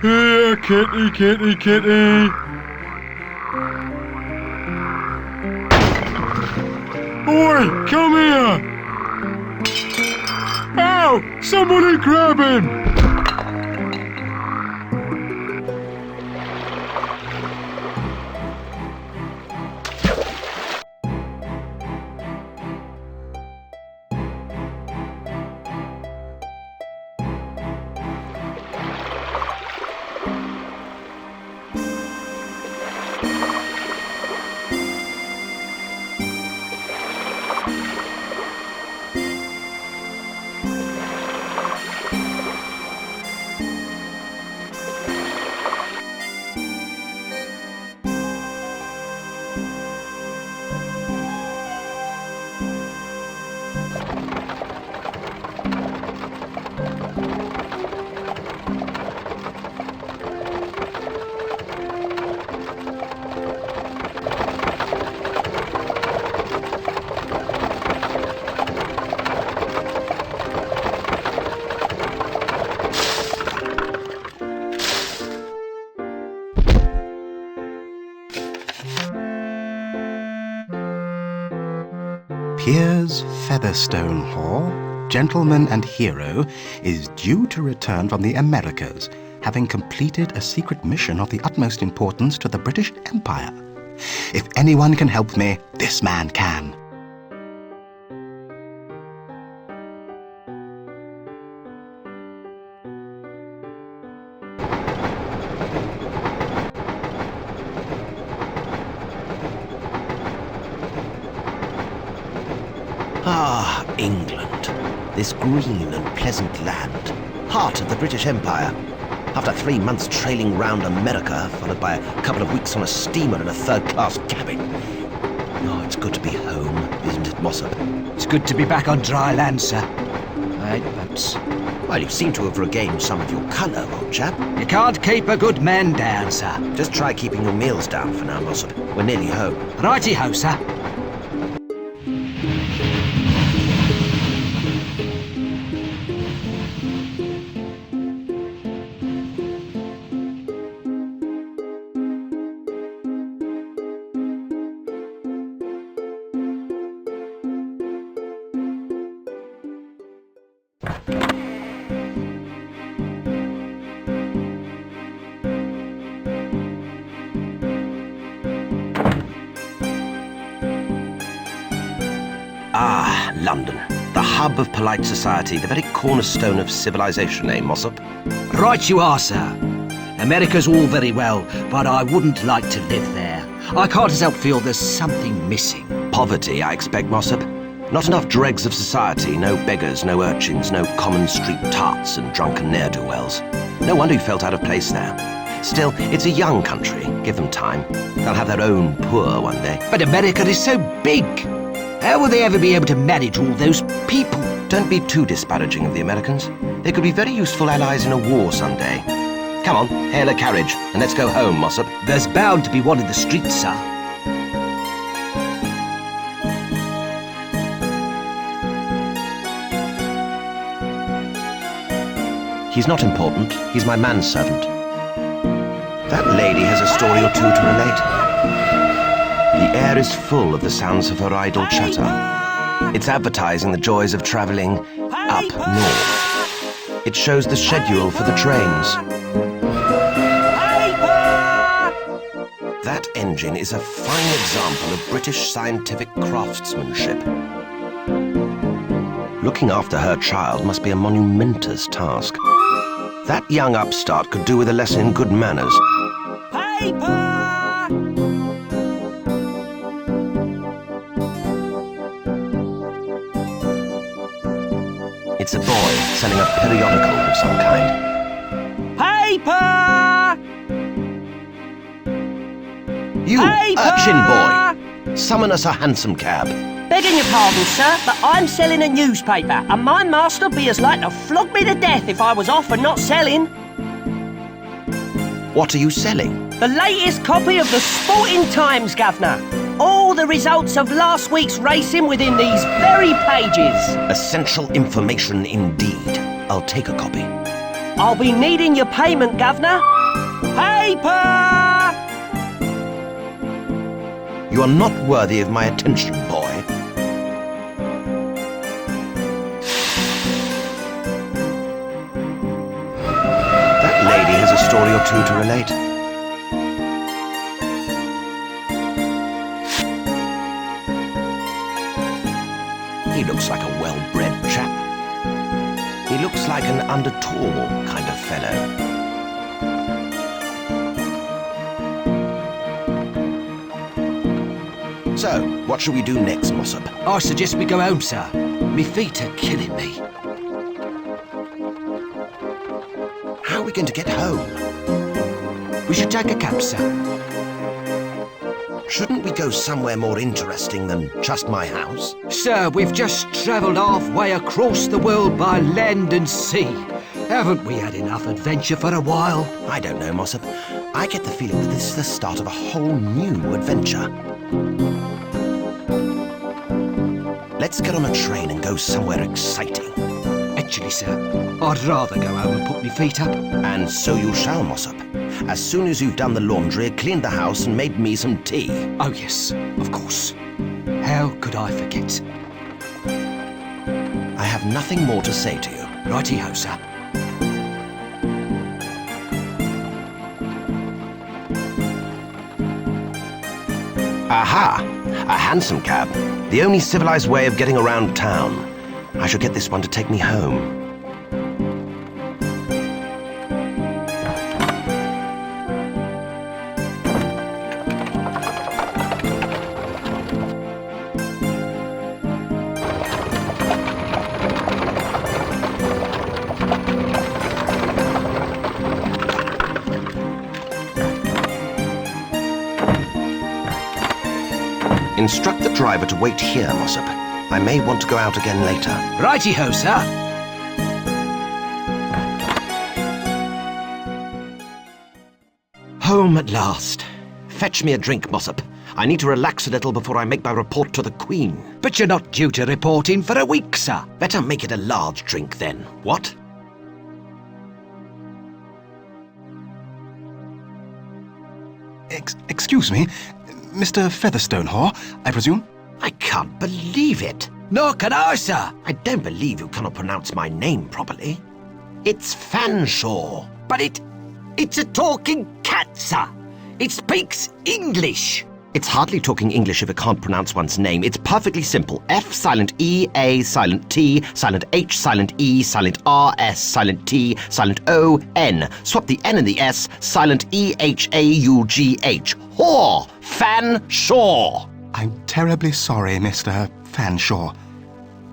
Here, kitty, kitty, kitty. Oi, come here! Ow! Somebody grab him! Piers Featherstone Hall, gentleman and hero, is due to return from the Americas, having completed a secret mission of the utmost importance to the British Empire. If anyone can help me, this man can. Ah, England. This green and pleasant land. Heart of the British Empire. After 3 months trailing round America, followed by a couple of weeks on a steamer in a third-class cabin. Oh, it's good to be home, isn't it, Mossop? It's good to be back on dry land, sir. Right, but... Well, you seem to have regained some of your colour, old chap. You can't keep a good man down, sir. Just try keeping your meals down for now, Mossop. We're nearly home. Righty-ho, sir. Ah, London. The hub of polite society, the very cornerstone of civilization, eh, Mossop? Right you are, sir. America's all very well, but I wouldn't like to live there. I can't help feel there's something missing. Poverty, I expect, Mossop. Not enough dregs of society, no beggars, no urchins, no common street tarts and drunken ne'er-do-wells. No wonder you felt out of place there. Still, it's a young country. Give them time. They'll have their own poor one day. But America is so big. How will they ever be able to manage all those people? Don't be too disparaging of the Americans. They could be very useful allies in a war someday. Come on, hail a carriage, and let's go home, Mossop. There's bound to be one in the streets, sir. He's not important. He's my manservant. That lady has a story or two to relate. The air is full of the sounds of her idle chatter. It's advertising the joys of travelling up north. It shows the schedule for the trains. That engine is a fine example of British scientific craftsmanship. Looking after her child must be a monumentous task. That young upstart could do with a lesson in good manners. It's a boy selling a periodical of some kind. Paper! You, Paper! urchin boy! Summon us a hansom cab. Begging your pardon, sir, but I'm selling a newspaper, and my master'd be as like to flog me to death if I was off and not selling. What are you selling? The latest copy of the Sporting Times, Governor. All the results of last week's racing within these very pages. Essential information indeed. I'll take a copy. I'll be needing your payment, Governor. Paper! You are not worthy of my attention, boy. That lady has a story or two to relate. He looks like a well-bred chap. He looks like an under-tall kind of fellow. So, what shall we do next, Mossop? I suggest we go home, sir. Me feet are killing me. How are we going to get home? We should take a cab, sir. Shouldn't we go somewhere more interesting than just my house? Sir, we've just travelled halfway across the world by land and sea. Haven't we had enough adventure for a while? I don't know, Mossop. I get the feeling that this is the start of a whole new adventure. Let's get on a train and go somewhere exciting. Actually, sir, I'd rather go home and put me feet up. And so you shall, Mossop. As soon as you've done the laundry, cleaned the house and made me some tea. Oh, yes, of course. How could I forget? I have nothing more to say to you. Righty-ho, sir. Aha! A hansom cab. The only civilized way of getting around town. I shall get this one to take me home. Instruct the driver to wait here, Mossop. I may want to go out again later. Righty-ho, sir. Home at last. Fetch me a drink, Mossop. I need to relax a little before I make my report to the Queen. But you're not due to report in for a week, sir. Better make it a large drink then. What? Excuse me, Mr. Featherstonehaugh, I presume? I can't believe it. Nor can I, sir. I don't believe you cannot pronounce my name properly. It's Fanshawe. But it's a talking cat, sir. It speaks English. It's hardly talking English if it can't pronounce one's name. It's perfectly simple. F, silent E, A, silent T, silent H, silent E, silent R, S, silent T, silent O, N. Swap the N and the S, silent E, H, A, U, G, H. Haw! Fanshawe! I'm terribly sorry, Mr. Fanshawe.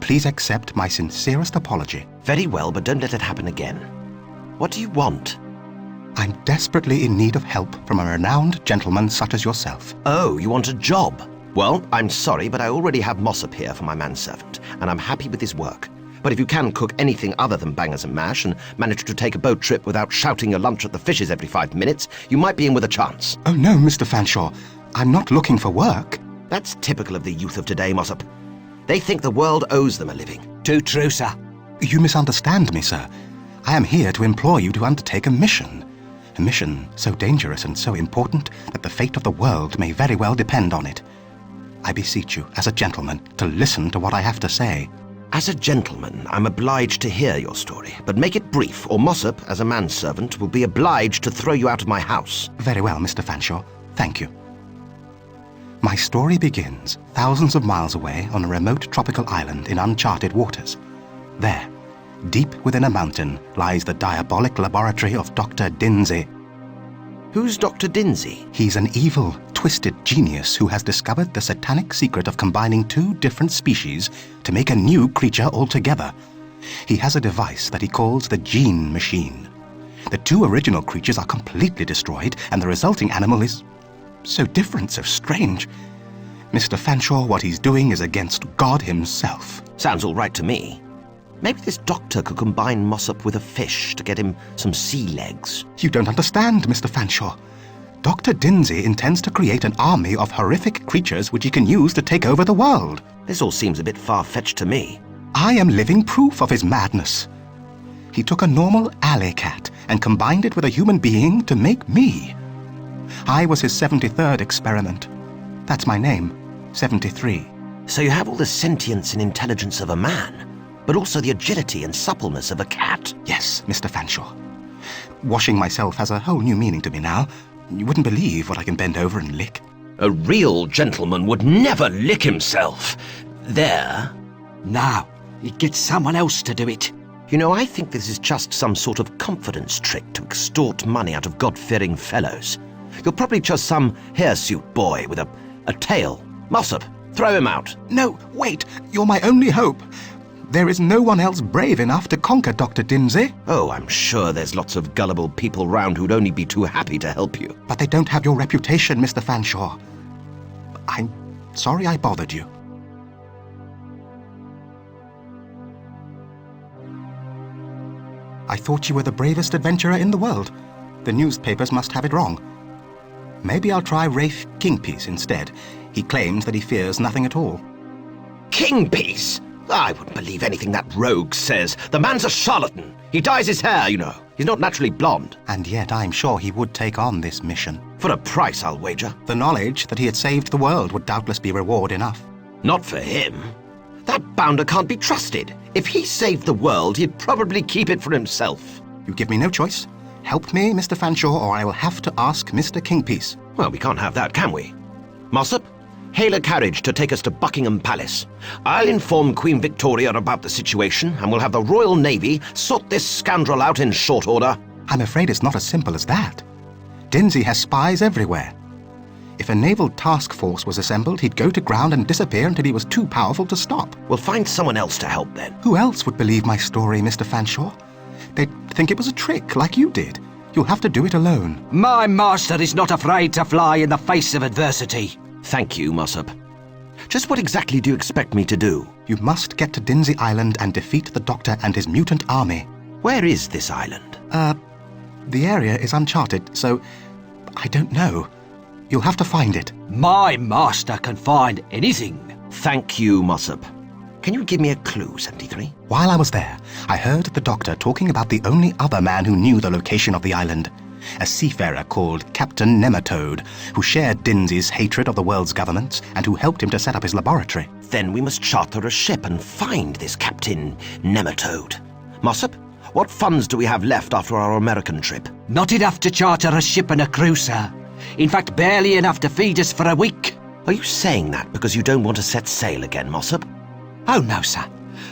Please accept my sincerest apology. Very well, but don't let it happen again. What do you want? I'm desperately in need of help from a renowned gentleman such as yourself. Oh, you want a job? Well, I'm sorry, but I already have Mossop here for my manservant, and I'm happy with his work. But if you can cook anything other than bangers and mash and manage to take a boat trip without shouting your lunch at the fishes every 5 minutes, you might be in with a chance. Oh no, Mr. Fanshawe. I'm not looking for work. That's typical of the youth of today, Mossop. They think the world owes them a living. Too true, sir. You misunderstand me, sir. I am here to implore you to undertake a mission. A mission so dangerous and so important that the fate of the world may very well depend on it. I beseech you, as a gentleman, to listen to what I have to say. As a gentleman, I'm obliged to hear your story, but make it brief, or Mossop, as a manservant, will be obliged to throw you out of my house. Very well, Mr. Fanshawe. Thank you. My story begins thousands of miles away on a remote tropical island in uncharted waters. There, deep within a mountain, lies the diabolic laboratory of Dr. Denzy. Who's Dr. Denzy? He's an evil, twisted genius who has discovered the satanic secret of combining two different species to make a new creature altogether. He has a device that he calls the Gene Machine. The two original creatures are completely destroyed, and the resulting animal is so different, so strange. Mr. Fanshawe, what he's doing is against God himself. Sounds all right to me. Maybe this doctor could combine Mossop with a fish to get him some sea legs. You don't understand, Mr. Fanshawe. Dr. Denzy intends to create an army of horrific creatures which he can use to take over the world. This all seems a bit far-fetched to me. I am living proof of his madness. He took a normal alley cat and combined it with a human being to make me. I was his 73rd experiment. That's my name, 73. So you have all the sentience and intelligence of a man, but also the agility and suppleness of a cat. Yes, Mr. Fanshawe. Washing myself has a whole new meaning to me now. You wouldn't believe what I can bend over and lick. A real gentleman would never lick himself. There. Now, it gets someone else to do it. You know, I think this is just some sort of confidence trick to extort money out of God-fearing fellows. You're probably just some hirsute boy with a tail. Mossop, throw him out. No, wait. You're my only hope. There is no one else brave enough to conquer Dr. Denzy. Oh, I'm sure there's lots of gullible people round who'd only be too happy to help you. But they don't have your reputation, Mr. Fanshawe. I'm sorry I bothered you. I thought you were the bravest adventurer in the world. The newspapers must have it wrong. Maybe I'll try Rafe Kingpiece instead. He claims that he fears nothing at all. Kingpiece? I wouldn't believe anything that rogue says. The man's a charlatan. He dyes his hair, you know. He's not naturally blonde. And yet I'm sure he would take on this mission. For a price, I'll wager. The knowledge that he had saved the world would doubtless be reward enough. Not for him. That bounder can't be trusted. If he saved the world, he'd probably keep it for himself. You give me no choice. Help me, Mr. Fanshawe, or I will have to ask Mr. Kingpiece. Well, we can't have that, can we? Mossop, hail a carriage to take us to Buckingham Palace. I'll inform Queen Victoria about the situation, and we'll have the Royal Navy sort this scoundrel out in short order. I'm afraid it's not as simple as that. Denzy has spies everywhere. If a naval task force was assembled, he'd go to ground and disappear until he was too powerful to stop. We'll find someone else to help then. Who else would believe my story, Mr. Fanshawe? They'd think it was a trick, like you did. You'll have to do it alone. My master is not afraid to fly in the face of adversity. Thank you, Mossop. Just what exactly do you expect me to do? You must get to Denzy Island and defeat the Doctor and his mutant army. Where is this island? The area is uncharted, so I don't know. You'll have to find it. My master can find anything. Thank you, Mossop. Can you give me a clue, 73? While I was there, I heard the Doctor talking about the only other man who knew the location of the island. A seafarer called Captain Nematode, who shared Denzy's hatred of the world's governments and who helped him to set up his laboratory. Then we must charter a ship and find this Captain Nematode. Mossop, what funds do we have left after our American trip? Not enough to charter a ship and a crew, sir. In fact, barely enough to feed us for a week. Are you saying that because you don't want to set sail again, Mossop? Oh, no, sir.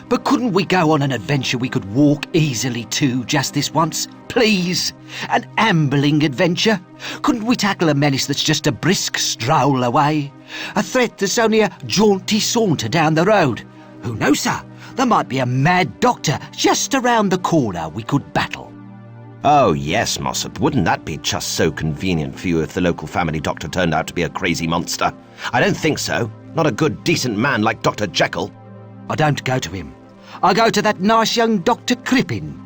But couldn't we go on an adventure we could walk easily to just this once? Please? An ambling adventure? Couldn't we tackle a menace that's just a brisk stroll away? A threat that's only a jaunty saunter down the road? Who knows, sir? There might be a mad doctor just around the corner we could battle. Oh, yes, Mossop. Wouldn't that be just so convenient for you if the local family doctor turned out to be a crazy monster? I don't think so. Not a good, decent man like Dr. Jekyll. I don't go to him. I go to that nice young Dr. Crippen.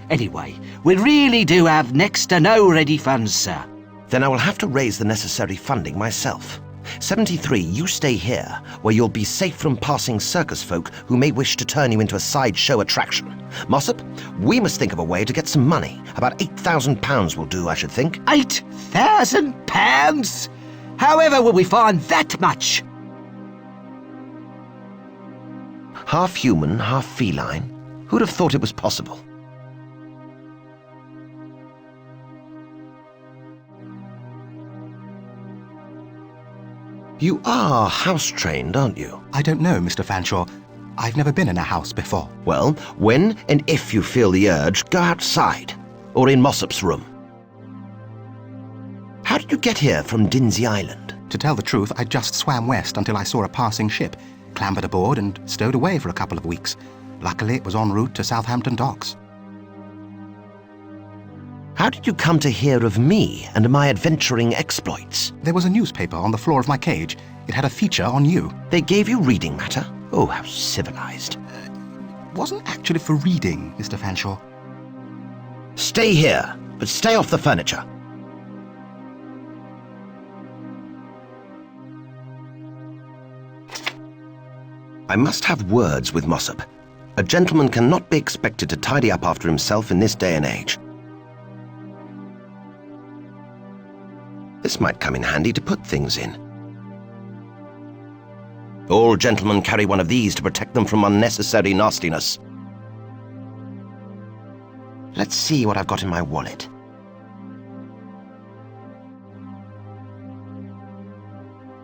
Anyway, we really do have next to no ready funds, sir. Then I will have to raise the necessary funding myself. 73, you stay here, where you'll be safe from passing circus folk who may wish to turn you into a sideshow attraction. Mossop, we must think of a way to get some money. About £8,000 will do, I should think. £8,000? However will we find that much? Half human, half feline. Who'd have thought it was possible? You are house-trained, aren't you? I don't know, Mr. Fanshawe. I've never been in a house before. Well, when and if you feel the urge, go outside. Or in Mossop's room. How did you get here from Denzy Island? To tell the truth, I just swam west until I saw a passing ship, clambered aboard and stowed away for a couple of weeks. Luckily, it was en route to Southampton docks. How did you come to hear of me and my adventuring exploits? There was a newspaper on the floor of my cage. It had a feature on you. They gave you reading matter? Oh, how civilized. Wasn't actually for reading, Mr. Fanshawe. Stay here, but stay off the furniture. I must have words with Mossop. A gentleman cannot be expected to tidy up after himself in this day and age. This might come in handy to put things in. All gentlemen carry one of these to protect them from unnecessary nastiness. Let's see what I've got in my wallet.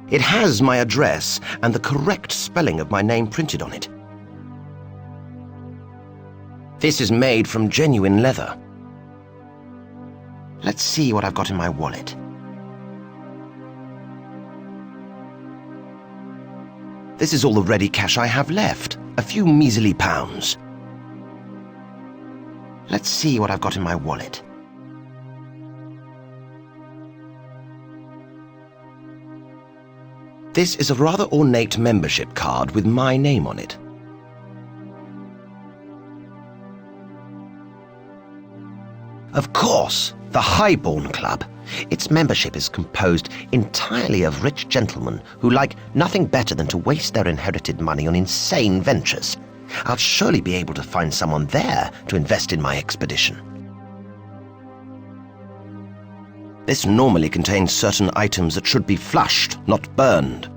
It has my address and the correct spelling of my name printed on it. This is made from genuine leather. Let's see what I've got in my wallet. This is all the ready cash I have left, a few measly pounds. Let's see what I've got in my wallet. This is a rather ornate membership card with my name on it. Of course, the Highborn Club. Its membership is composed entirely of rich gentlemen who like nothing better than to waste their inherited money on insane ventures. I'll surely be able to find someone there to invest in my expedition. This normally contains certain items that should be flushed, not burned.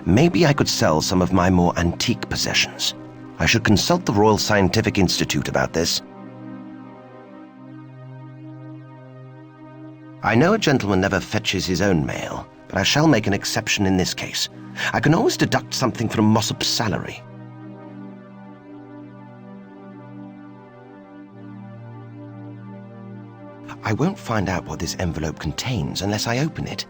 Maybe I could sell some of my more antique possessions. I should consult the Royal Scientific Institute about this. I know a gentleman never fetches his own mail, but I shall make an exception in this case. I can always deduct something from Mossop's salary. I won't find out what this envelope contains unless I open it.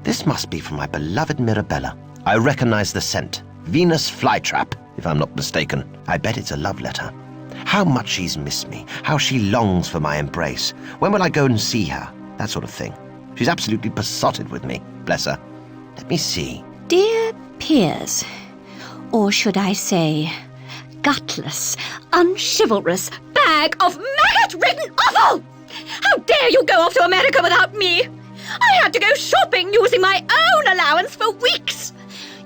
This must be from my beloved Mirabella. I recognize the scent. Venus flytrap, if I'm not mistaken. I bet it's a love letter. How much she's missed me. How she longs for my embrace. When will I go and see her? That sort of thing. She's absolutely besotted with me. Bless her. Let me see. Dear Piers, or should I say, gutless, unchivalrous bag of maggot-ridden offal! How dare you go off to America without me? I had to go shopping using my own allowance for weeks.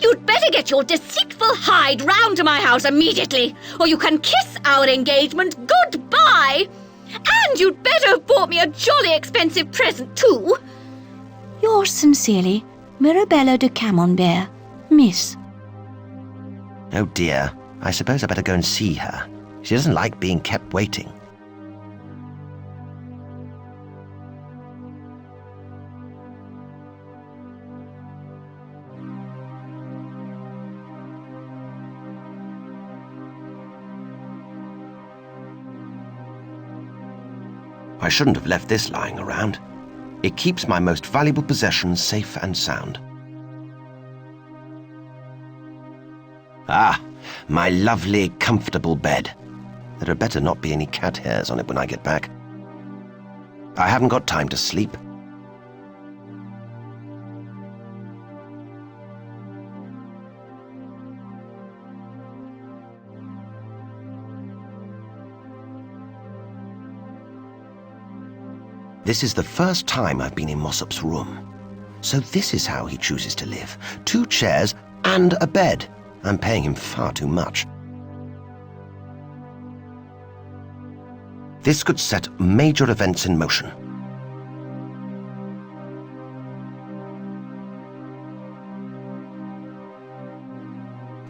You'd better get your deceitful Hyde round to my house immediately, or you can kiss our engagement goodbye. And you'd better have bought me a jolly expensive present too. Yours sincerely, Mirabella de Camembert, Miss. Oh dear, I suppose I better go and see her. She doesn't like being kept waiting. I shouldn't have left this lying around. It keeps my most valuable possessions safe and sound. Ah, my lovely, comfortable bed. There had better not be any cat hairs on it when I get back. I haven't got time to sleep. This is the first time I've been in Mossop's room. So this is how he chooses to live. 2 chairs and a bed. I'm paying him far too much. This could set major events in motion.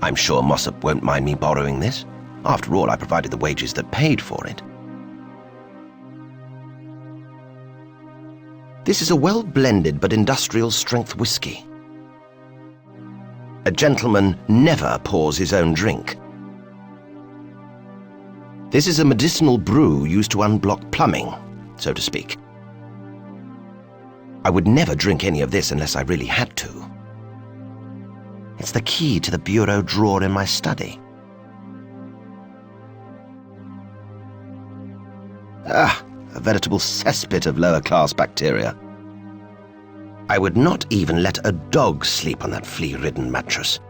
I'm sure Mossop won't mind me borrowing this. After all, I provided the wages that paid for it. This is a well-blended but industrial-strength whiskey. A gentleman never pours his own drink. This is a medicinal brew used to unblock plumbing, so to speak. I would never drink any of this unless I really had to. It's the key to the bureau drawer in my study. a veritable cesspit of lower-class bacteria. I would not even let a dog sleep on that flea-ridden mattress.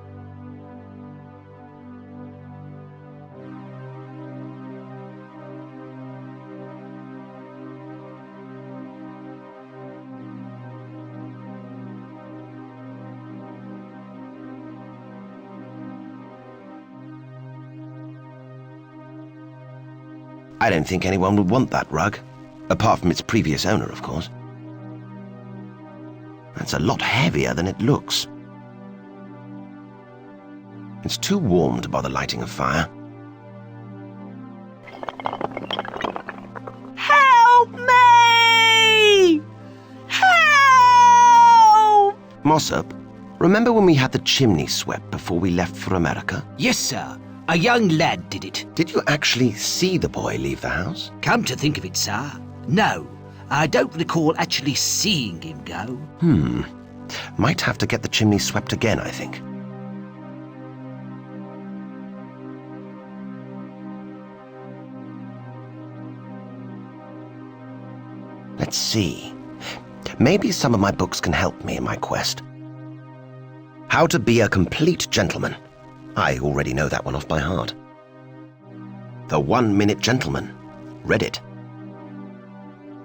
I don't think anyone would want that rug, apart from its previous owner, of course. That's a lot heavier than it looks. It's too warm to bother lighting a fire. Help me! Help! Mossop, remember when we had the chimney swept before we left for America? Yes, sir. A young lad did it. Did you actually see the boy leave the house? Come to think of it, sir, no. I don't recall actually seeing him go. Might have to get the chimney swept again, I think. Let's see. Maybe some of my books can help me in my quest. How to be a complete gentleman. I already know that one off by heart. The 1 Minute Gentleman. Read it.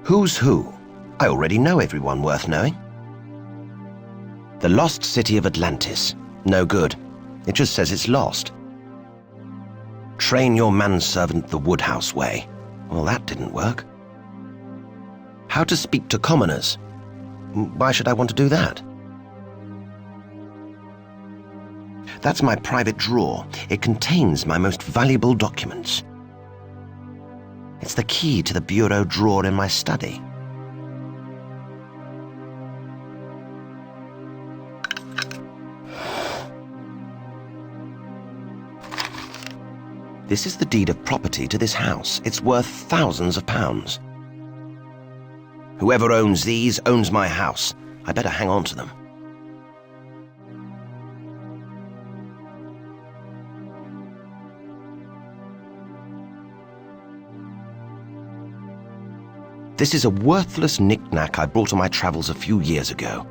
Who's Who? I already know everyone worth knowing. The Lost City of Atlantis. No good. It just says it's lost. Train your manservant the Woodhouse way. Well, that didn't work. How to speak to commoners. Why should I want to do that? That's my private drawer. It contains my most valuable documents. It's the key to the bureau drawer in my study. This is the deed of property to this house. It's worth thousands of pounds. Whoever owns these owns my house. I better hang on to them. This is a worthless knick-knack I brought on my travels a few years ago.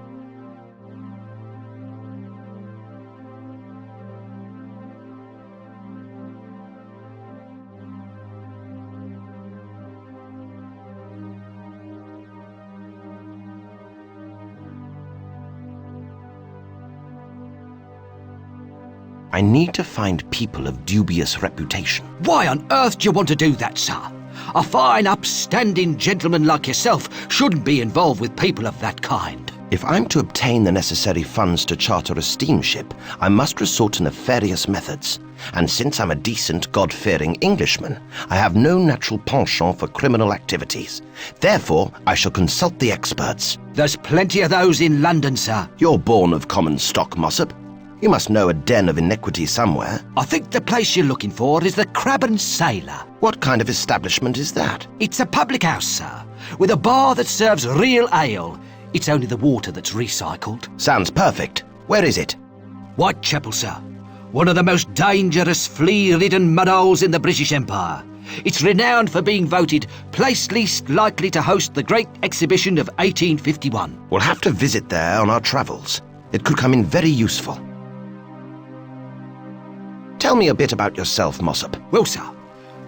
I need to find people of dubious reputation. Why on earth do you want to do that, sir? A fine, upstanding gentleman like yourself shouldn't be involved with people of that kind. If I'm to obtain the necessary funds to charter a steamship, I must resort to nefarious methods. And since I'm a decent, God-fearing Englishman, I have no natural penchant for criminal activities. Therefore, I shall consult the experts. There's plenty of those in London, sir. You're born of common stock, Mossop. You must know a den of iniquity somewhere. I think the place you're looking for is the Crab and Sailor. What kind of establishment is that? It's a public house, sir, with a bar that serves real ale. It's only the water that's recycled. Sounds perfect. Where is it? Whitechapel, sir. One of the most dangerous flea-ridden mudholes in the British Empire. It's renowned for being voted place least likely to host the Great Exhibition of 1851. We'll have to visit there on our travels. It could come in very useful. Tell me a bit about yourself, Mossop. Well, sir,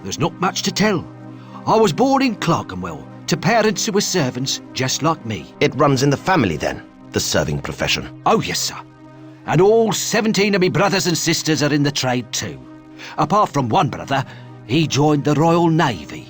there's not much to tell. I was born in Clerkenwell to parents who were servants just like me. It runs in the family, then, the serving profession. Oh, yes, sir. And all 17 of me brothers and sisters are in the trade too. Apart from one brother, he joined the Royal Navy.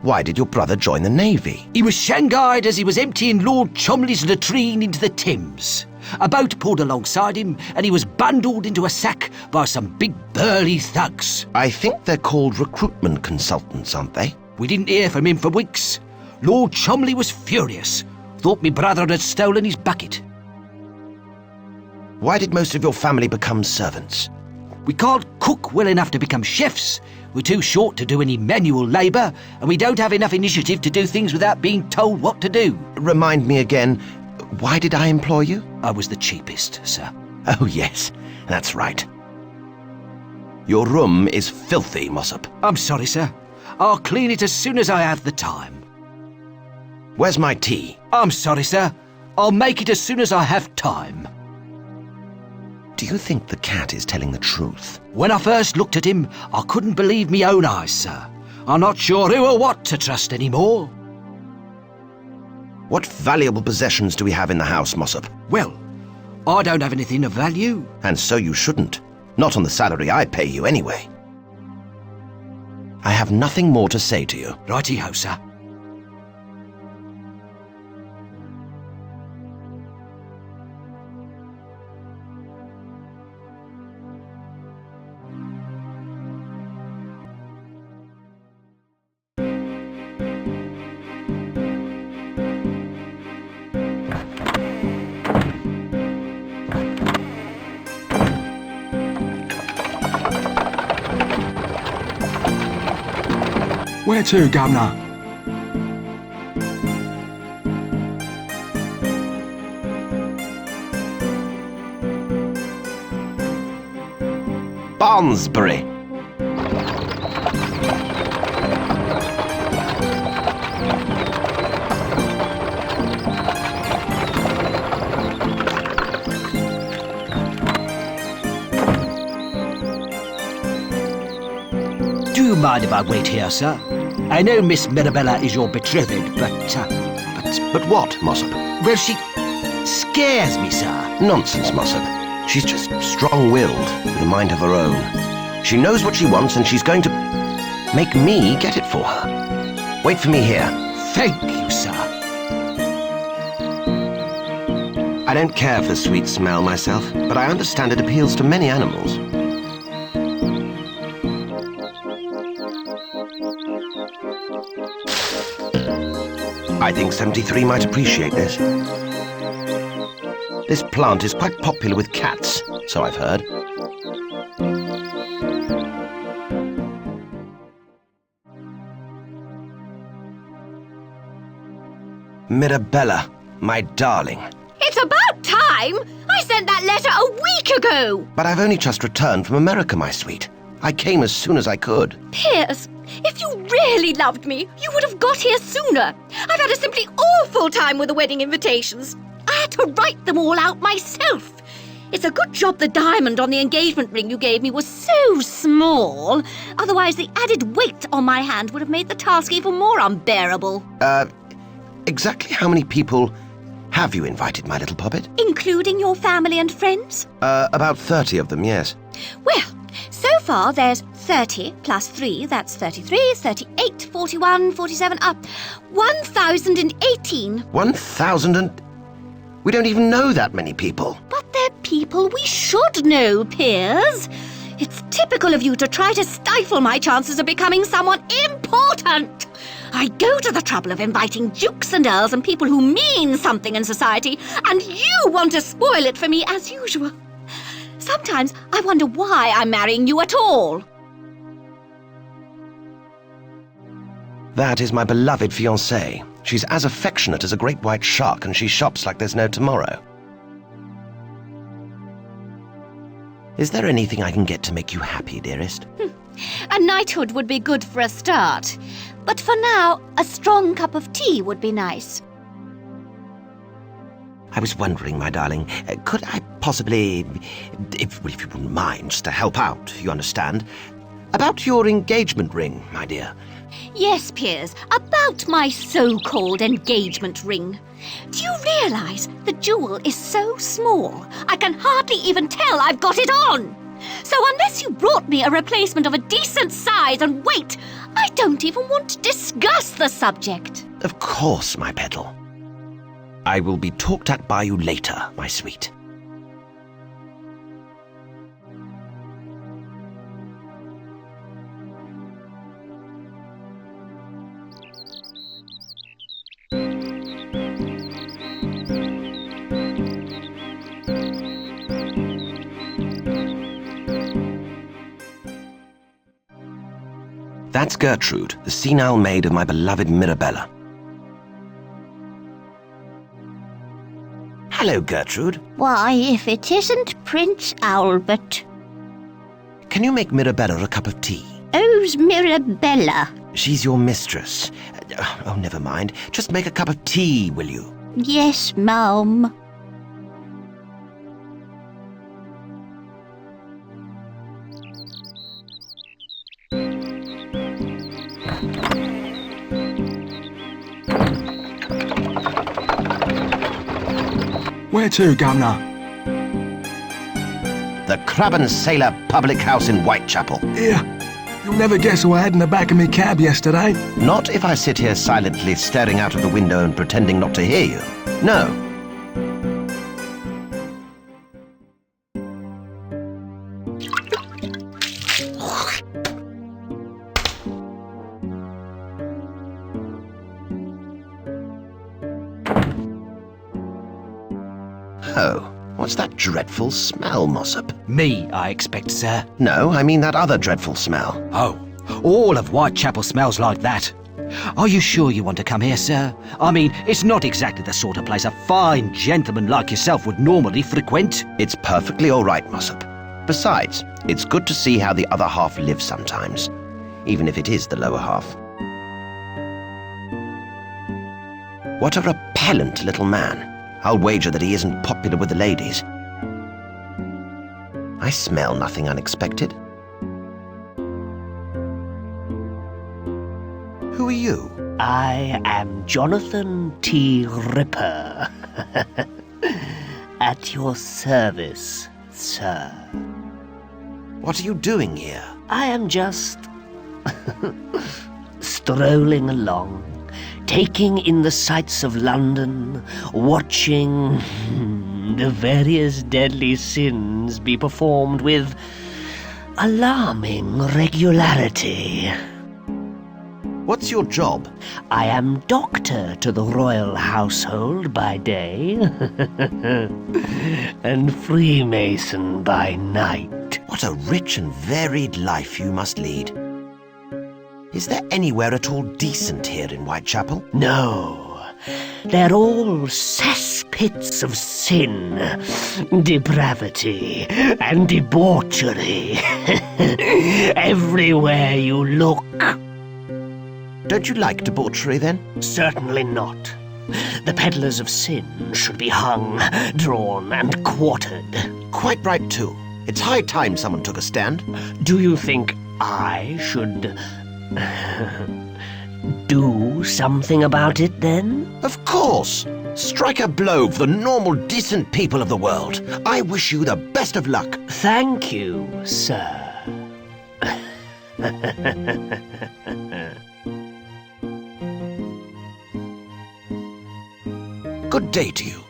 Why did your brother join the Navy? He was shanghaied as he was emptying Lord Cholmondeley's latrine into the Thames. A boat pulled alongside him, and he was bundled into a sack by some big burly thugs. I think they're called recruitment consultants, aren't they? We didn't hear from him for weeks. Lord Cholmondeley was furious. Thought me brother had stolen his bucket. Why did most of your family become servants? We can't cook well enough to become chefs. We're too short to do any manual labour, and we don't have enough initiative to do things without being told what to do. Remind me again, why did I employ you? I was the cheapest, sir. Oh, yes, that's right. Your room is filthy, Mossop. I'm sorry, sir. I'll clean it as soon as I have the time. Where's my tea? I'm sorry, sir. I'll make it as soon as I have time. Do you think the cat is telling the truth? When I first looked at him, I couldn't believe me own eyes, sir. I'm not sure who or what to trust anymore. What valuable possessions do we have in the house, Mossop? Well, I don't have anything of value. And so you shouldn't. Not on the salary I pay you anyway. I have nothing more to say to you. Righty-ho, sir. Where to, Governor? Barnesbury. Do you mind if I wait here, sir? I know Miss Mirabella is your betrothed, but But what, Mossop? well, she scares me, sir. Nonsense, Mossop. She's just strong-willed, with a mind of her own. She knows what she wants, and she's going to make me get it for her. Wait for me here. Thank you, sir. I don't care for the sweet smell myself, but I understand it appeals to many animals. I think 73 might appreciate this. This plant is quite popular with cats, so I've heard. Mirabella, my darling. It's about time! I sent that letter a week ago! But I've only just returned from America, my sweet. I came as soon as I could. Piers, if you really loved me, you would have got here sooner. I've had a simply awful time with the wedding invitations. I had to write them all out myself. It's a good job the diamond on the engagement ring you gave me was so small. Otherwise, the added weight on my hand would have made the task even more unbearable. Exactly how many people have you invited, my little poppet? Including your family and friends? About 30 of them, yes. Well, so far there's 30 plus 3, that's 33, 38, 41, 47, 1,018. 1,000 and... We don't even know that many people. But they're people we should know, Piers. It's typical of you to try to stifle my chances of becoming someone important. I go to the trouble of inviting dukes and earls and people who mean something in society, and you want to spoil it for me as usual. Sometimes I wonder why I'm marrying you at all. That is my beloved fiancée. She's as affectionate as a great white shark, and she shops like there's no tomorrow. Is there anything I can get to make you happy, dearest? A knighthood would be good for a start. But for now, a strong cup of tea would be nice. I was wondering, my darling, could I possibly, if you wouldn't mind, just to help out, you understand, about your engagement ring, my dear? Yes, Piers, about my so-called engagement ring. Do you realise the jewel is so small, I can hardly even tell I've got it on? So unless you brought me a replacement of a decent size and weight, I don't even want to discuss the subject. Of course, my petal. I will be talked at by you later, my sweet. That's Gertrude, the senile maid of my beloved Mirabella. Hello, Gertrude. Why, if it isn't Prince Albert. Can you make Mirabella a cup of tea? Who's Mirabella? She's your mistress. Oh, never mind. Just make a cup of tea, will you? Yes, ma'am. Where to, Governor? The Crab and Sailor Public House in Whitechapel. Here. You'll never guess who I had in the back of me cab yesterday. Not if I sit here silently staring out of the window and pretending not to hear you. No. Oh, what's that dreadful smell, Mossop? Me, I expect, sir. No, I mean that other dreadful smell. Oh, all of Whitechapel smells like that. Are you sure you want to come here, sir? I mean, it's not exactly the sort of place a fine gentleman like yourself would normally frequent. It's perfectly all right, Mossop. Besides, it's good to see how the other half lives sometimes, even if it is the lower half. What a repellent little man. I'll wager that he isn't popular with the ladies. I smell nothing unexpected. Who are you? I am Jonathan T. Ripper. At your service, sir. What are you doing here? I am just strolling along, taking in the sights of London, watching the various deadly sins be performed with alarming regularity. What's your job? I am doctor to the royal household by day, and Freemason by night. What a rich and varied life you must lead. Is there anywhere at all decent here in Whitechapel? No, they're all cesspits of sin, depravity, and debauchery. Everywhere you look. Don't you like debauchery, then? Certainly not. The peddlers of sin should be hung, drawn, and quartered. Quite right, too. It's high time someone took a stand. Do you think I should do something about it, then? Of course! Strike a blow for the normal, decent people of the world. I wish you the best of luck. Thank you, sir. Good day to you.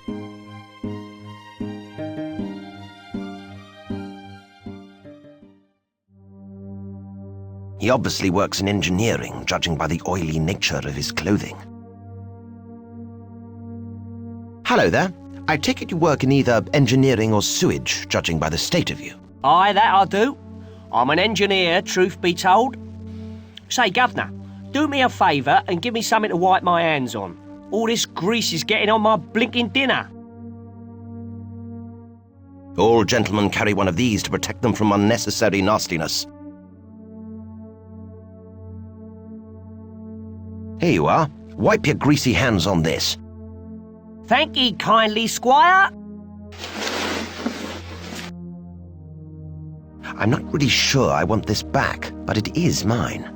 He obviously works in engineering, judging by the oily nature of his clothing. Hello there. I take it you work in either engineering or sewage, judging by the state of you. Aye, that I do. I'm an engineer, truth be told. Say, Governor, do me a favour and give me something to wipe my hands on. All this grease is getting on my blinking dinner. All gentlemen carry one of these to protect them from unnecessary nastiness. Here you are. Wipe your greasy hands on this. Thank ye kindly, Squire. I'm not really sure I want this back, but it is mine.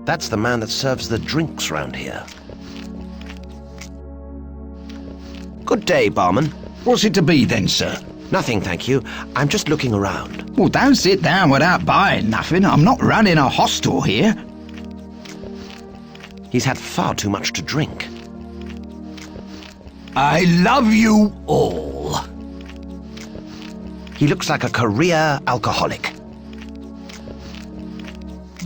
That's the man that serves the drinks round here. Good day, barman. What's it to be then, sir? Nothing, thank you. I'm just looking around. Well, don't sit down without buying nothing. I'm not running a hostel here. He's had far too much to drink. I love you all. He looks like a career alcoholic.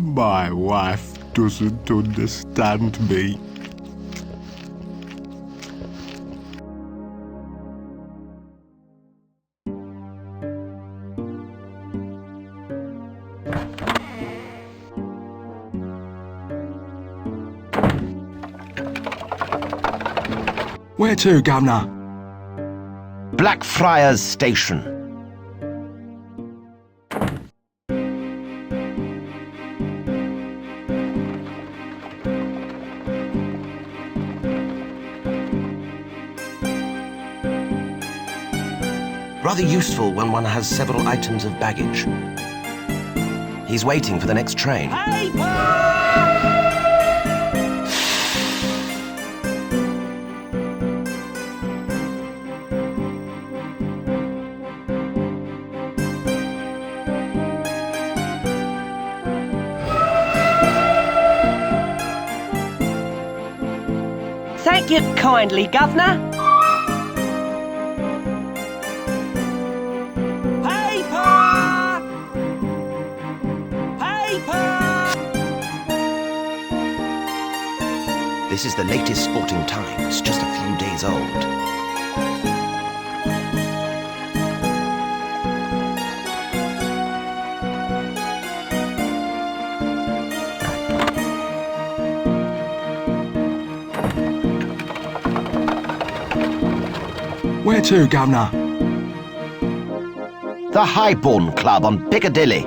My wife doesn't understand me. Where to, Governor? Blackfriars Station. Rather useful when one has several items of baggage. He's waiting for the next train. Thank you kindly, Governor. Paper! Paper! This is the latest Sporting Times, just a few days old. Where to, Governor? The Highborn Club on Piccadilly.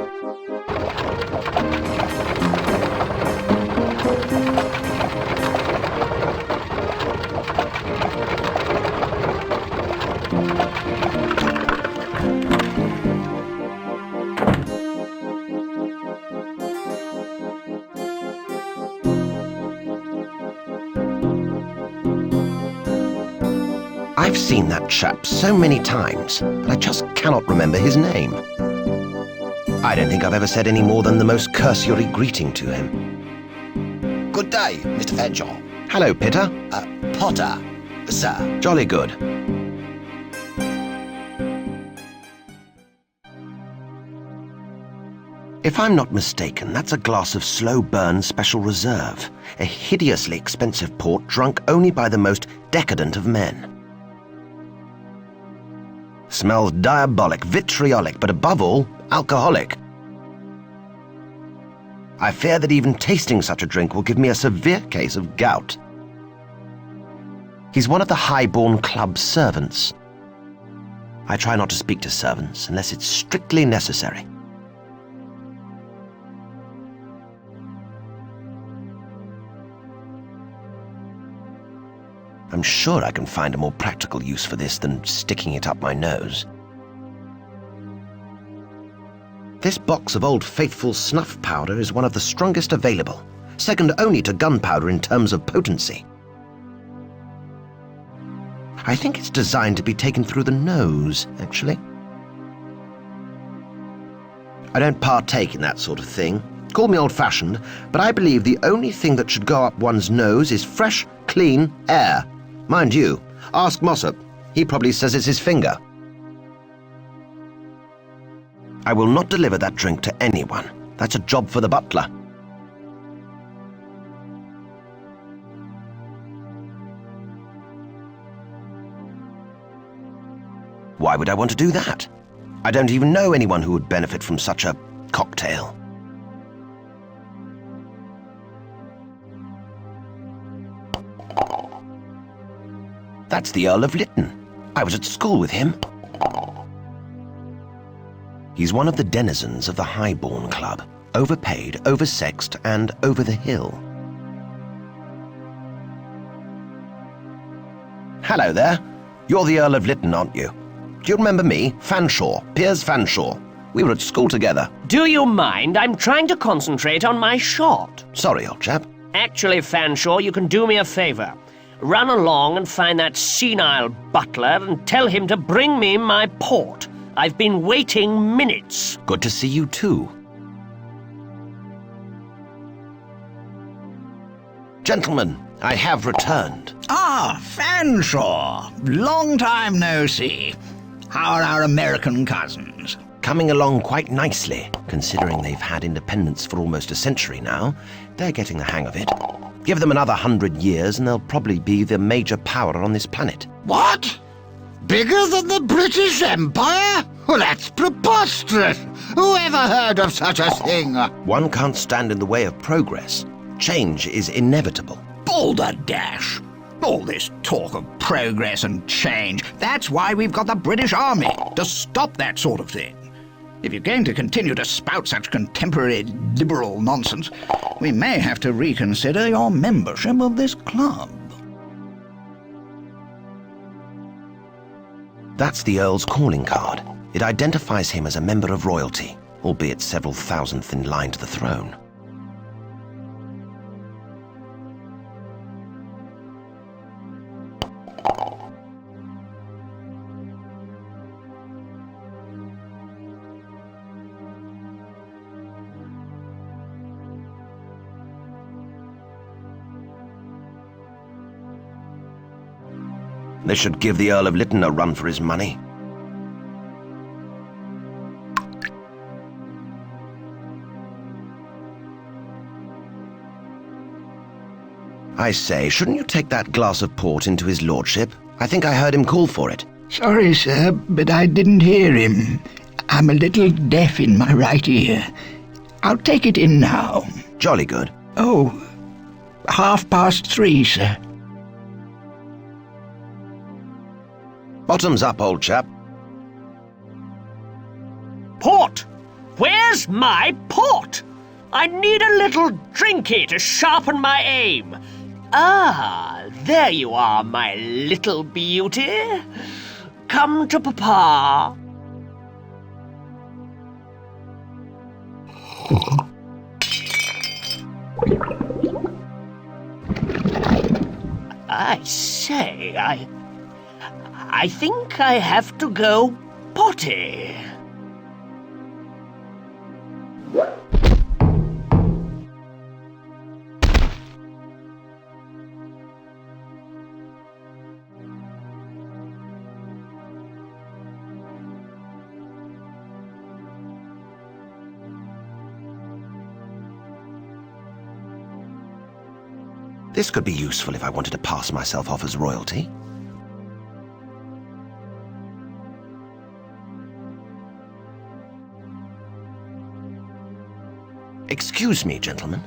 I've seen that chap so many times, but I just cannot remember his name. I don't think I've ever said any more than the most cursory greeting to him. Good day, Mr. Fanshawe. Hello, Pitter. Potter, sir. Jolly good. If I'm not mistaken, that's a glass of slow burn special reserve, a hideously expensive port drunk only by the most decadent of men. Smells diabolic, vitriolic, but above all, alcoholic. I fear that even tasting such a drink will give me a severe case of gout. He's one of the Highborn Club servants. I try not to speak to servants unless it's strictly necessary. I'm sure I can find a more practical use for this than sticking it up my nose. This box of Old Faithful snuff powder is one of the strongest available, second only to gunpowder in terms of potency. I think it's designed to be taken through the nose, actually. I don't partake in that sort of thing. Call me old-fashioned, but I believe the only thing that should go up one's nose is fresh, clean air. Mind you, ask Mossop. He probably says it's his finger. I will not deliver that drink to anyone. That's a job for the butler. Why would I want to do that? I don't even know anyone who would benefit from such a cocktail. That's the Earl of Lytton. I was at school with him. He's one of the denizens of the Highborn Club, overpaid, oversexed, and over the hill. Hello there. You're the Earl of Lytton, aren't you? Do you remember me? Fanshawe, Piers Fanshawe. We were at school together. Do you mind? I'm trying to concentrate on my shot. Sorry, old chap. Actually, Fanshawe, you can do me a favour. Run along and find that senile butler and tell him to bring me my port. I've been waiting minutes. Good to see you too. Gentlemen, I have returned. Ah, Fanshawe. Long time no see. How are our American cousins? Coming along quite nicely, considering they've had independence for almost a century now. They're getting the hang of it. Give them another 100 years and they'll probably be the major power on this planet. What? Bigger than the British Empire? Well, that's preposterous. Whoever heard of such a thing? One can't stand in the way of progress. Change is inevitable. Balderdash. All this talk of progress and change, that's why we've got the British Army, to stop that sort of thing. If you're going to continue to spout such contemporary liberal nonsense, we may have to reconsider your membership of this club. That's the Earl's calling card. It identifies him as a member of royalty, albeit several thousandth in line to the throne. They should give the Earl of Lytton a run for his money. I say, shouldn't you take that glass of port into his lordship? I think I heard him call for it. Sorry, sir, but I didn't hear him. I'm a little deaf in my right ear. I'll take it in now. Jolly good. Oh, 3:30, sir. Bottoms up, old chap. Port! Where's my port? I need a little drinky to sharpen my aim. Ah, there you are, my little beauty. Come to Papa. I say, I think I have to go potty. This could be useful if I wanted to pass myself off as royalty. Excuse me, gentlemen.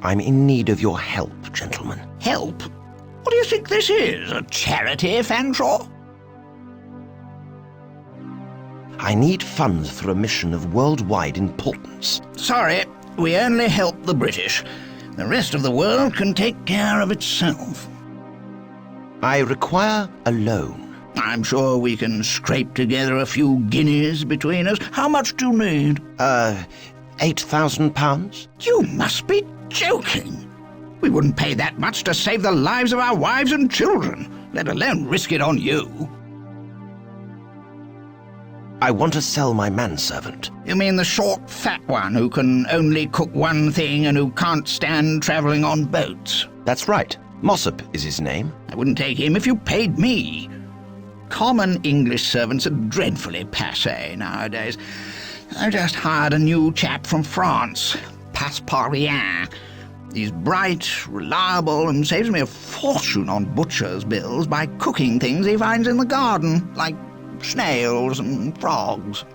I'm in need of your help, gentlemen. Help? What do you think this is, a charity, Fanshawe? I need funds for a mission of worldwide importance. Sorry, we only help the British. The rest of the world can take care of itself. I require a loan. I'm sure we can scrape together a few guineas between us. How much do you need? £8,000? You must be joking. We wouldn't pay that much to save the lives of our wives and children, let alone risk it on you. I want to sell my manservant. You mean the short, fat one who can only cook one thing and who can't stand travelling on boats? That's right. Mossop is his name. I wouldn't take him if you paid me. Common English servants are dreadfully passé nowadays. I just hired a new chap from France, Passepartout. He's bright, reliable, and saves me a fortune on butcher's bills by cooking things he finds in the garden, like snails and frogs.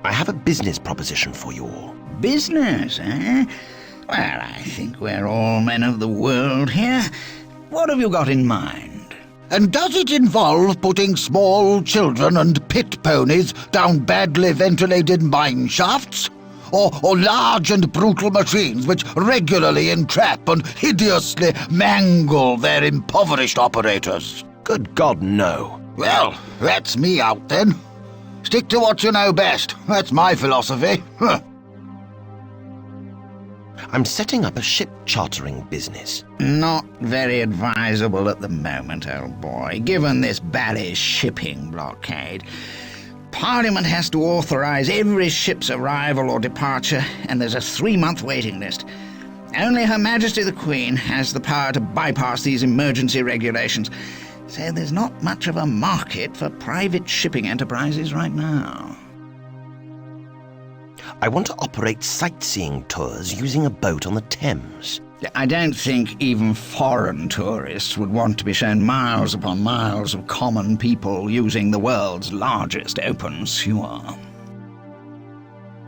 I have a business proposition for you all. Business, eh? Well, I think we're all men of the world here. What have you got in mind? And does it involve putting small children and pit ponies down badly ventilated mine shafts? Or large and brutal machines which regularly entrap and hideously mangle their impoverished operators? Good God, no. Well, that's me out then. Stick to what you know best. That's my philosophy. Huh. I'm setting up a ship chartering business. Not very advisable at the moment, old boy, given this bally shipping blockade. Parliament has to authorise every ship's arrival or departure, and there's a 3-month waiting list. Only Her Majesty the Queen has the power to bypass these emergency regulations, so there's not much of a market for private shipping enterprises right now. I want to operate sightseeing tours using a boat on the Thames. I don't think even foreign tourists would want to be shown miles upon miles of common people using the world's largest open sewer.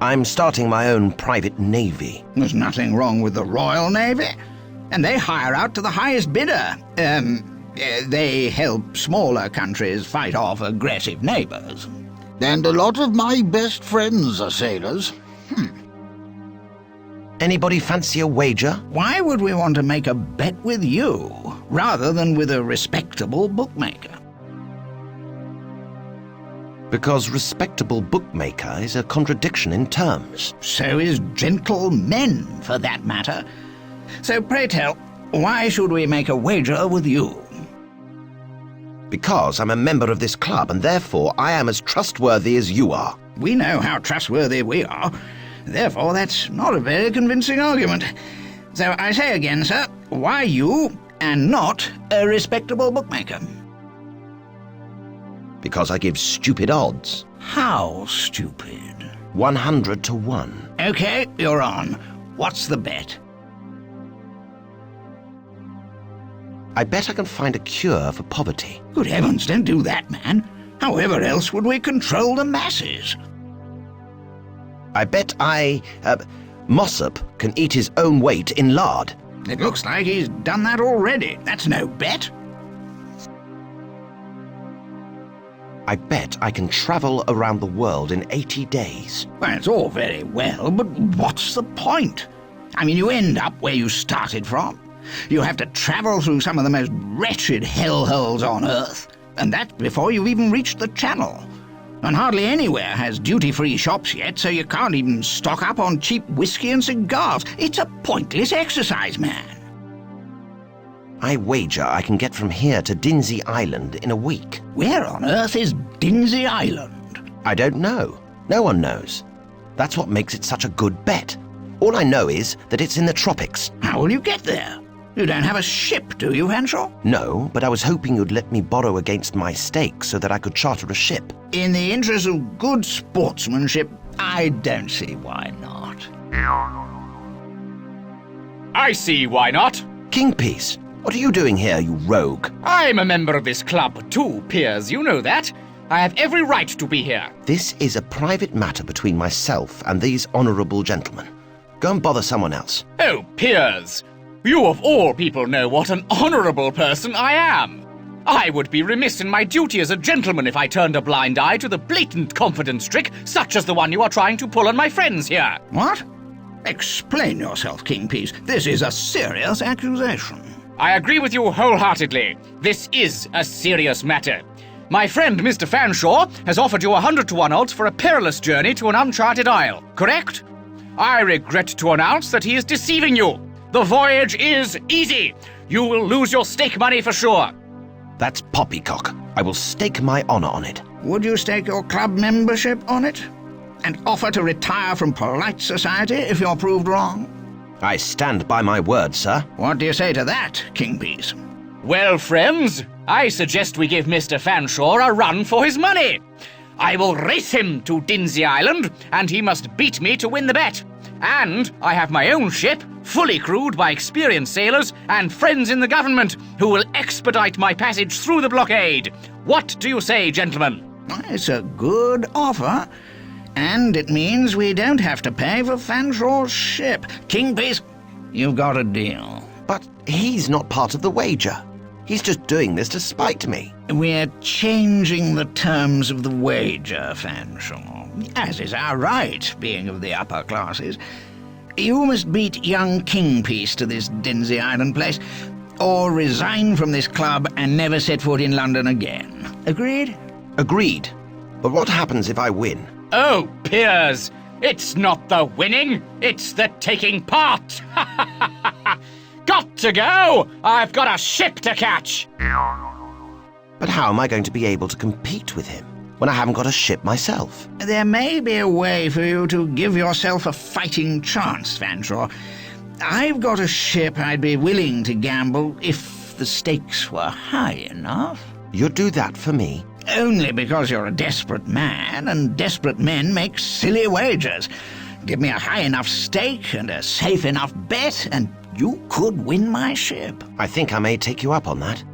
I'm starting my own private navy. There's nothing wrong with the Royal Navy, and they hire out to the highest bidder. They help smaller countries fight off aggressive neighbours. And a lot of my best friends are sailors. Anybody fancy a wager? Why would we want to make a bet with you? rather than with a respectable bookmaker? Because respectable bookmaker is a contradiction in terms. So is gentlemen, for that matter. So pray tell, why should we make a wager with you? Because I'm a member of this club, and therefore I am as trustworthy as you are. We know how trustworthy we are. Therefore, that's not a very convincing argument. So I say again, sir, why you, and not a respectable bookmaker? Because I give stupid odds. How stupid? 100 to 1. Okay, you're on. What's the bet? I bet I can find a cure for poverty. Good heavens, don't do that, man. However else would we control the masses? I bet Mossop can eat his own weight in lard. It looks like he's done that already. That's no bet. I bet I can travel around the world in 80 days. Well, it's all very well, but what's the point? I mean, you end up where you started from. You have to travel through some of the most wretched hellholes on Earth, and that's before you've even reached the Channel. And hardly anywhere has duty-free shops yet, so you can't even stock up on cheap whiskey and cigars. It's a pointless exercise, man. I wager I can get from here to Denzy Island in a week. Where on earth is Denzy Island? I don't know. No one knows. That's what makes it such a good bet. All I know is that it's in the tropics. How will you get there? You don't have a ship, do you, Henshaw? No, but I was hoping you'd let me borrow against my stake so that I could charter a ship. In the interest of good sportsmanship, I don't see why not. I see why not. Kingpiece, what are you doing here, you rogue? I'm a member of this club too, Piers, you know that. I have every right to be here. This is a private matter between myself and these honourable gentlemen. Go and bother someone else. Oh, Piers, you of all people know what an honourable person I am. I would be remiss in my duty as a gentleman if I turned a blind eye to the blatant confidence trick such as the one you are trying to pull on my friends here. What? Explain yourself, Kingpiece. This is a serious accusation. I agree with you wholeheartedly. This is a serious matter. My friend Mr. Fanshawe has offered you 100 to 1 odds for a perilous journey to an uncharted isle, correct? I regret to announce that he is deceiving you. The voyage is easy. You will lose your stake money for sure. That's poppycock. I will stake my honour on it. Would you stake your club membership on it? And offer to retire from polite society if you're proved wrong? I stand by my word, sir. What do you say to that, Kingpiece? Well, friends, I suggest we give Mr. Fanshawe a run for his money. I will race him to Denzy Island, and he must beat me to win the bet. And I have my own ship, fully crewed by experienced sailors and friends in the government, who will expedite my passage through the blockade. What do you say, gentlemen? It's a good offer, and it means we don't have to pay for Fanshawe's ship. Kingpiece, you've got a deal. But he's not part of the wager. He's just doing this to spite me. We're changing the terms of the wager, Fanshawe, as is our right, being of the upper classes. You must beat young Kingpiece to this Denzy Island place, or resign from this club and never set foot in London again. Agreed? Agreed. But what happens if I win? Oh, Piers, it's not the winning, it's the taking part. Got to go! I've got a ship to catch! But how am I going to be able to compete with him when I haven't got a ship myself? There may be a way for you to give yourself a fighting chance, Fanshawe. I've got a ship I'd be willing to gamble if the stakes were high enough. You'd do that for me? Only because you're a desperate man, and desperate men make silly wagers. Give me a high enough stake and a safe enough bet, and you could win my ship. I think I may take you up on that.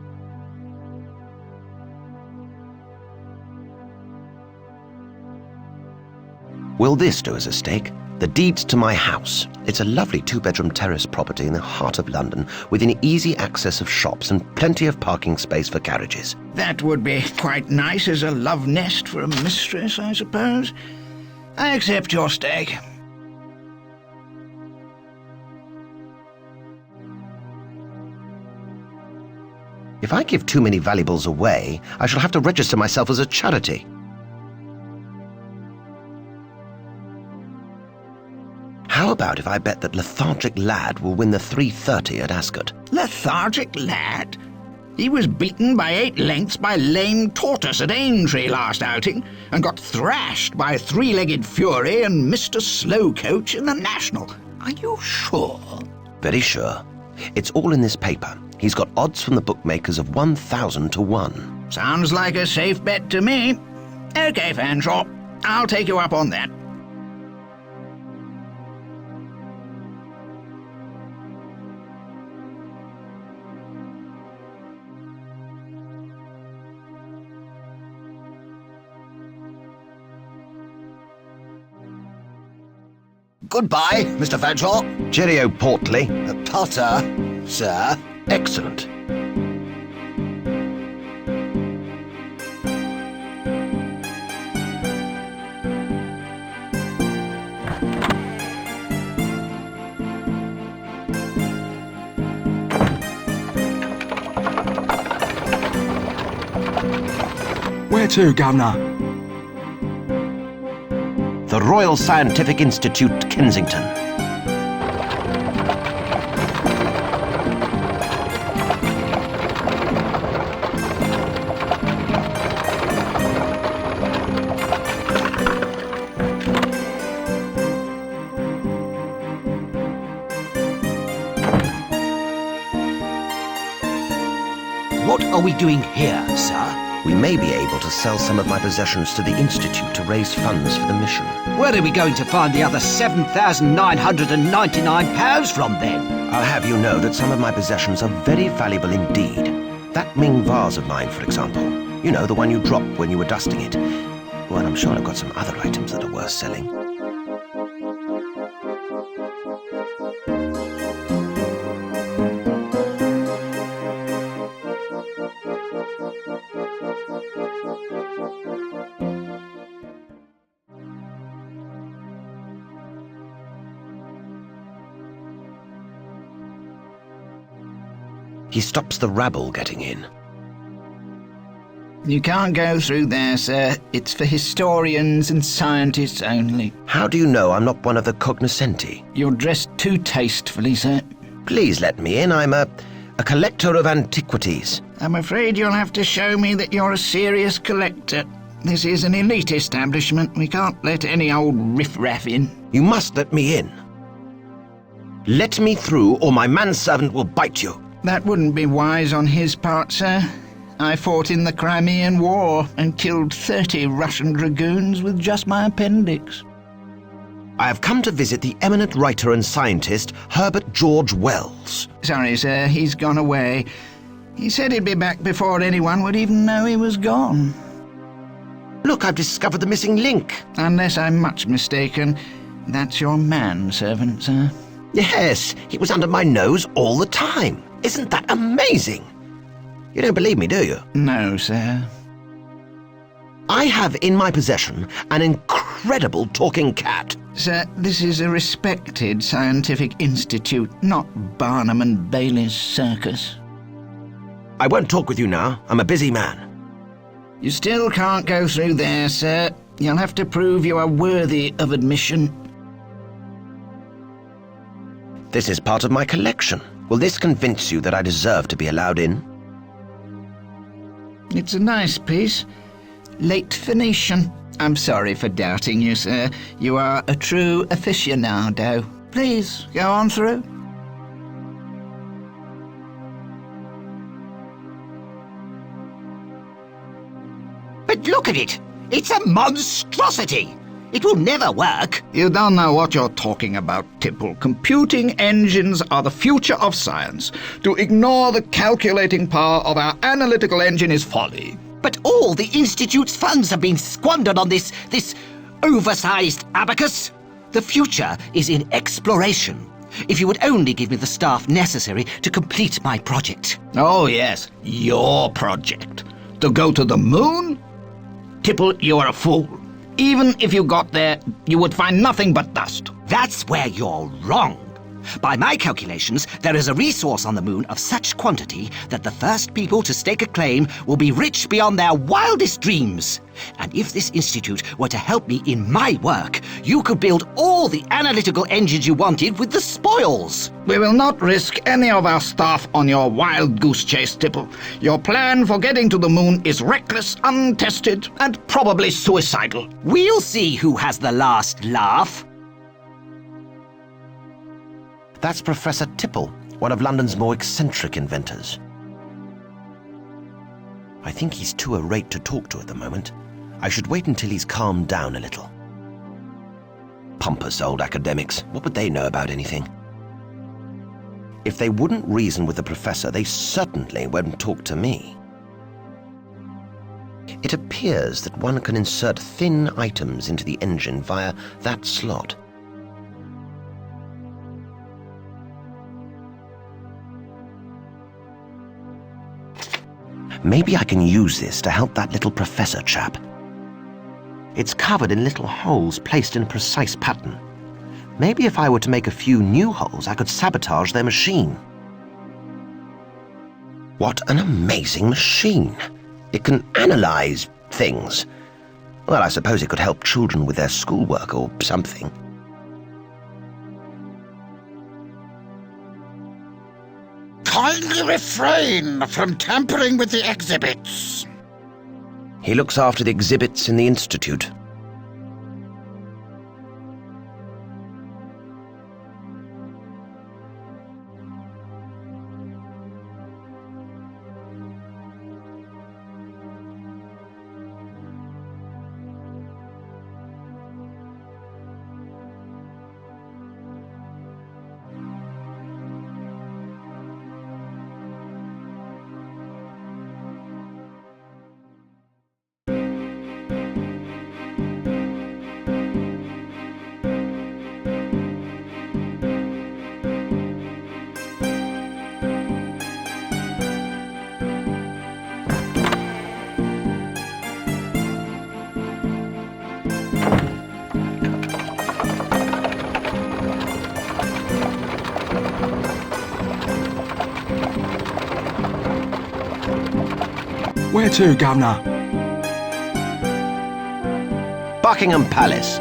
Will this do as a stake? The deeds to my house. It's a lovely 2-bedroom terrace property in the heart of London, within easy access of shops and plenty of parking space for carriages. That would be quite nice as a love nest for a mistress, I suppose. I accept your stake. If I give too many valuables away, I shall have to register myself as a charity. How about if I bet that lethargic lad will win the 3:30 at Ascot? Lethargic lad? He was beaten by 8 lengths by lame tortoise at Aintree last outing, and got thrashed by three-legged fury and Mr. Slowcoach in the National. Are you sure? Very sure. It's all in this paper. He's got odds from the bookmakers of 1,000 to 1. Sounds like a safe bet to me. OK, Fanshawe, I'll take you up on that. Goodbye, Mr. Fanshawe. Cheerio, Portly. Potter, sir. Excellent. Where to, Governor? The Royal Scientific Institute, Kensington. What are we doing here, sir? We may be able to sell some of my possessions to the Institute to raise funds for the mission. Where are we going to find the other £7,999 from, then? I'll have you know that some of my possessions are very valuable indeed. That Ming vase of mine, for example. You know, the one you dropped when you were dusting it. Well, I'm sure I've got some other items that are worth selling. He stops the rabble getting in. You can't go through there, sir. It's for historians and scientists only. How do you know I'm not one of the cognoscenti? You're dressed too tastefully, sir. Please let me in. I'm a collector of antiquities. I'm afraid you'll have to show me that you're a serious collector. This is an elite establishment. We can't let any old riffraff in. You must let me in. Let me through, or my manservant will bite you. That wouldn't be wise on his part, sir. I fought in the Crimean War and killed 30 Russian dragoons with just my appendix. I have come to visit the eminent writer and scientist, Herbert George Wells. Sorry, sir, he's gone away. He said he'd be back before anyone would even know he was gone. Look, I've discovered the missing link. Unless I'm much mistaken, that's your manservant, sir. Yes, he was under my nose all the time. Isn't that amazing? You don't believe me, do you? No, sir. I have in my possession an incredible talking cat. Sir, this is a respected scientific institute, not Barnum and Bailey's circus. I won't talk with you now. I'm a busy man. You still can't go through there, sir. You'll have to prove you are worthy of admission. This is part of my collection. Will this convince you that I deserve to be allowed in? It's a nice piece. Late Phoenician. I'm sorry for doubting you, sir. You are a true aficionado. Please, go on through. But look at it! It's a monstrosity! It will never work! You don't know what you're talking about, Tipple. Computing engines are the future of science. To ignore the calculating power of our analytical engine is folly. But all the Institute's funds have been squandered on this oversized abacus. The future is in exploration. If you would only give me the staff necessary to complete my project. Oh, yes, your project. To go to the moon? Tipple, you are a fool. Even if you got there, you would find nothing but dust. That's where you're wrong. By my calculations, there is a resource on the moon of such quantity that the first people to stake a claim will be rich beyond their wildest dreams. And if this institute were to help me in my work, you could build all the analytical engines you wanted with the spoils. We will not risk any of our staff on your wild goose chase, Tipple. Your plan for getting to the moon is reckless, untested, and probably suicidal. We'll see who has the last laugh. That's Professor Tipple, one of London's more eccentric inventors. I think he's too irate to talk to at the moment. I should wait until he's calmed down a little. Pompous old academics, what would they know about anything? If they wouldn't reason with the professor, they certainly won't talk to me. It appears that one can insert thin items into the engine via that slot. Maybe I can use this to help that little professor chap. It's covered in little holes placed in a precise pattern. Maybe if I were to make a few new holes, I could sabotage their machine. What an amazing machine! It can analyze things. Well, I suppose it could help children with their schoolwork or something. Kindly refrain from tampering with the exhibits. He looks after the exhibits in the Institute. Where to, Governor? Buckingham Palace.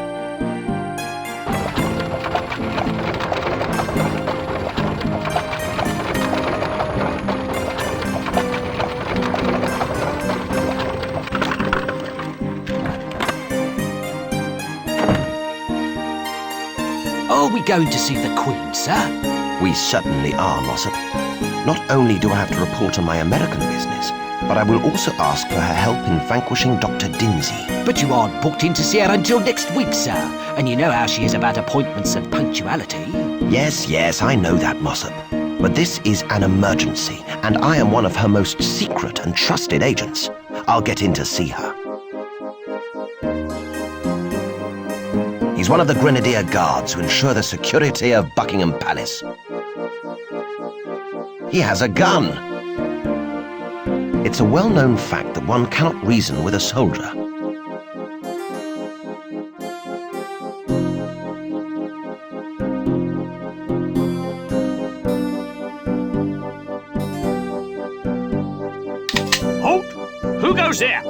Are we going to see the Queen, sir? We certainly are, Mossop. Not only do I have to report on my American business, but I will also ask for her help in vanquishing Dr. Denzy. But you aren't booked in to see her until next week, sir. And you know how she is about appointments and punctuality. Yes, I know that, Mossop. But this is an emergency, and I am one of her most secret and trusted agents. I'll get in to see her. He's one of the Grenadier Guards who ensure the security of Buckingham Palace. He has a gun. It's a well-known fact that one cannot reason with a soldier. Halt! Who goes there?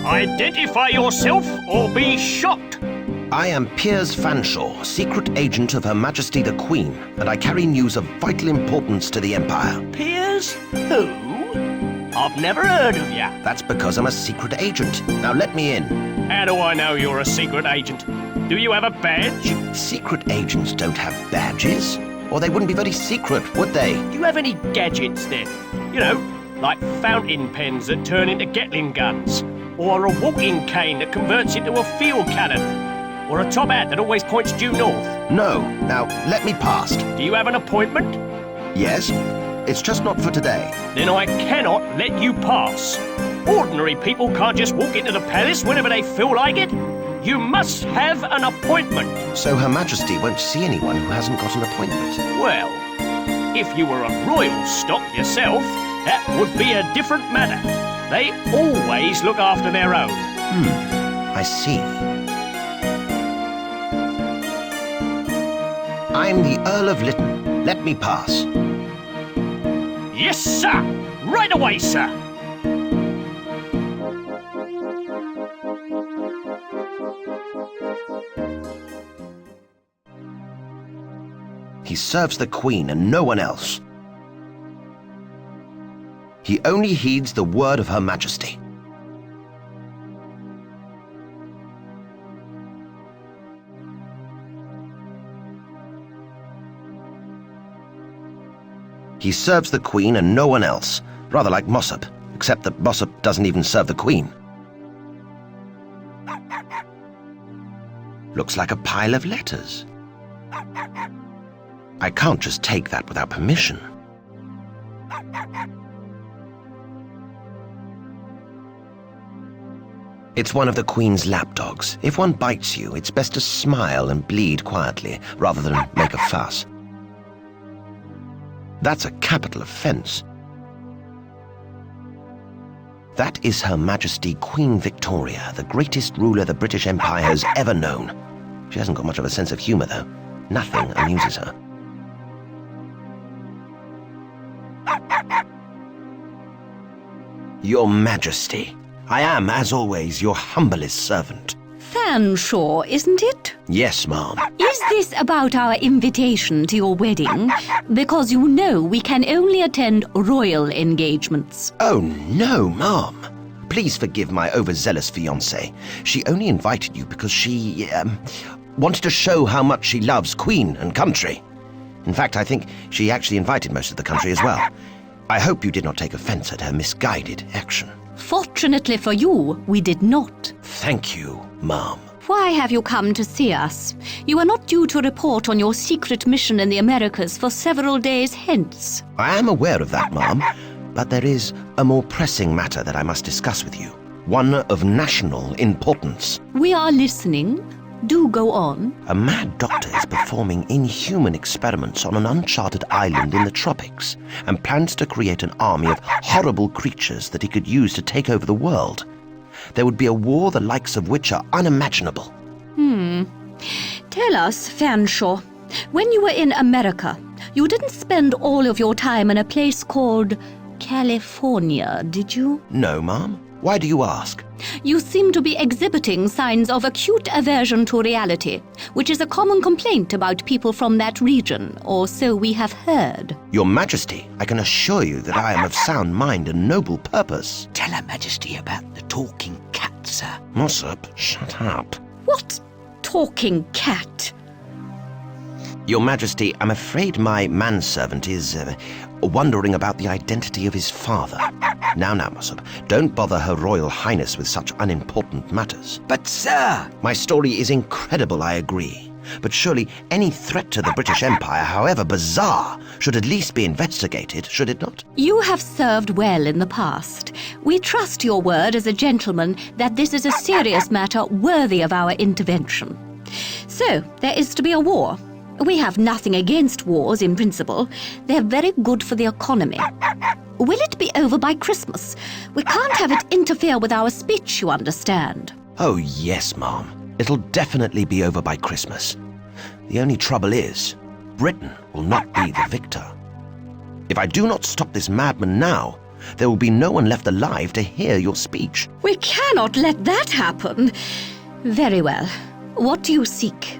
Identify yourself or be shot! I am Piers Fanshawe, secret agent of Her Majesty the Queen, and I carry news of vital importance to the Empire. Piers? Who? I've never heard of ya. That's because I'm a secret agent. Now let me in. How do I know you're a secret agent? Do you have a badge? Secret agents don't have badges, or they wouldn't be very secret, would they? Do you have any gadgets then? You know, like fountain pens that turn into Gatling guns, or a walking cane that converts into a field cannon, or a top hat that always points due north. No. Now, let me past. Do you have an appointment? Yes. It's just not for today. Then I cannot let you pass. Ordinary people can't just walk into the palace whenever they feel like it. You must have an appointment. So Her Majesty won't see anyone who hasn't got an appointment? Well, if you were a royal stock yourself, that would be a different matter. They always look after their own. I see. I'm the Earl of Lytton, Let me pass. Yes, sir. Right away, sir. He serves the Queen and no one else. He only heeds the word of Her Majesty. He serves the Queen and no one else, rather like Mossop, except that Mossop doesn't even serve the Queen. Looks like a pile of letters. I can't just take that without permission. It's one of the Queen's lapdogs. If one bites you, it's best to smile and bleed quietly, rather than make a fuss. That's a capital offence. That is Her Majesty Queen Victoria, the greatest ruler the British Empire has ever known. She hasn't got much of a sense of humour, though. Nothing amuses her. Your Majesty, I am, as always, your humblest servant. Fanshawe, isn't it? Yes, ma'am. Is this about our invitation to your wedding? Because you know we can only attend royal engagements. Oh, no, ma'am. Please forgive my overzealous fiancée. She only invited you because she, wanted to show how much she loves Queen and country. In fact, I think she actually invited most of the country as well. I hope you did not take offence at her misguided action. Fortunately for you, we did not. Thank you, ma'am. Why have you come to see us? You are not due to report on your secret mission in the Americas for several days hence. I am aware of that, ma'am, but there is a more pressing matter that I must discuss with you. One of national importance. We are listening. Do go on. A mad doctor is performing inhuman experiments on an uncharted island in the tropics and plans to create an army of horrible creatures that he could use to take over the world. There would be a war the likes of which are unimaginable. Tell us, Fanshawe, when you were in America, you didn't spend all of your time in a place called California, did you? No, ma'am. Why do you ask? You seem to be exhibiting signs of acute aversion to reality, which is a common complaint about people from that region, or so we have heard. Your Majesty, I can assure you that I am of sound mind and noble purpose. Tell Her Majesty about the talking cat, sir. Mossop, shut up. What talking cat? Your Majesty, I'm afraid my manservant is, wondering about the identity of his father. Now, Mossop, don't bother Her Royal Highness with such unimportant matters. But, sir... My story is incredible, I agree. But surely any threat to the British Empire, however bizarre, should at least be investigated, should it not? You have served well in the past. We trust your word as a gentleman that this is a serious matter worthy of our intervention. So, there is to be a war. We have nothing against wars in principle. They're very good for the economy. Will it be over by Christmas? We can't have it interfere with our speech, you understand. Oh, yes, ma'am. It'll definitely be over by Christmas. The only trouble is, Britain will not be the victor. If I do not stop this madman now, there will be no one left alive to hear your speech. We cannot let that happen. Very well. What do you seek?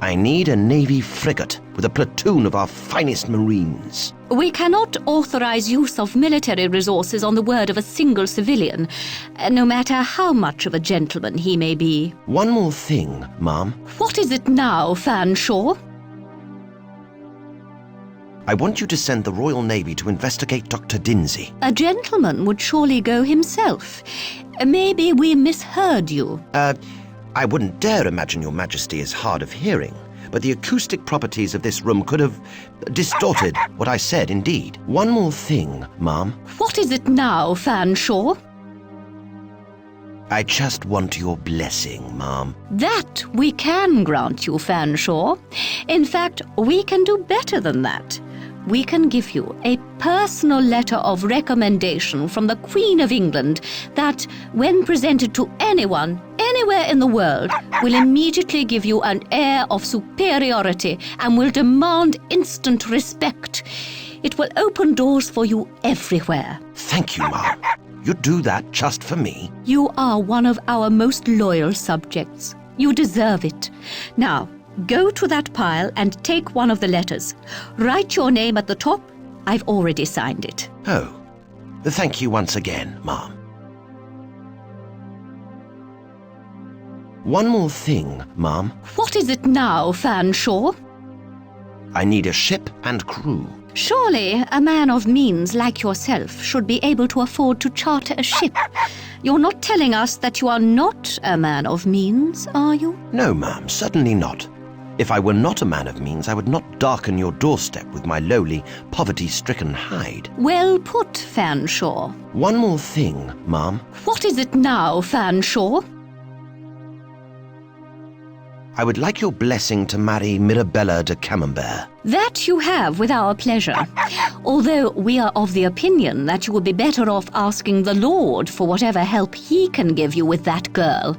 I need a Navy frigate with a platoon of our finest Marines. We cannot authorize use of military resources on the word of a single civilian, no matter how much of a gentleman he may be. One more thing, ma'am. What is it now, Fanshawe? I want you to send the Royal Navy to investigate Dr. Denzy. A gentleman would surely go himself. Maybe we misheard you. I wouldn't dare imagine your Majesty is hard of hearing, but the acoustic properties of this room could have distorted what I said, indeed. One more thing, ma'am. What is it now, Fanshawe? I just want your blessing, ma'am. That we can grant you, Fanshawe. In fact, we can do better than that. We can give you a personal letter of recommendation from the Queen of England that, when presented to anyone anywhere in the world will immediately give you an air of superiority and will demand instant respect. It will open doors for you everywhere. Thank you, Mom. You'd do that just for me? You are one of our most loyal subjects. You deserve it. Now, go to that pile and take one of the letters. Write your name at the top. I've already signed it. Oh, thank you once again, Mom. One more thing, Mom. What is it now, Fanshawe? I need a ship and crew. Surely a man of means like yourself should be able to afford to charter a ship. You're not telling us that you are not a man of means, are you? No, ma'am, certainly not. If I were not a man of means, I would not darken your doorstep with my lowly, poverty-stricken hide. Well put, Fanshawe. One more thing, ma'am. What is it now, Fanshawe? I would like your blessing to marry Mirabella de Camembert. That you have with our pleasure. Although we are of the opinion that you would be better off asking the Lord for whatever help he can give you with that girl.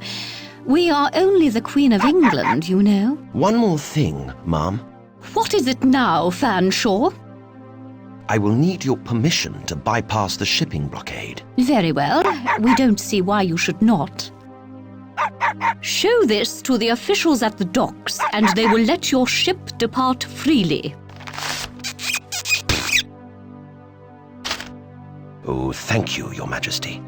We are only the Queen of England, you know. One more thing, ma'am. What is it now, Fanshawe? I will need your permission to bypass the shipping blockade. Very well. We don't see why you should not. Show this to the officials at the docks, and they will let your ship depart freely. Oh, thank you, Your Majesty.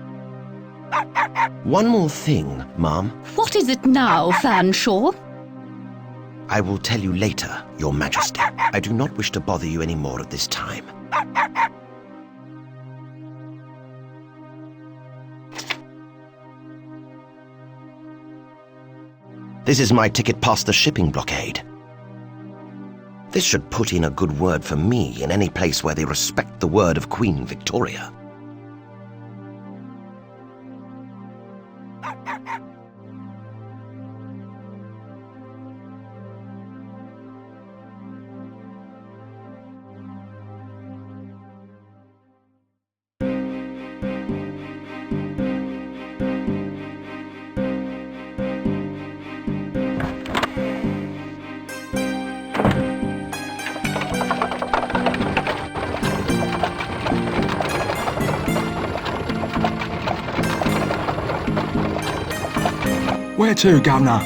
One more thing, ma'am. What is it now, Fanshawe? I will tell you later, Your Majesty. I do not wish to bother you any more at this time. This is my ticket past the shipping blockade. This should put in a good word for me in any place where they respect the word of Queen Victoria. Where to, Governor?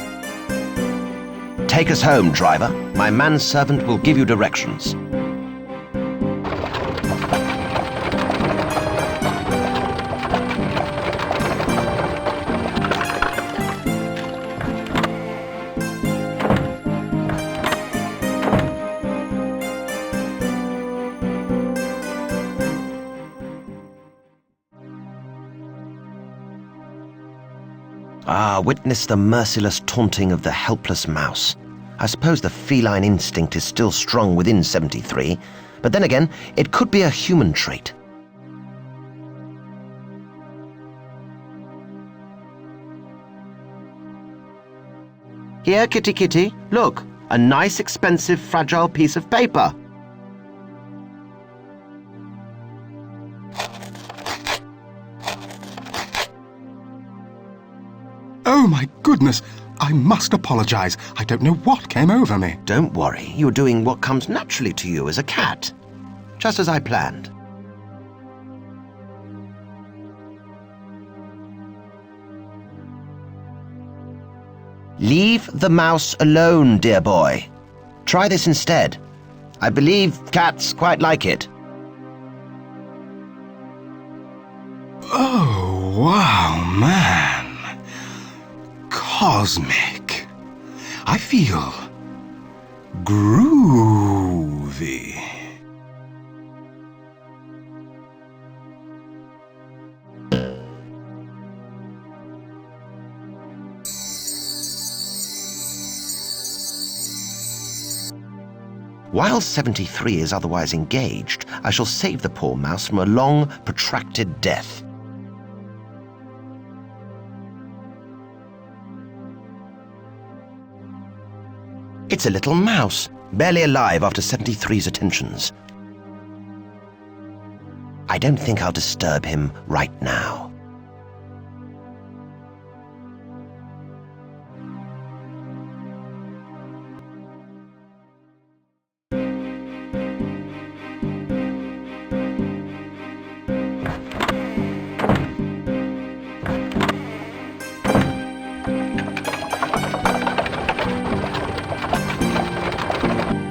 Take us home, driver. My manservant will give you directions. Witness the merciless taunting of the helpless mouse. I suppose the feline instinct is still strong within 73, but then again, it could be a human trait. Here, kitty kitty, look, a nice, expensive, fragile piece of paper. Oh, my goodness. I must apologize. I don't know what came over me. Don't worry. You're doing what comes naturally to you as a cat. Just as I planned. Leave the mouse alone, dear boy. Try this instead. I believe cats quite like it. Oh, wow, man. Cosmic. I feel groovy. While 73 is otherwise engaged, I shall save the poor mouse from a long, protracted death. It's a little mouse, barely alive after 73's attentions. I don't think I'll disturb him right now.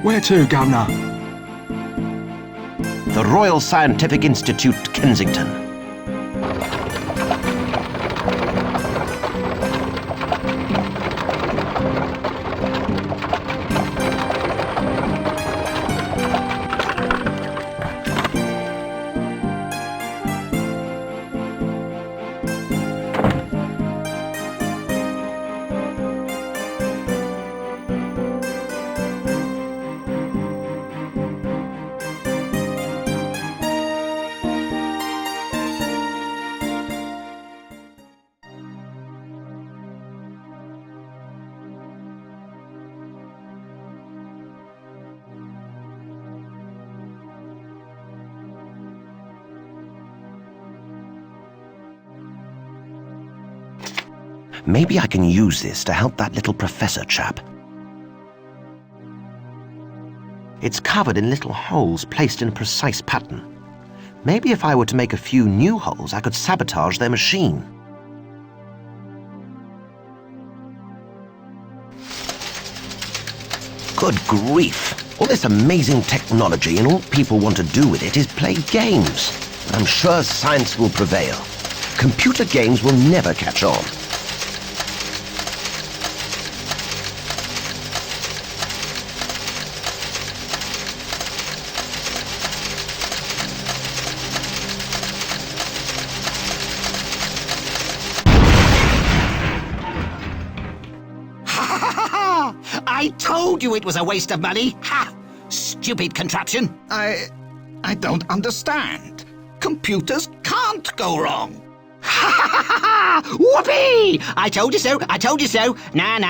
Where to, Governor? The Royal Scientific Institute, Kensington. Maybe I can use this to help that little professor chap. It's covered in little holes placed in a precise pattern. Maybe if I were to make a few new holes, I could sabotage their machine. Good grief! All this amazing technology, and all people want to do with it is play games. I'm sure science will prevail. Computer games will never catch on. I told you it was a waste of money! Ha! Stupid contraption! I don't understand. Computers can't go wrong. Whoopee! I told you so, I told you so. Nah.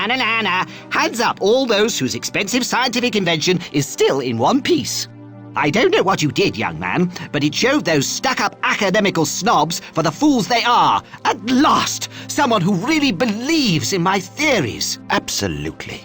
Hands up all those whose expensive scientific invention is still in one piece. I don't know what you did, young man, but it showed those stuck-up academical snobs for the fools they are. At last, someone who really believes in my theories. Absolutely.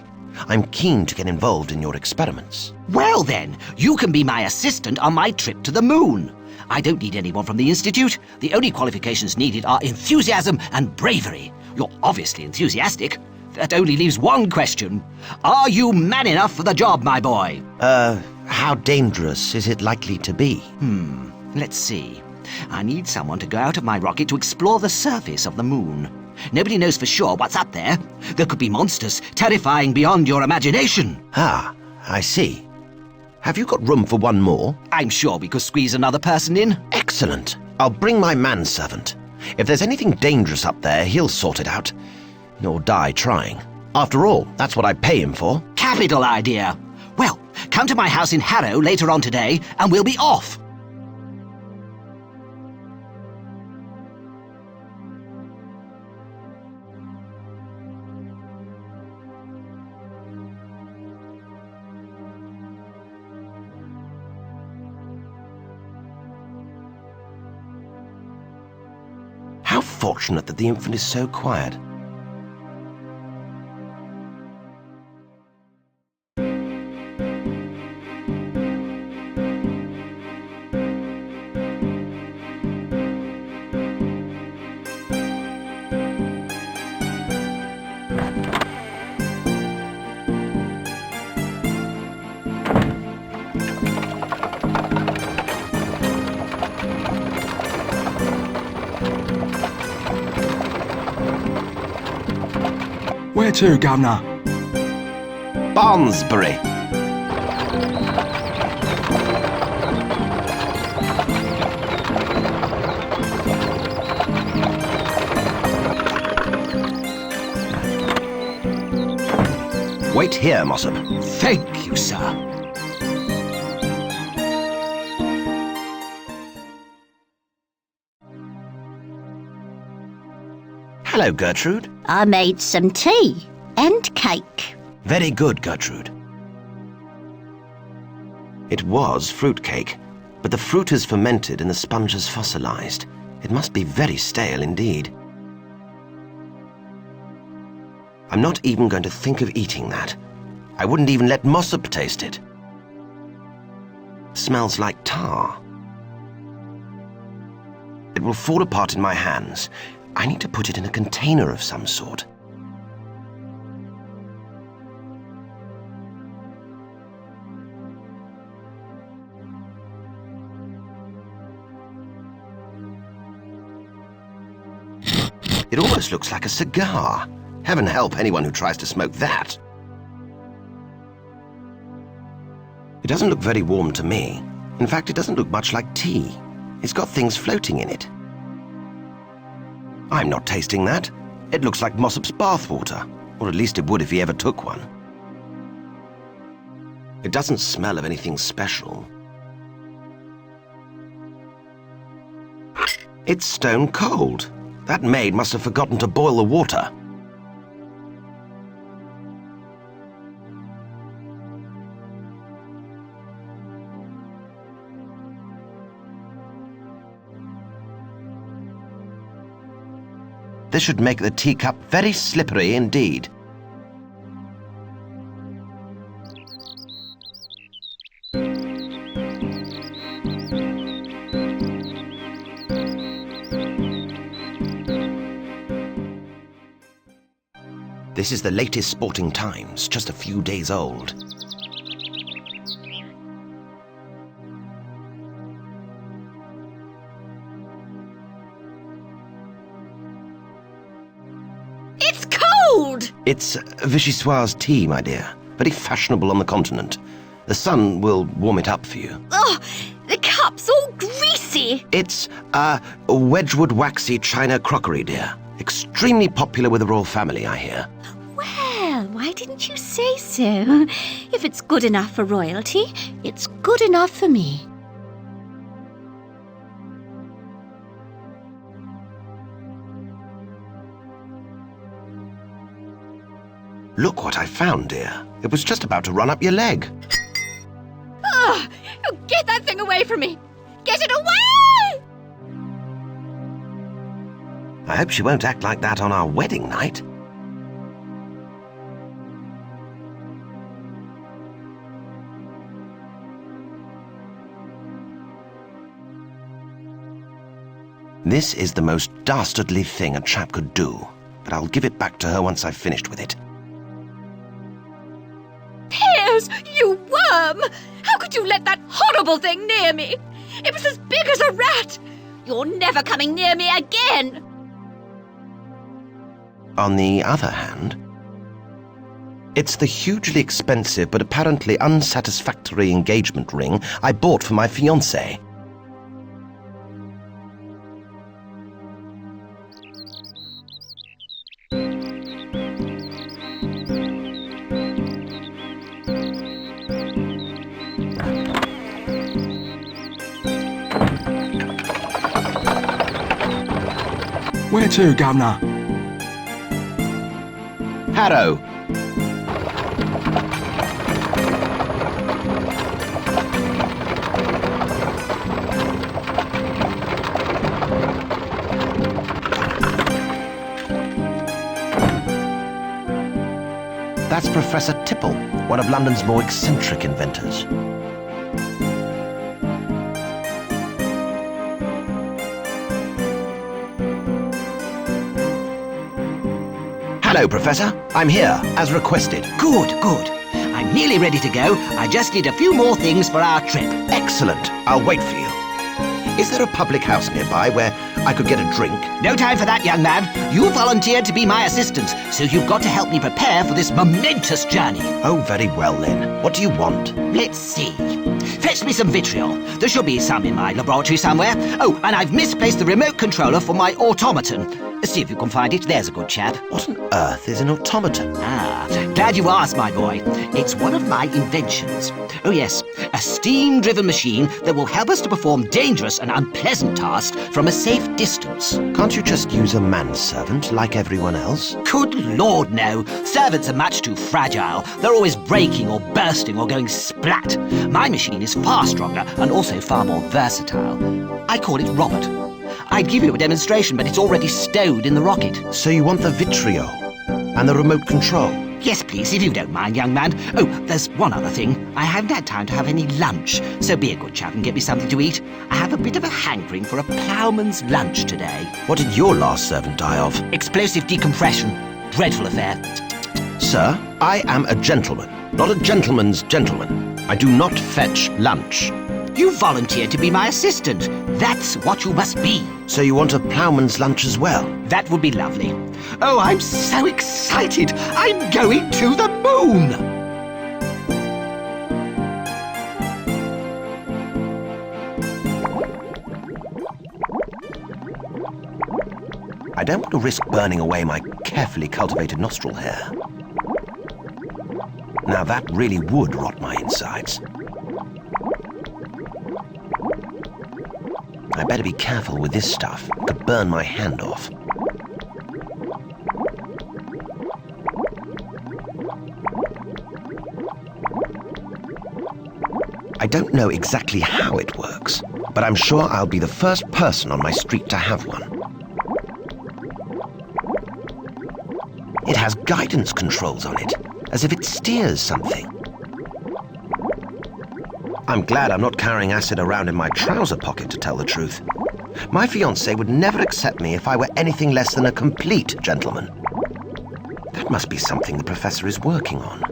I'm keen to get involved in your experiments. Well then, you can be my assistant on my trip to the moon. I don't need anyone from the Institute. The only qualifications needed are enthusiasm and bravery. You're obviously enthusiastic. That only leaves one question. Are you man enough for the job, my boy? How dangerous is it likely to be? Let's see. I need someone to go out of my rocket to explore the surface of the moon. Nobody knows for sure what's up there. There could be monsters terrifying beyond your imagination. Ah, I see. Have you got room for one more? I'm sure we could squeeze another person in. Excellent. I'll bring my manservant. If there's anything dangerous up there, he'll sort it out. Or die trying. After all, that's what I pay him for. Capital idea. Well, come to my house in Harrow later on today, and we'll be off. How fortunate that the infant is so quiet. Where to, Governor? Barnesbury. Wait here, Mossop. Thank you, sir. Hello, Gertrude. I made some tea and cake. Very good, Gertrude. It was fruitcake, but the fruit is fermented and the sponge is fossilized. It must be very stale indeed. I'm not even going to think of eating that. I wouldn't even let Mossop taste it. Smells like tar. It will fall apart in my hands. I need to put it in a container of some sort. It almost looks like a cigar. Heaven help anyone who tries to smoke that. It doesn't look very warm to me. In fact, it doesn't look much like tea. It's got things floating in it. I'm not tasting that. It looks like Mossop's bathwater, or at least it would if he ever took one. It doesn't smell of anything special. It's stone cold. That maid must have forgotten to boil the water. This should make the teacup very slippery indeed. This is the latest Sporting Times, just a few days old. It's cold! It's Vichyssoise tea, my dear. Very fashionable on the continent. The sun will warm it up for you. Oh, the cup's all greasy. It's Wedgwood waxy china crockery, dear. Extremely popular with the royal family, I hear. Well, why didn't you say so? If it's good enough for royalty, it's good enough for me. Look what I found, dear. It was just about to run up your leg. Oh, get that thing away from me! Get it away! I hope she won't act like that on our wedding night. This is the most dastardly thing a chap could do, but I'll give it back to her once I've finished with it. Piers, you worm! How could you let that horrible thing near me? It was as big as a rat! You're never coming near me again! On the other hand, it's the hugely expensive but apparently unsatisfactory engagement ring I bought for my fiancée. Where to, Governor? Harrow. That's Professor Tipple, one of London's more eccentric inventors. Hello, Professor. I'm here, as requested. Good, good. I'm nearly ready to go. I just need a few more things for our trip. Excellent. I'll wait for you. Is there a public house nearby where I could get a drink? No time for that, young man. You volunteered to be my assistant, so you've got to help me prepare for this momentous journey. Oh, very well then. What do you want? Let's see. Fetch me some vitriol. There should be some in my laboratory somewhere. Oh, and I've misplaced the remote controller for my automaton. See if you can find it. There's a good chap. What on earth is an automaton? Glad you asked, my boy. It's one of my inventions. Oh, yes, a steam-driven machine that will help us to perform dangerous and unpleasant tasks from a safe distance. Can't you just use a manservant like everyone else? Good Lord, no. Servants are much too fragile. They're always breaking or bursting or going splat. My machine is far stronger and also far more versatile. I call it Robert. I'd give you a demonstration, but it's already stowed in the rocket. So you want the vitriol and the remote control? Yes, please, if you don't mind, young man. Oh, there's one other thing. I haven't had time to have any lunch, so be a good chap and get me something to eat. I have a bit of a hankering for a ploughman's lunch today. What did your last servant die of? Explosive decompression. Dreadful affair. Sir, I am a gentleman, not a gentleman's gentleman. I do not fetch lunch. You volunteered to be my assistant. That's what you must be. So you want a ploughman's lunch as well? That would be lovely. Oh, I'm so excited. I'm going to the moon. I don't want to risk burning away my carefully cultivated nostril hair. Now that really would rot my insides. I better be careful with this stuff. It could burn my hand off. I don't know exactly how it works, but I'm sure I'll be the first person on my street to have one. It has guidance controls on it, as if it steers something. I'm glad I'm not carrying acid around in my trouser pocket, to tell the truth. My fiancé would never accept me if I were anything less than a complete gentleman. That must be something the professor is working on.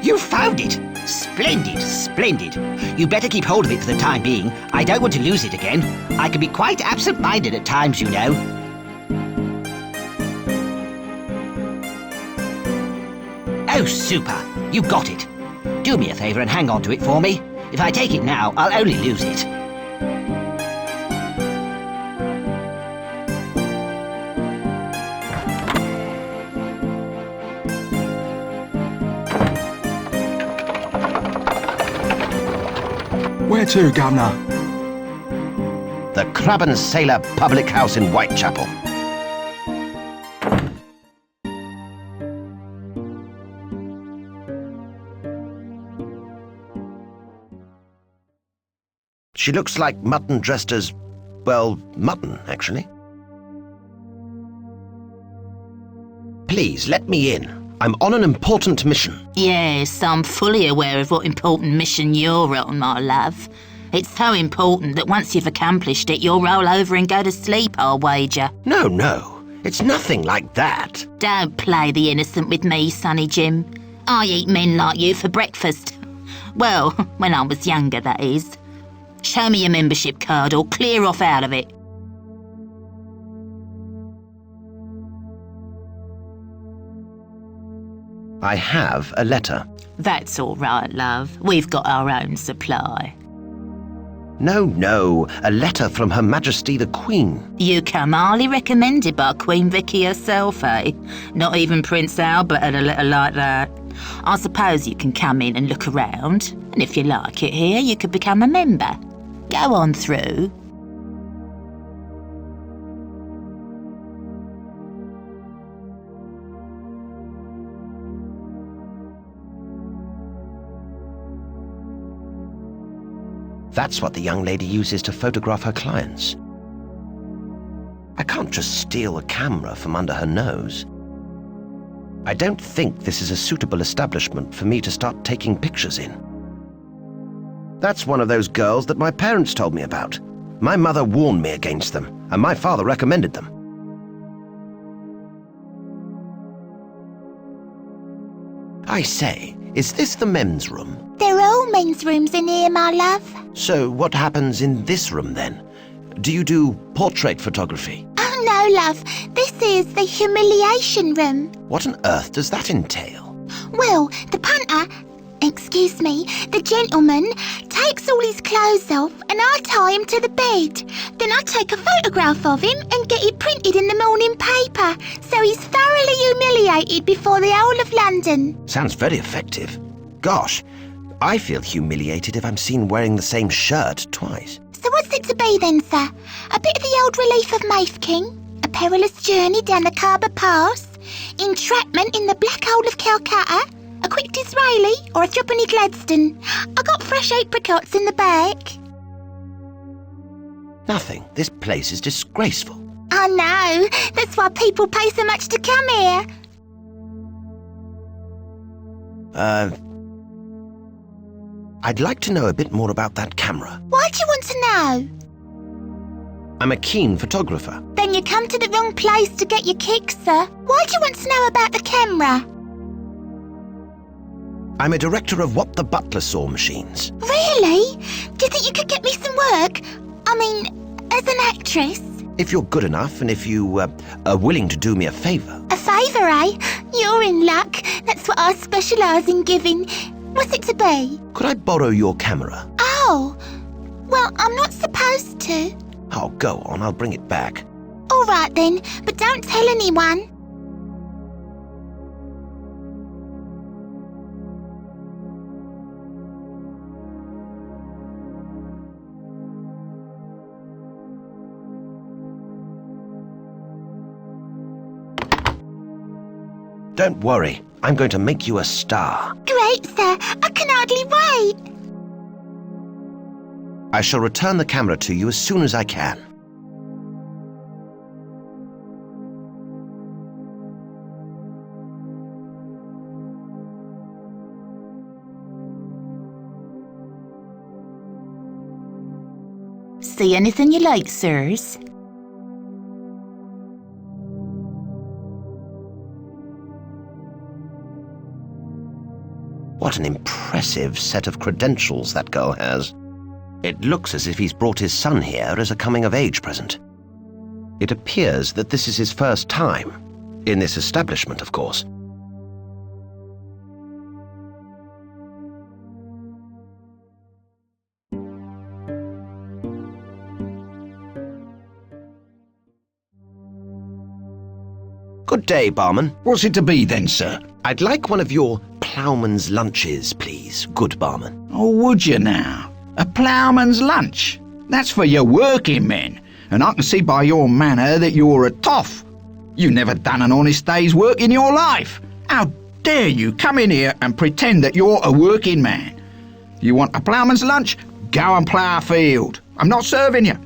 You found it! Splendid, splendid. You better keep hold of it for the time being. I don't want to lose it again. I can be quite absent-minded at times, you know. Oh, super. You got it. Do me a favour and hang on to it for me. If I take it now, I'll only lose it. Where to, Governor? The Crab and Sailor Public House in Whitechapel. She looks like mutton dressed as, well, mutton, actually. Please, let me in. I'm on an important mission. Yes, I'm fully aware of what important mission you're on, my love. It's so important that once you've accomplished it, you'll roll over and go to sleep, I'll wager. No. It's nothing like that. Don't play the innocent with me, Sonny Jim. I eat men like you for breakfast. Well, when I was younger, that is. Show me your membership card or clear off out of it. I have a letter. That's all right, love. We've got our own supply. No, a letter from Her Majesty the Queen. You come highly recommended by Queen Vicky herself, eh? Not even Prince Albert had a letter like that. I suppose you can come in and look around, and if you like it here, you could become a member. Go on through. That's what the young lady uses to photograph her clients. I can't just steal a camera from under her nose. I don't think this is a suitable establishment for me to start taking pictures in. That's one of those girls that my parents told me about. My mother warned me against them, and my father recommended them. I say, is this the men's room? There are all men's rooms in here, my love. So what happens in this room then? Do you do portrait photography? Oh no, love. This is the humiliation room. What on earth does that entail? Well, the punter, the gentleman, takes all his clothes off and I tie him to the bed. Then I take a photograph of him and get it printed in the morning paper, so he's thoroughly humiliated before the whole of London. Sounds very effective. Gosh, I feel humiliated if I'm seen wearing the same shirt twice. So what's it to be then, sir? A bit of the old relief of Mafeking, a perilous journey down the Khyber Pass, entrapment in the black hole of Calcutta, a quick Disraeli or a threepenny Gladstone. I got fresh apricots in the back. Nothing. This place is disgraceful. I know. That's why people pay so much to come here. I'd like to know a bit more about that camera. Why do you want to know? I'm a keen photographer. Then you come to the wrong place to get your kicks, sir. Why do you want to know about the camera? I'm a director of What the Butler Saw machines. Really? Do you think you could get me some work? I mean, as an actress? If you're good enough and if you are willing to do me a favour. A favour, eh? You're in luck. That's what I specialise in giving. What's it to be? Could I borrow your camera? Oh, well, I'm not supposed to. Oh, go on, I'll bring it back. All right then, but don't tell anyone. Don't worry, I'm going to make you a star. Great, sir. I can hardly wait. I shall return the camera to you as soon as I can. See anything you like, sirs? What an impressive set of credentials that girl has. It looks as if he's brought his son here as a coming-of-age present. It appears that this is his first time, in this establishment, of course. Good day, barman. What's it to be then, sir? I'd like one of your ploughman's lunches, please, good barman. Oh, would you now? A ploughman's lunch? That's for your working men, and I can see by your manner that you're a toff. You never done an honest day's work in your life. How dare you come in here and pretend that you're a working man? You want a ploughman's lunch? Go and plough a field. I'm not serving you.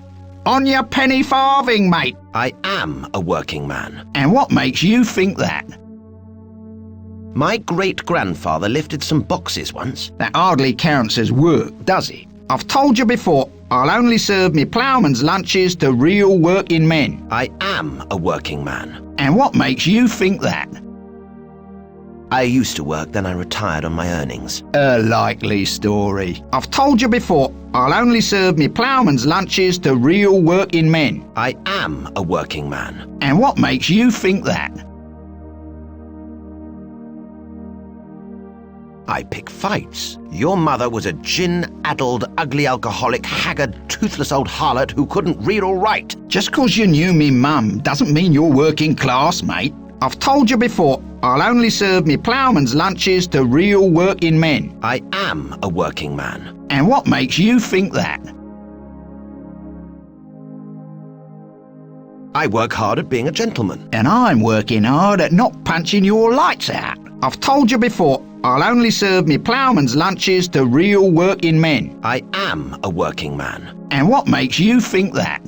On your penny farthing, mate. I am a working man. And what makes you think that? My great-grandfather lifted some boxes once. That hardly counts as work, does it? I've told you before, I'll only serve me ploughman's lunches to real working men. I am a working man. And what makes you think that? I used to work, then I retired on my earnings. A likely story. I've told you before, I'll only serve me ploughman's lunches to real working men. I am a working man. And what makes you think that? I pick fights. Your mother was a gin-addled, ugly alcoholic, haggard, toothless old harlot who couldn't read or write. Just 'cause you knew me mum doesn't mean you're working class, mate. I've told you before, I'll only serve me ploughman's lunches to real working men. I am a working man. And what makes you think that? I work hard at being a gentleman. And I'm working hard at not punching your lights out. I've told you before, I'll only serve me ploughman's lunches to real working men. I am a working man. And what makes you think that?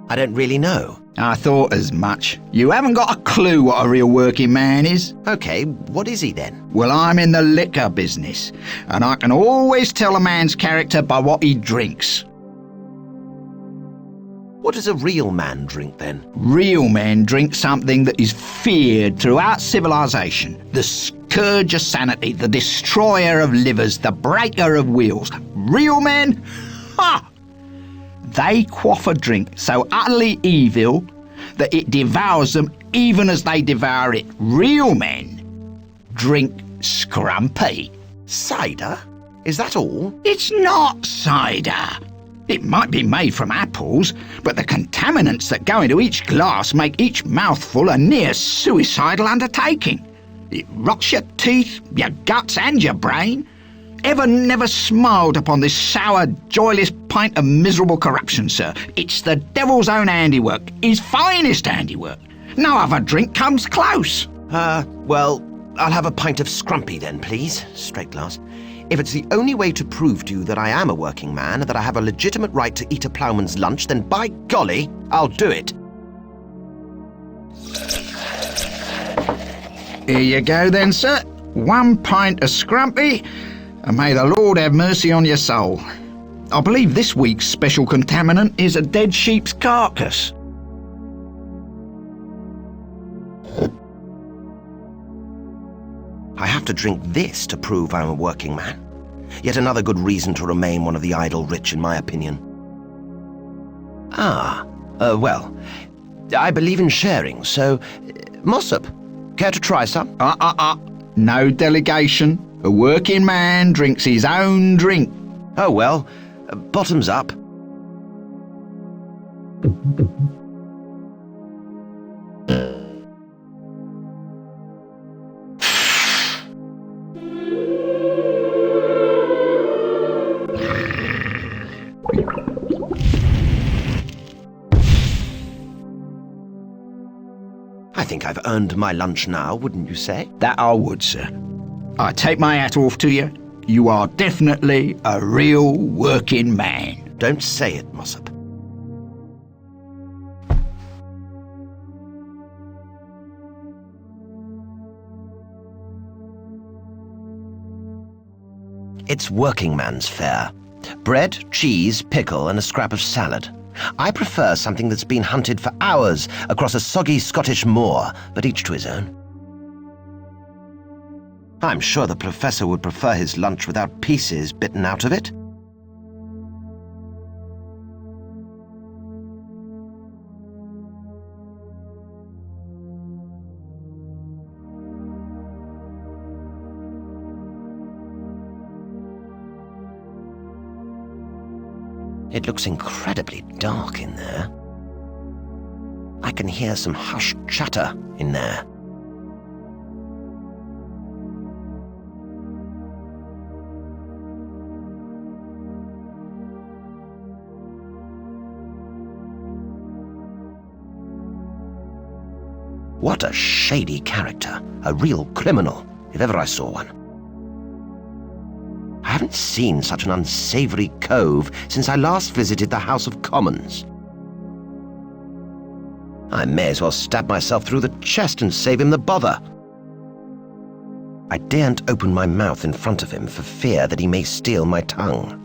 I don't really know. I thought as much. You haven't got a clue what a real working man is. Okay, what is he then? Well, I'm in the liquor business, and I can always tell a man's character by what he drinks. What does a real man drink then? Real men drink something that is feared throughout civilization. The scourge of sanity, the destroyer of livers, the breaker of wheels. Real men? Ha! They quaff a drink so utterly evil that it devours them even as they devour it. Real men drink scrumpy. Cider? Is that all? It's not cider. It might be made from apples, but the contaminants that go into each glass make each mouthful a near suicidal undertaking. It rots your teeth, your guts and your brain. Evan never smiled upon this sour, joyless pint of miserable corruption, sir. It's the devil's own handiwork, his finest handiwork. No other drink comes close. Well, I'll have a pint of scrumpy then, please. Straight glass. If it's the only way to prove to you that I am a working man and that I have a legitimate right to eat a ploughman's lunch, then by golly, I'll do it. Here you go then, sir. 1 pint of scrumpy. And may the Lord have mercy on your soul. I believe this week's special contaminant is a dead sheep's carcass. I have to drink this to prove I'm a working man. Yet another good reason to remain one of the idle rich, in my opinion. Well, I believe in sharing, so... Mossop, care to try some? No delegation. A working man drinks his own drink. Oh well, bottoms up. I think I've earned my lunch now, wouldn't you say? That I would, sir. I take my hat off to you. You are definitely a real working man. Don't say it, Mossop. It's working man's fare. Bread, cheese, pickle, and a scrap of salad. I prefer something that's been hunted for hours across a soggy Scottish moor, but each to his own. I'm sure the Professor would prefer his lunch without pieces bitten out of it. It looks incredibly dark in there. I can hear some hushed chatter in there. What a shady character. A real criminal, if ever I saw one. I haven't seen such an unsavoury cove since I last visited the House of Commons. I may as well stab myself through the chest and save him the bother. I daren't open my mouth in front of him for fear that he may steal my tongue.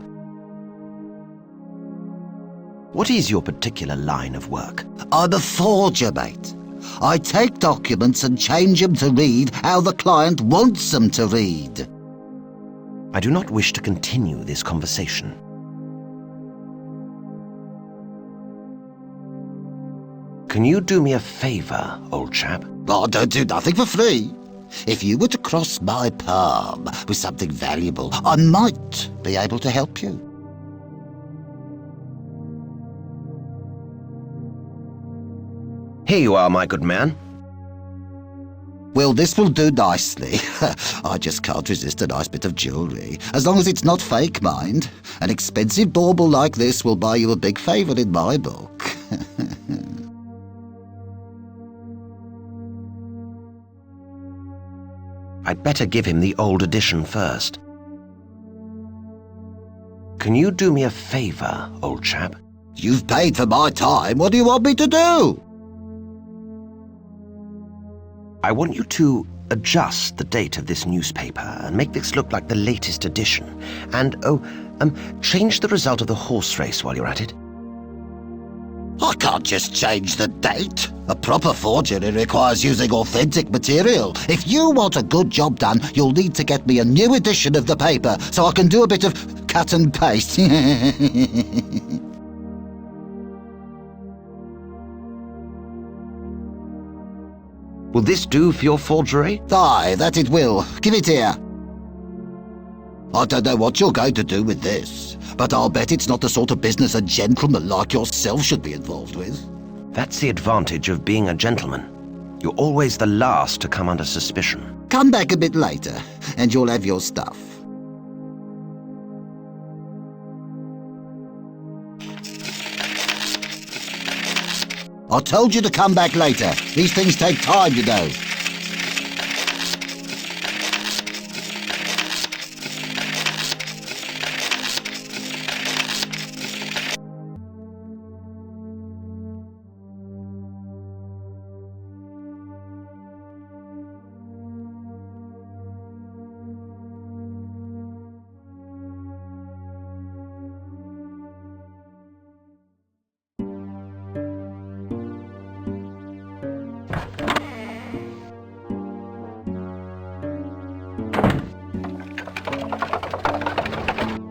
What is your particular line of work? I'm a forger, mate. I take documents and change them to read how the client wants them to read. I do not wish to continue this conversation. Can you do me a favour, old chap? I don't do nothing for free. If you were to cross my palm with something valuable, I might be able to help you. Here you are, my good man. Well, this will do nicely. I just can't resist a nice bit of jewellery. As long as it's not fake, mind. An expensive bauble like this will buy you a big favour in my book. I'd better give him the old edition first. Can you do me a favour, old chap? You've paid for my time. What do you want me to do? I want you to adjust the date of this newspaper and make this look like the latest edition. And, change the result of the horse race while you're at it. I can't just change the date. A proper forgery requires using authentic material. If you want a good job done, you'll need to get me a new edition of the paper so I can do a bit of cut and paste. Will this do for your forgery? Aye, that it will. Give it here. I don't know what you're going to do with this, but I'll bet it's not the sort of business a gentleman like yourself should be involved with. That's the advantage of being a gentleman. You're always the last to come under suspicion. Come back a bit later, and you'll have your stuff. I told you to come back later. These things take time, you know.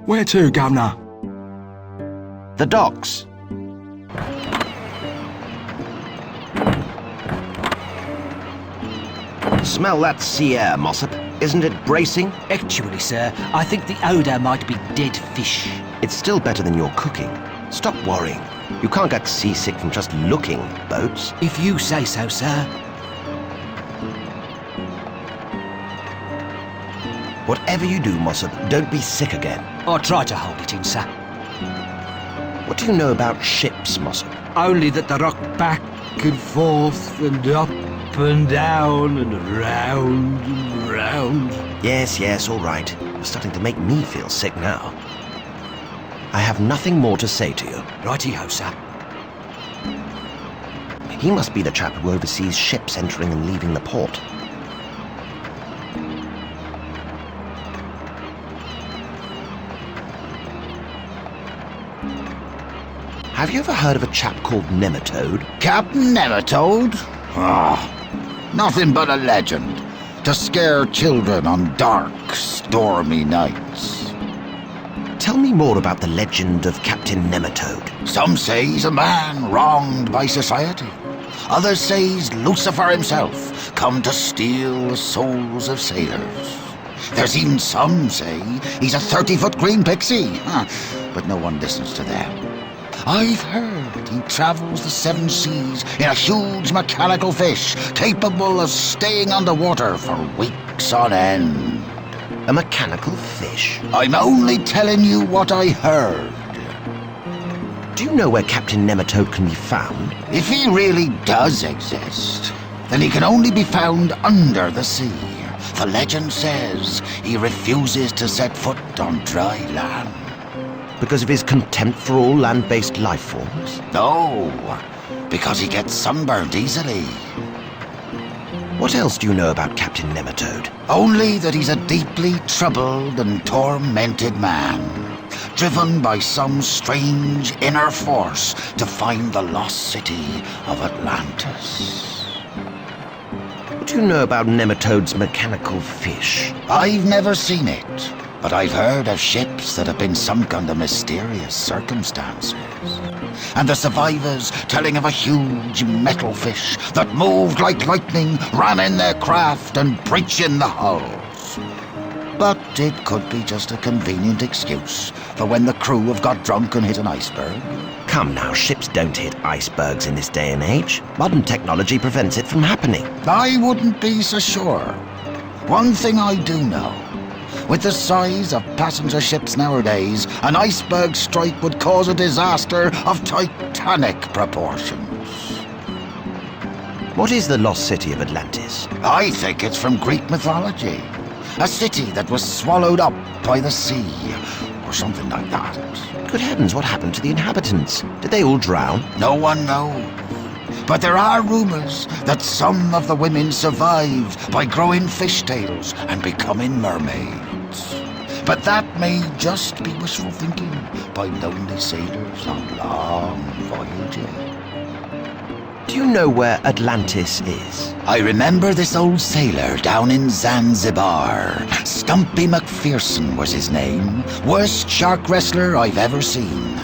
Where to, Governor? The docks. Smell that sea air, Mossop. Isn't it bracing? Actually, sir, I think the odour might be dead fish. It's still better than your cooking. Stop worrying. You can't get seasick from just looking at boats. If you say so, sir. Whatever you do, Mossop, don't be sick again. I'll try to hold it in, sir. What do you know about ships, Mossop? Only that they rock back and forth and up and down and round and round. Yes, all right. You're starting to make me feel sick now. I have nothing more to say to you. Righty-ho, sir. He must be the chap who oversees ships entering and leaving the port. Have you ever heard of a chap called Nematode? Captain Nematode? Nothing but a legend to scare children on dark, stormy nights. Tell me more about the legend of Captain Nematode. Some say he's a man wronged by society. Others say he's Lucifer himself, come to steal the souls of sailors. There's even some say he's a 30-foot green pixie, but no one listens to them. I've heard he travels the 7 seas in a huge mechanical fish, capable of staying underwater for weeks on end. A mechanical fish? I'm only telling you what I heard. Do you know where Captain Nematode can be found? If he really does exist, then he can only be found under the sea. The legend says he refuses to set foot on dry land. Because of his contempt for all land-based life forms? No, because he gets sunburned easily. What else do you know about Captain Nematode? Only that he's a deeply troubled and tormented man, driven by some strange inner force to find the lost city of Atlantis. What do you know about Nematode's mechanical fish? I've never seen it, but I've heard of ships that have been sunk under mysterious circumstances. And the survivors telling of a huge metal fish that moved like lightning, ramming their craft and breaching the hulls. But it could be just a convenient excuse for when the crew have got drunk and hit an iceberg. Come now, ships don't hit icebergs in this day and age. Modern technology prevents it from happening. I wouldn't be so sure. One thing I do know. With the size of passenger ships nowadays, an iceberg strike would cause a disaster of titanic proportions. What is the lost city of Atlantis? I think it's from Greek mythology. A city that was swallowed up by the sea, or something like that. Good heavens, what happened to the inhabitants? Did they all drown? No one knows. But there are rumors that some of the women survived by growing fishtails and becoming mermaids. But that may just be wishful thinking by lonely sailors on long voyages. Do you know where Atlantis is? I remember this old sailor down in Zanzibar. Stumpy McPherson was his name. Worst shark wrestler I've ever seen.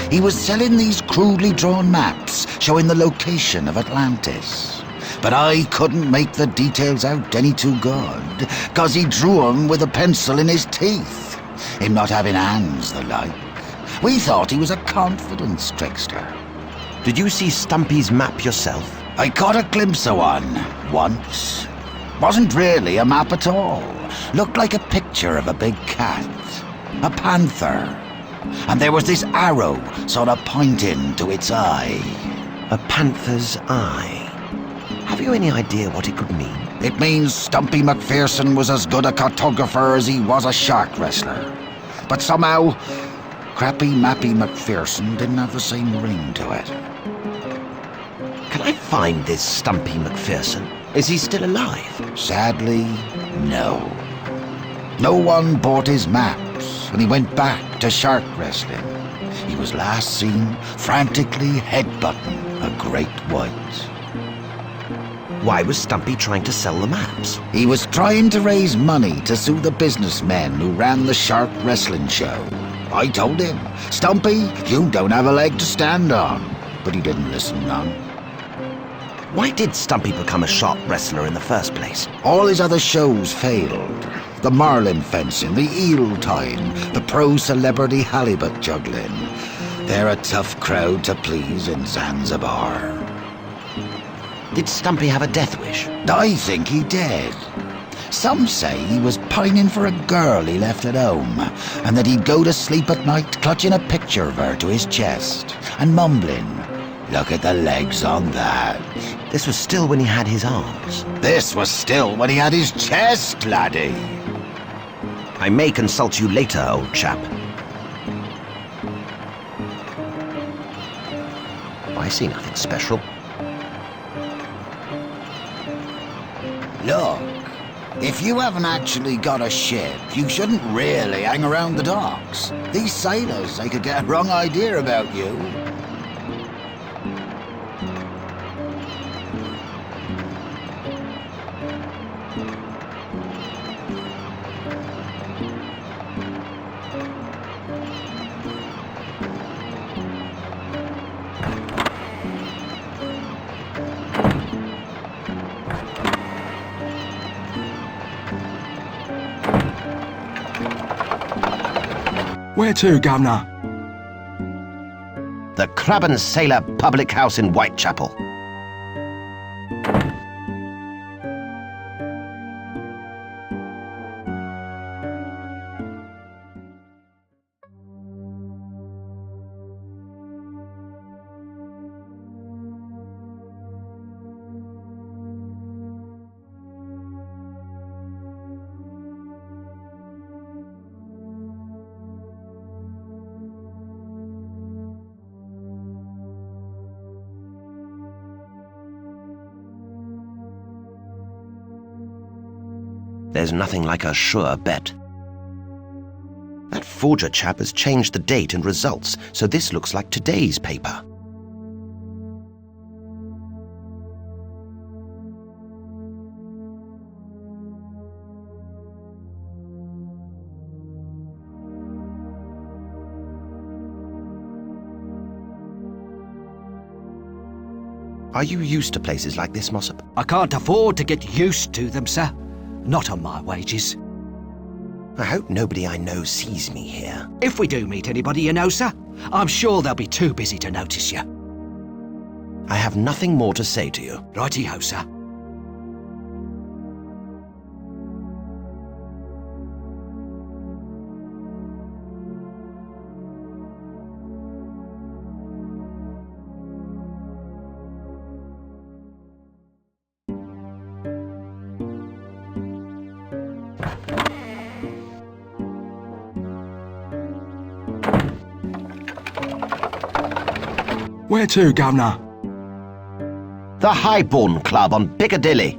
He was selling these crudely drawn maps showing the location of Atlantis. But I couldn't make the details out any too good, 'cause he drew 'em with a pencil in his teeth. Him not having hands the like. We thought he was a confidence trickster. Did you see Stumpy's map yourself? I caught a glimpse of one, once. Wasn't really a map at all. Looked like a picture of a big cat. A panther. And there was this arrow sort of pointing to its eye. A panther's eye. Have you any idea what it could mean? It means Stumpy McPherson was as good a cartographer as he was a shark wrestler. But somehow, Crappy Mappy McPherson didn't have the same ring to it. Can I find this Stumpy McPherson? Is he still alive? Sadly, no. No one bought his maps, and he went back to shark wrestling. He was last seen frantically headbutting a great white. Why was Stumpy trying to sell the maps? He was trying to raise money to sue the businessmen who ran the shark wrestling show. I told him, Stumpy, you don't have a leg to stand on. But he didn't listen none. Why did Stumpy become a sharp wrestler in the first place? All his other shows failed. The marlin fencing, the eel tying, the pro-celebrity halibut juggling. They're a tough crowd to please in Zanzibar. Did Stumpy have a death wish? I think he did. Some say he was pining for a girl he left at home, and that he'd go to sleep at night clutching a picture of her to his chest, and mumbling, "Look at the legs on that." This was still when he had his arms. This was still when he had his chest, laddie. I may consult you later, old chap. I see nothing special. Look, if you haven't actually got a ship, you shouldn't really hang around the docks. These sailors, they could get a wrong idea about you. Where to, Governor? The Crab and Sailor Public House in Whitechapel. There's nothing like a sure bet. That forger chap has changed the date and results, so this looks like today's paper. Are you used to places like this, Mossop? I can't afford to get used to them, sir. Not on my wages. I hope nobody I know sees me here. If we do meet anybody you know, sir, I'm sure they'll be too busy to notice you. I have nothing more to say to you. Righty-ho, sir. Where to, Governor? The Highborn Club on Piccadilly.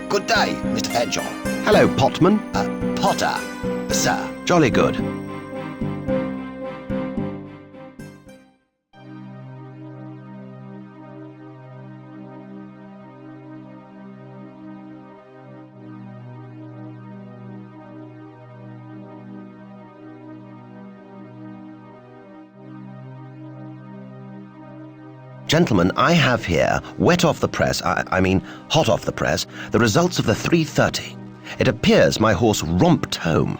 Good day, Mr. Hedgehog. Hello, Potman. Potter, sir. Jolly good. Gentlemen, I have here, wet off the press, I mean hot off the press, the results of the 3:30. It appears my horse romped home.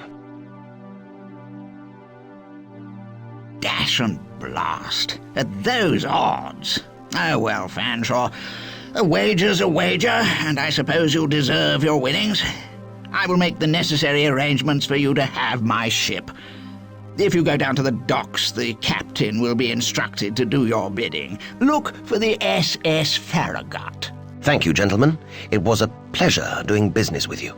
Dash and blast. At those odds. Oh, well, Fanshawe, a wager's a wager, and I suppose you'll deserve your winnings. I will make the necessary arrangements for you to have my ship. If you go down to the docks, the captain will be instructed to do your bidding. Look for the SS Farragut. Thank you, gentlemen. It was a pleasure doing business with you.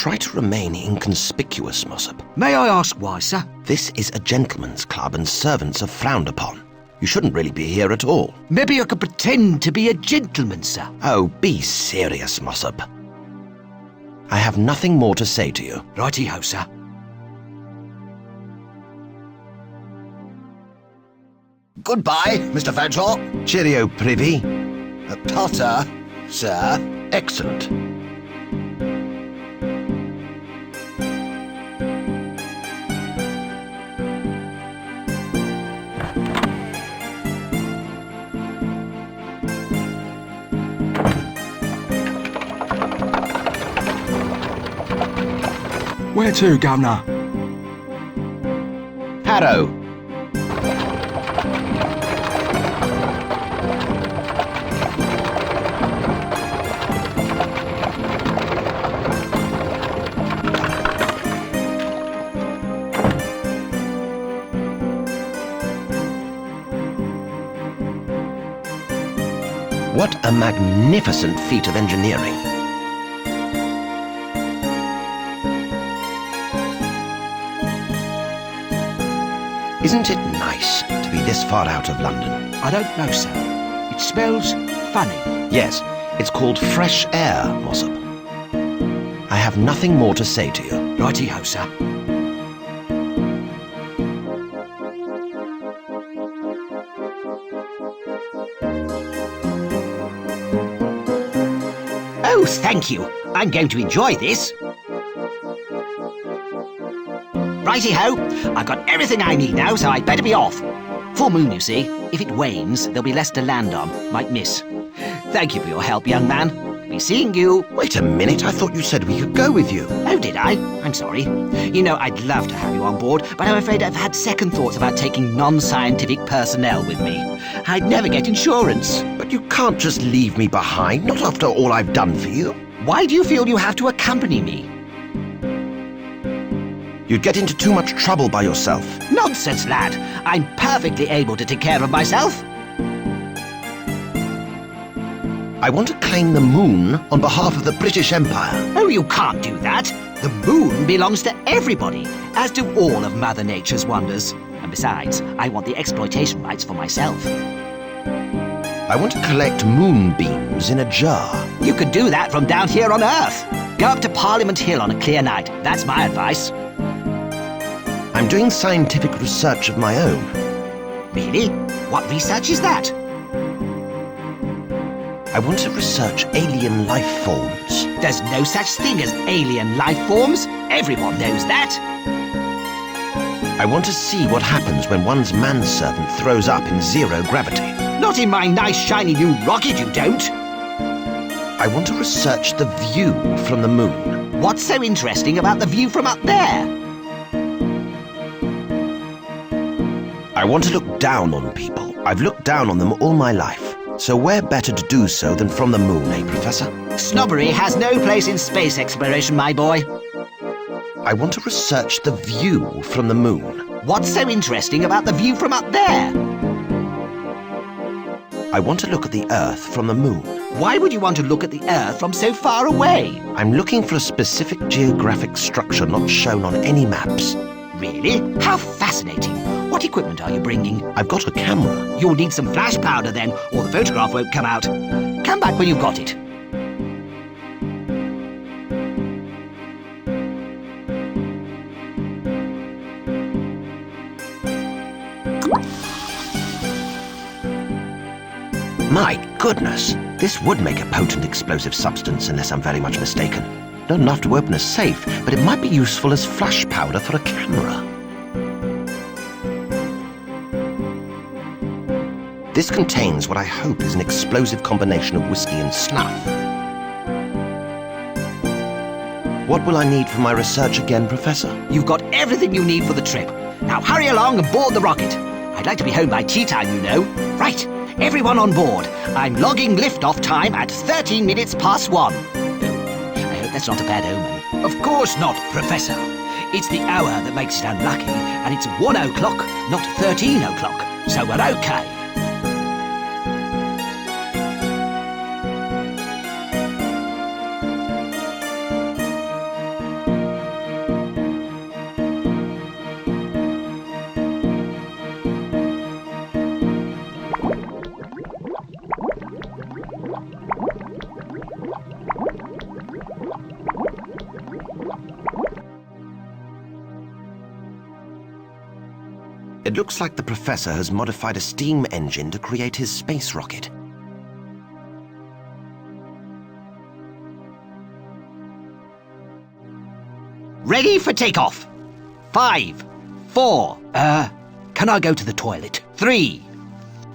Try to remain inconspicuous, Mossop. May I ask why, sir? This is a gentleman's club and servants are frowned upon. You shouldn't really be here at all. Maybe I could pretend to be a gentleman, sir. Oh, be serious, Mossop. I have nothing more to say to you. Righty-ho, sir. Goodbye, Mr. Fanshawe. Cheerio, Privy. Potter, sir. Excellent. Where to, Governor? Harrow. What a magnificent feat of engineering. Isn't it nice to be this far out of London? I don't know, sir. It smells funny. Yes, it's called fresh air, Mossop. I have nothing more to say to you. Righty-ho, sir. Oh, thank you. I'm going to enjoy this. Righty-ho, I've got everything I need now, so I'd better be off. Full moon, you see. If it wanes, there'll be less to land on. Might miss. Thank you for your help, young man. Be seeing you. Wait a minute, I thought you said we could go with you. Oh, did I? I'm sorry. You know, I'd love to have you on board, but I'm afraid I've had second thoughts about taking non-scientific personnel with me. I'd never get insurance. But you can't just leave me behind, not after all I've done for you. Why do you feel you have to accompany me? You'd get into too much trouble by yourself. Nonsense, lad. I'm perfectly able to take care of myself. I want to claim the moon on behalf of the British Empire. Oh, you can't do that. The moon belongs to everybody, as do all of Mother Nature's wonders. And besides, I want the exploitation rights for myself. I want to collect moonbeams in a jar. You could do that from down here on Earth. Go up to Parliament Hill on a clear night. That's my advice. I'm doing scientific research of my own. Really? What research is that? I want to research alien life forms. There's no such thing as alien life forms. Everyone knows that. I want to see what happens when one's manservant throws up in zero gravity. Not in my nice shiny new rocket, you don't. I want to research the view from the moon. What's so interesting about the view from up there? I want to look down on people. I've looked down on them all my life. So where better to do so than from the moon, eh, Professor? Snobbery has no place in space exploration, my boy. I want to research the view from the moon. What's so interesting about the view from up there? I want to look at the Earth from the moon. Why would you want to look at the Earth from so far away? I'm looking for a specific geographic structure not shown on any maps. Really? How fascinating. What equipment are you bringing? I've got a camera. You'll need some flash powder then, or the photograph won't come out. Come back when you've got it. My goodness! This would make a potent explosive substance unless I'm very much mistaken. Not enough to open a safe, but it might be useful as flash powder for a camera. This contains what I hope is an explosive combination of whiskey and snuff. What will I need for my research again, Professor? You've got everything you need for the trip. Now hurry along and board the rocket. I'd like to be home by tea time, you know. Right, everyone on board. I'm logging liftoff time at 13 minutes past 1. Oh, I hope that's not a bad omen. Of course not, Professor. It's the hour that makes it unlucky, and it's 1 o'clock, not 13 o'clock. So we're okay. looks like the Professor has modified a steam engine to create his space rocket. Ready for takeoff. 5, 4, can I go to the toilet? 3,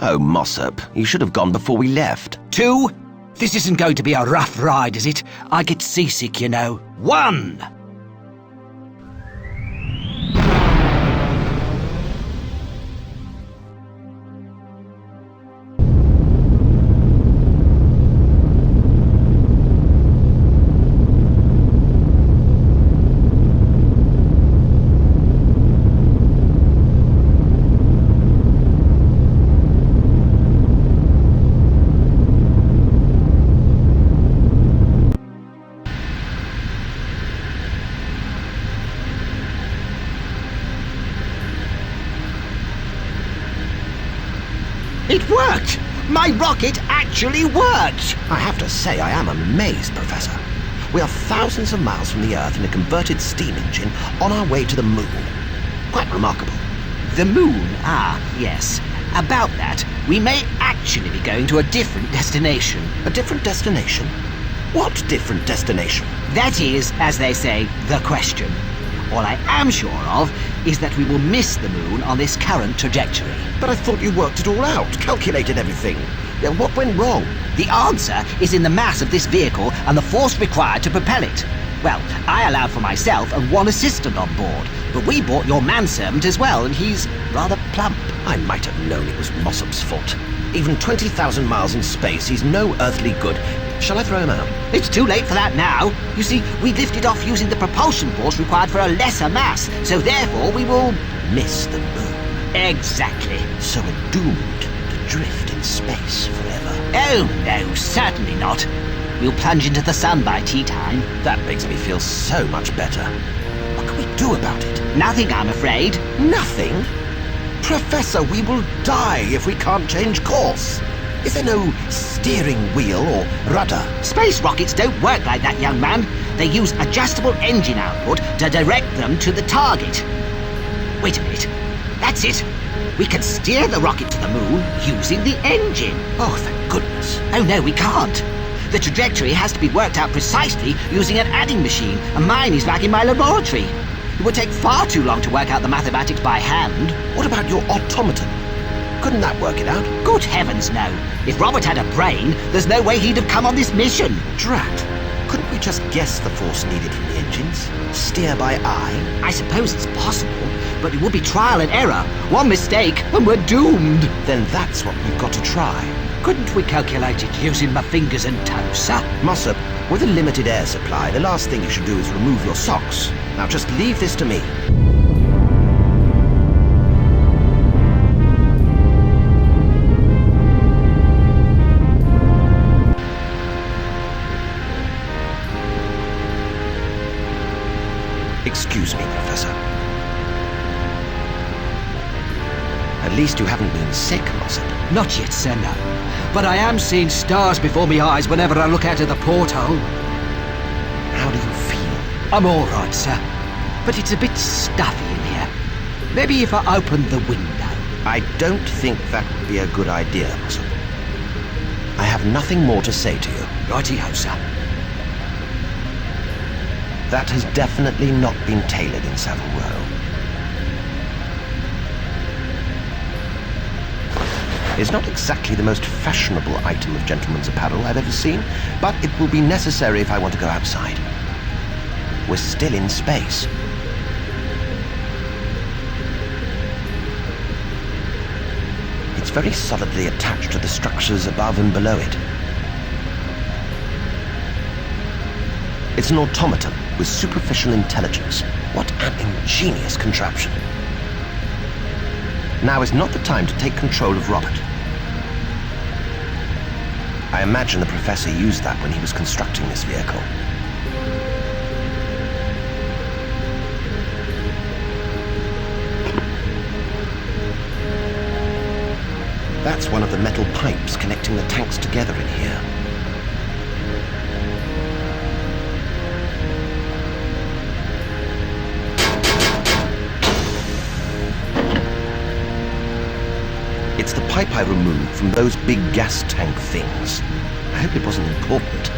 Oh, Mossop, you should have gone before we left. 2, this isn't going to be a rough ride, is it? I get seasick, you know. 1. It worked! My rocket actually worked! I have to say, I am amazed, Professor. We are thousands of miles from the Earth in a converted steam engine on our way to the Moon. Quite remarkable. The Moon? Ah, yes. About that, we may actually be going to a different destination. A different destination? What different destination? That is, as they say, the question. All I am sure of is that we will miss the Moon on this current trajectory. But I thought you worked it all out, calculated everything. Then what went wrong? The answer is in the mass of this vehicle and the force required to propel it. Well, I allowed for myself and one assistant on board, but we brought your manservant as well, and he's rather plump. I might have known it was Mossop's fault. Even 20,000 miles in space, he's no earthly good. Shall I throw him out? It's too late for that now. You see, we lifted off using the propulsion force required for a lesser mass, so therefore we will miss the Moon. Exactly. So we're doomed to drift in space forever. Oh, no, certainly not. We'll plunge into the sun by tea time. That makes me feel so much better. What can we do about it? Nothing, I'm afraid. Nothing? Professor, we will die if we can't change course. Is there no steering wheel or rudder? Space rockets don't work like that, young man. They use adjustable engine output to direct them to the target. Wait a minute. That's it. We can steer the rocket to the Moon using the engine. Oh, thank goodness. Oh, no, we can't. The trajectory has to be worked out precisely using an adding machine, and mine is back in my laboratory. It would take far too long to work out the mathematics by hand. What about your automaton? Couldn't that work it out? Good heavens, no. If Robert had a brain, there's no way he'd have come on this mission. Drat. Couldn't we just guess the force needed from the engines? Steer by eye? I suppose it's possible, but it would be trial and error. One mistake, and we're doomed. Then that's what we've got to try. Couldn't we calculate it using my fingers and toes, sir? Mossop, with a limited air supply, the last thing you should do is remove your socks. Now just leave this to me. Excuse me, Professor. At least you haven't been sick, Mossop. Not yet, sir, no. But I am seeing stars before my eyes whenever I look out of the porthole. How do you feel? I'm all right, sir. But it's a bit stuffy in here. Maybe if I open the window. I don't think that would be a good idea, Mossop. I have nothing more to say to you. Righty-ho, sir. That has definitely not been tailored in Savile Row. It's not exactly the most fashionable item of gentleman's apparel I've ever seen, but it will be necessary if I want to go outside. We're still in space. It's very solidly attached to the structures above and below it. It's an automaton with superficial intelligence. What an ingenious contraption. Now is not the time to take control of Robert. I imagine the Professor used that when he was constructing this vehicle. That's one of the metal pipes connecting the tanks together in here. It's the pipe I removed from those big gas tank things. I hope it wasn't important.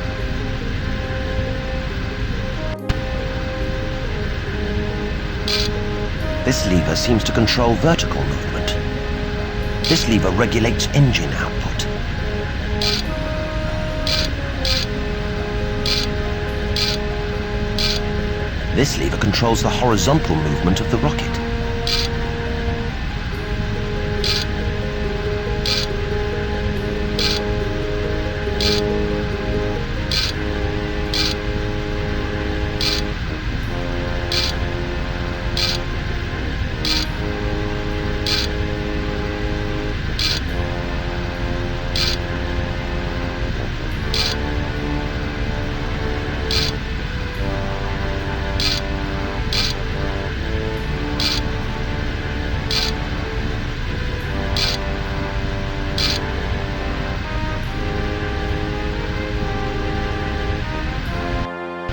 This lever seems to control vertical movement. This lever regulates engine output. This lever controls the horizontal movement of the rocket.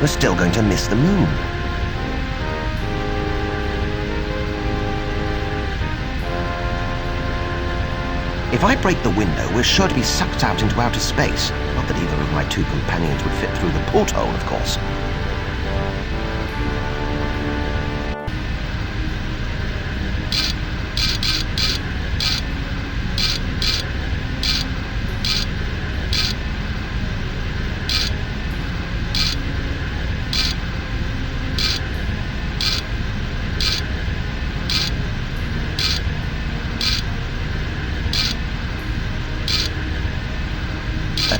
We're still going to miss the moon. If I break the window, we're sure to be sucked out into outer space. Not that either of my two companions would fit through the porthole, of course.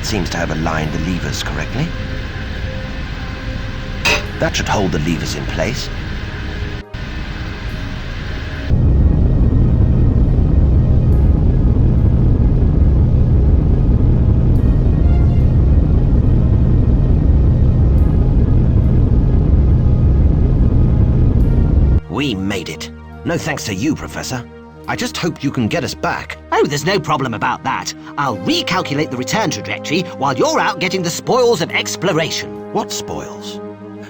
Seems to have aligned the levers correctly. That should hold the levers in place. We made it. No thanks to you, Professor. I just hope you can get us back. Oh, there's no problem about that. I'll recalculate the return trajectory while you're out getting the spoils of exploration. What spoils?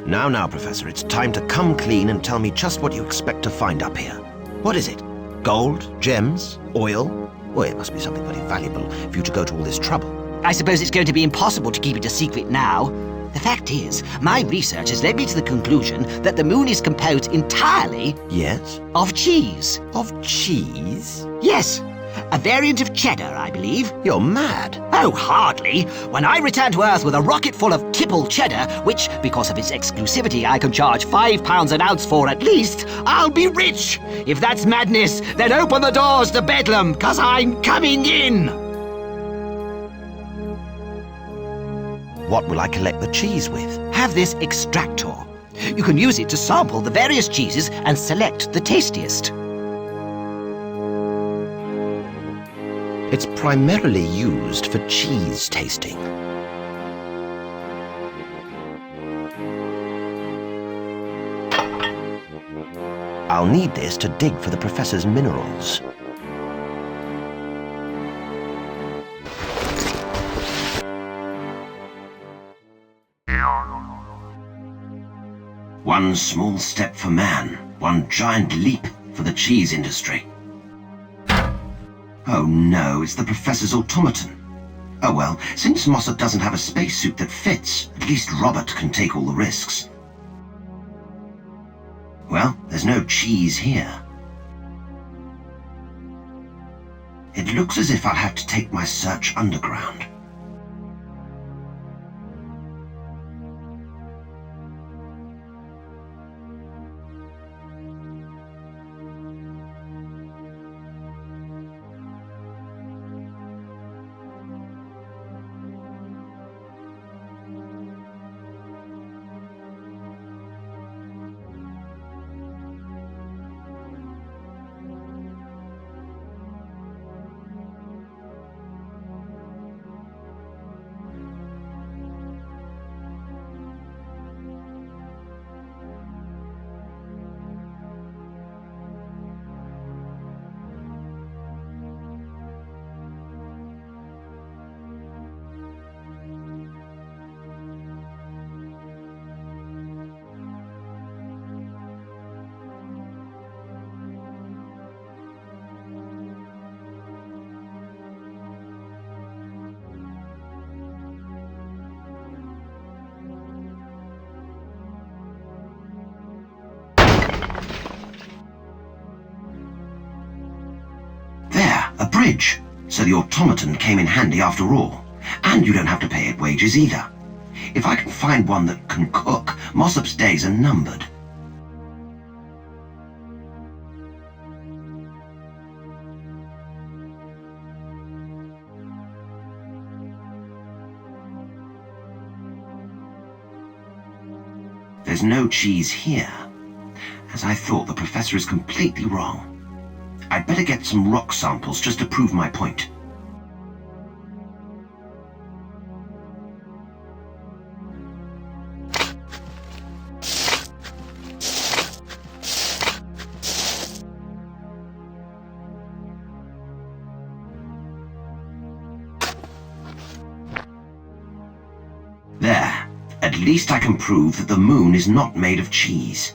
Now, Professor, it's time to come clean and tell me just what you expect to find up here. What is it? Gold? Gems? Oil? Well, it must be something very valuable for you to go to all this trouble. I suppose it's going to be impossible to keep it a secret now. The fact is, my research has led me to the conclusion that the moon is composed entirely... Yes? ...of cheese. Of cheese? Yes. A variant of cheddar, I believe. You're mad. Oh, hardly. When I return to Earth with a rocket full of tipple cheddar, which, because of its exclusivity, I can charge £5 an ounce for at least, I'll be rich. If that's madness, then open the doors to Bedlam, 'cause I'm coming in. What will I collect the cheese with? Have this extractor. You can use it to sample the various cheeses and select the tastiest. It's primarily used for cheese tasting. I'll need this to dig for the Professor's minerals. One small step for man, one giant leap for the cheese industry. Oh no, it's the Professor's automaton. Oh well, since Mossop doesn't have a spacesuit that fits, at least Robert can take all the risks. Well, there's no cheese here. It looks as if I'll have to take my search underground. fridge, so the automaton came in handy after all. And you don't have to pay it wages either. If I can find one that can cook, Mossop's days are numbered. There's no cheese here. As I thought, the professor is completely wrong. I'd better get some rock samples just to prove my point. There. At least I can prove that the moon is not made of cheese.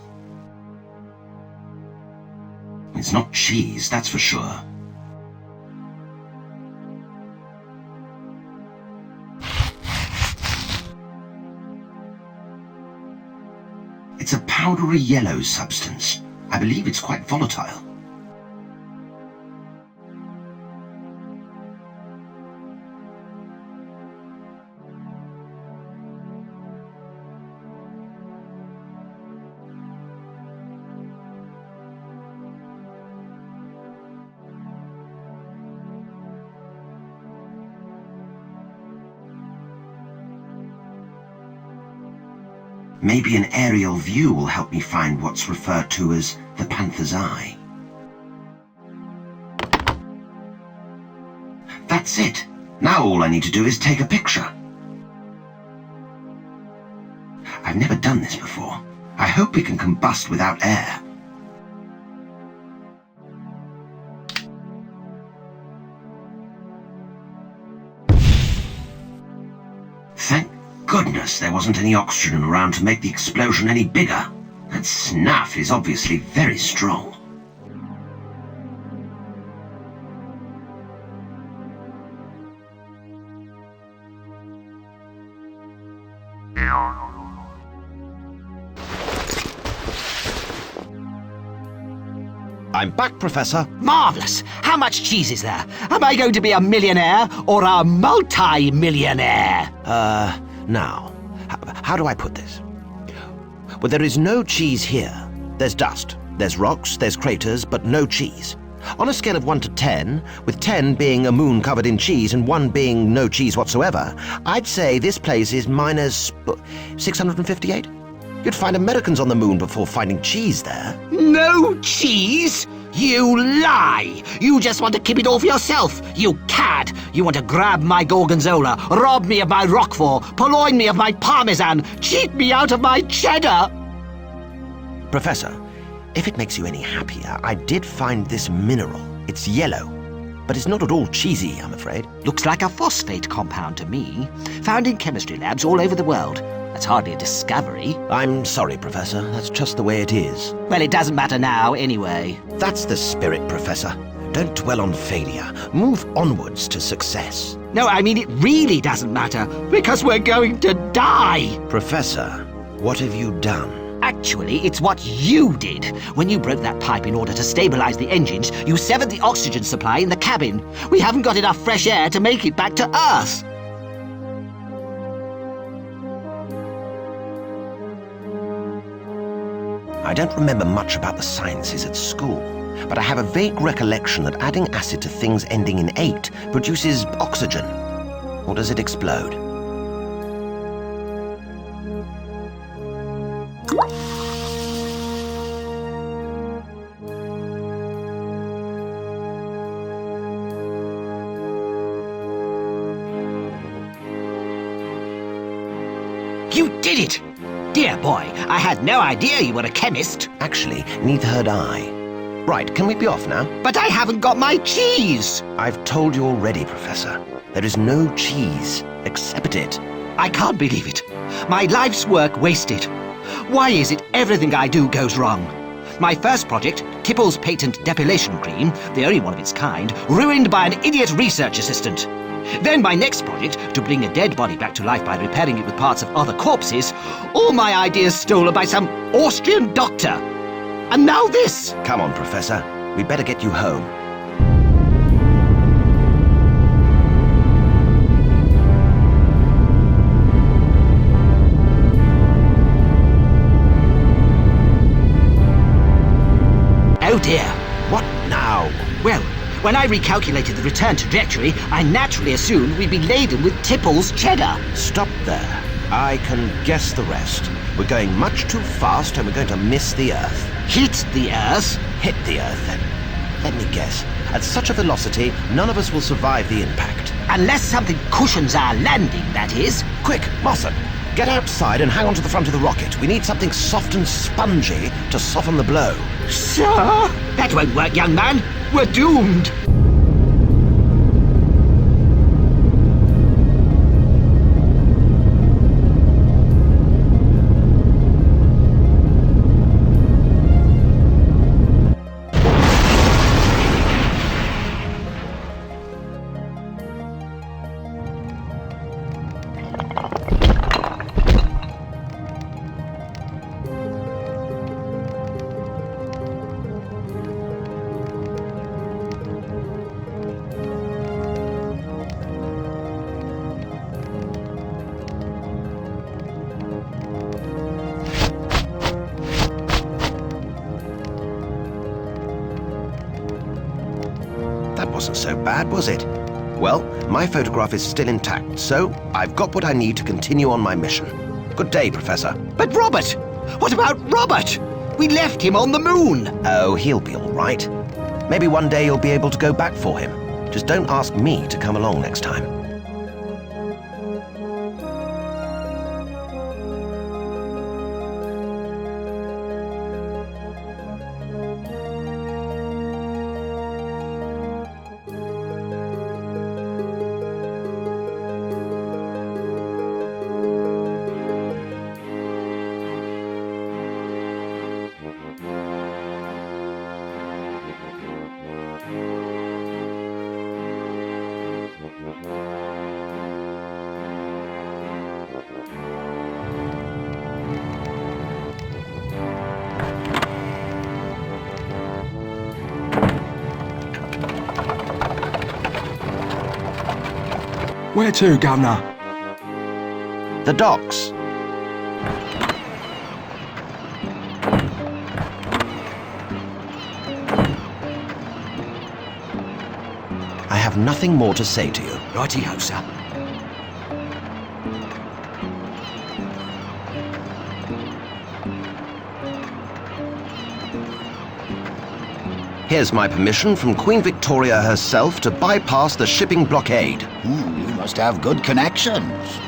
It's not cheese, that's for sure. It's a powdery yellow substance. I believe it's quite volatile. Maybe an aerial view will help me find what's referred to as the Panther's Eye. That's it. Now all I need to do is take a picture. I've never done this before. I hope it can combust without air. Thank goodness there wasn't any oxygen around to make the explosion any bigger. That snuff is obviously very strong. I'm back, Professor. Marvellous! How much cheese is there? Am I going to be a millionaire or a multi-millionaire? Now, how do I put this? Well, there is no cheese here. There's dust, there's rocks, there's craters, but no cheese. On a scale of 1 to 10, with 10 being a moon covered in cheese and 1 being no cheese whatsoever, I'd say this place is minus 658? You'd find Americans on the moon before finding cheese there. No cheese? You lie! You just want to keep it all for yourself, you cad! You want to grab my gorgonzola, rob me of my roquefort, purloin me of my parmesan, cheat me out of my cheddar! Professor, if it makes you any happier, I did find this mineral. It's yellow, but it's not at all cheesy, I'm afraid. Looks like a phosphate compound to me, found in chemistry labs all over the world. That's hardly a discovery. I'm sorry, Professor. That's just the way it is. Well, it doesn't matter now, anyway. That's the spirit, Professor. Don't dwell on failure. Move onwards to success. No, I mean, it really doesn't matter, because we're going to die! Professor, what have you done? Actually, it's what you did. When you broke that pipe in order to stabilize the engines, you severed the oxygen supply in the cabin. We haven't got enough fresh air to make it back to Earth. I don't remember much about the sciences at school, but I have a vague recollection that adding acid to things ending in 8 produces oxygen. Or does it explode? You did it! Dear boy, I had no idea you were a chemist. Actually, neither had I. Right, can we be off now? But I haven't got my cheese! I've told you already, Professor. There is no cheese. Accept it. I can't believe it. My life's work wasted. Why is it everything I do goes wrong? My first project, Tipple's patent depilation cream, the only one of its kind, ruined by an idiot research assistant. Then my next project, to bring a dead body back to life by repairing it with parts of other corpses, all my ideas stolen by some Austrian doctor. And now this! Come on, Professor. We'd better get you home. dear. What now? Well, when I recalculated the return trajectory, I naturally assumed we'd be laden with Tipple's cheddar. Stop there. I can guess the rest. We're going much too fast and we're going to miss the Earth. Hit the Earth? Hit the Earth, then. Let me guess. At such a velocity, none of us will survive the impact. Unless something cushions our landing, that is. Quick, Mossad, get outside and hang on to the front of the rocket. We need something soft and spongy to soften the blow. Sir? That won't work, young man. We're doomed. That wasn't so bad, was it? Well, my photograph is still intact, so I've got what I need to continue on my mission. Good day, Professor. But Robert! What about Robert? We left him on the moon. Oh, he'll be all right. Maybe one day you'll be able to go back for him. Just don't ask me to come along next time. Where to, Governor? The docks. I have nothing more to say to you. Righty-ho, sir. Here's my permission from Queen Victoria herself to bypass the shipping blockade. You must have good connections.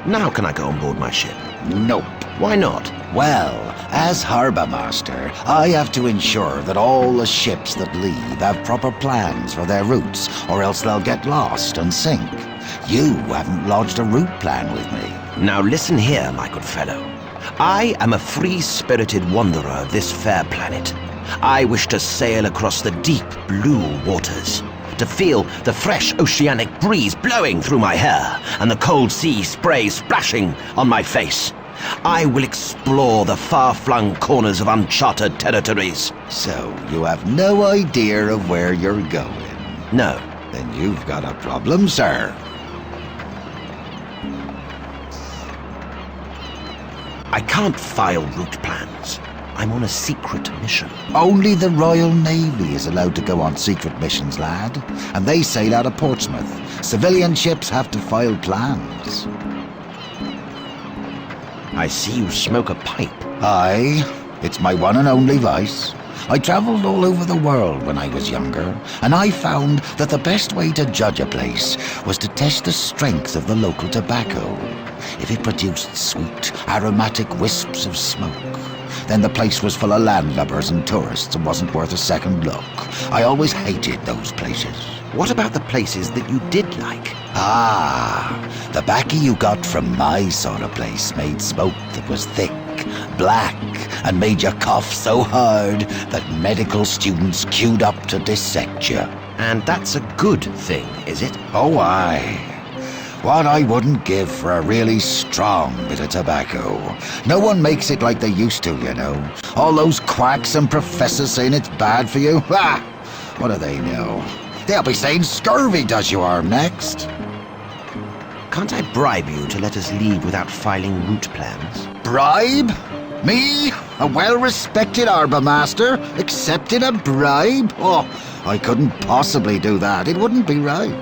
Now can I go on board my ship? Nope. Why not? Well, as harbour master, I have to ensure that all the ships that leave have proper plans for their routes, or else they'll get lost and sink. You haven't lodged a route plan with me. Now listen here, my good fellow. I am a free-spirited wanderer of this fair planet. I wish to sail across the deep blue waters, to feel the fresh oceanic breeze blowing through my hair and the cold sea spray splashing on my face. I will explore the far-flung corners of uncharted territories. So, you have no idea of where you're going? No. Then you've got a problem, sir. I can't file route plans. I'm on a secret mission. Only the Royal Navy is allowed to go on secret missions, lad. And they sail out of Portsmouth. Civilian ships have to file plans. I see you smoke a pipe. Aye, it's my one and only vice. I travelled all over the world when I was younger, and I found that the best way to judge a place was to test the strength of the local tobacco. If it produced sweet, aromatic wisps of smoke, then the place was full of landlubbers and tourists and wasn't worth a second look. I always hated those places. What about the places that you did like? Ah, the baccy you got from my sort of place made smoke that was thick, black, and made you cough so hard that medical students queued up to dissect you. And that's a good thing, is it? Oh, aye. What I wouldn't give for a really strong bit of tobacco. No one makes it like they used to, you know. All those quacks and professors saying it's bad for you. Ah, what do they know? They'll be saying scurvy does you harm next. Can't I bribe you to let us leave without filing route plans? Bribe? Me, a well-respected harbour master, accepting a bribe? Oh, I couldn't possibly do that. It wouldn't be right.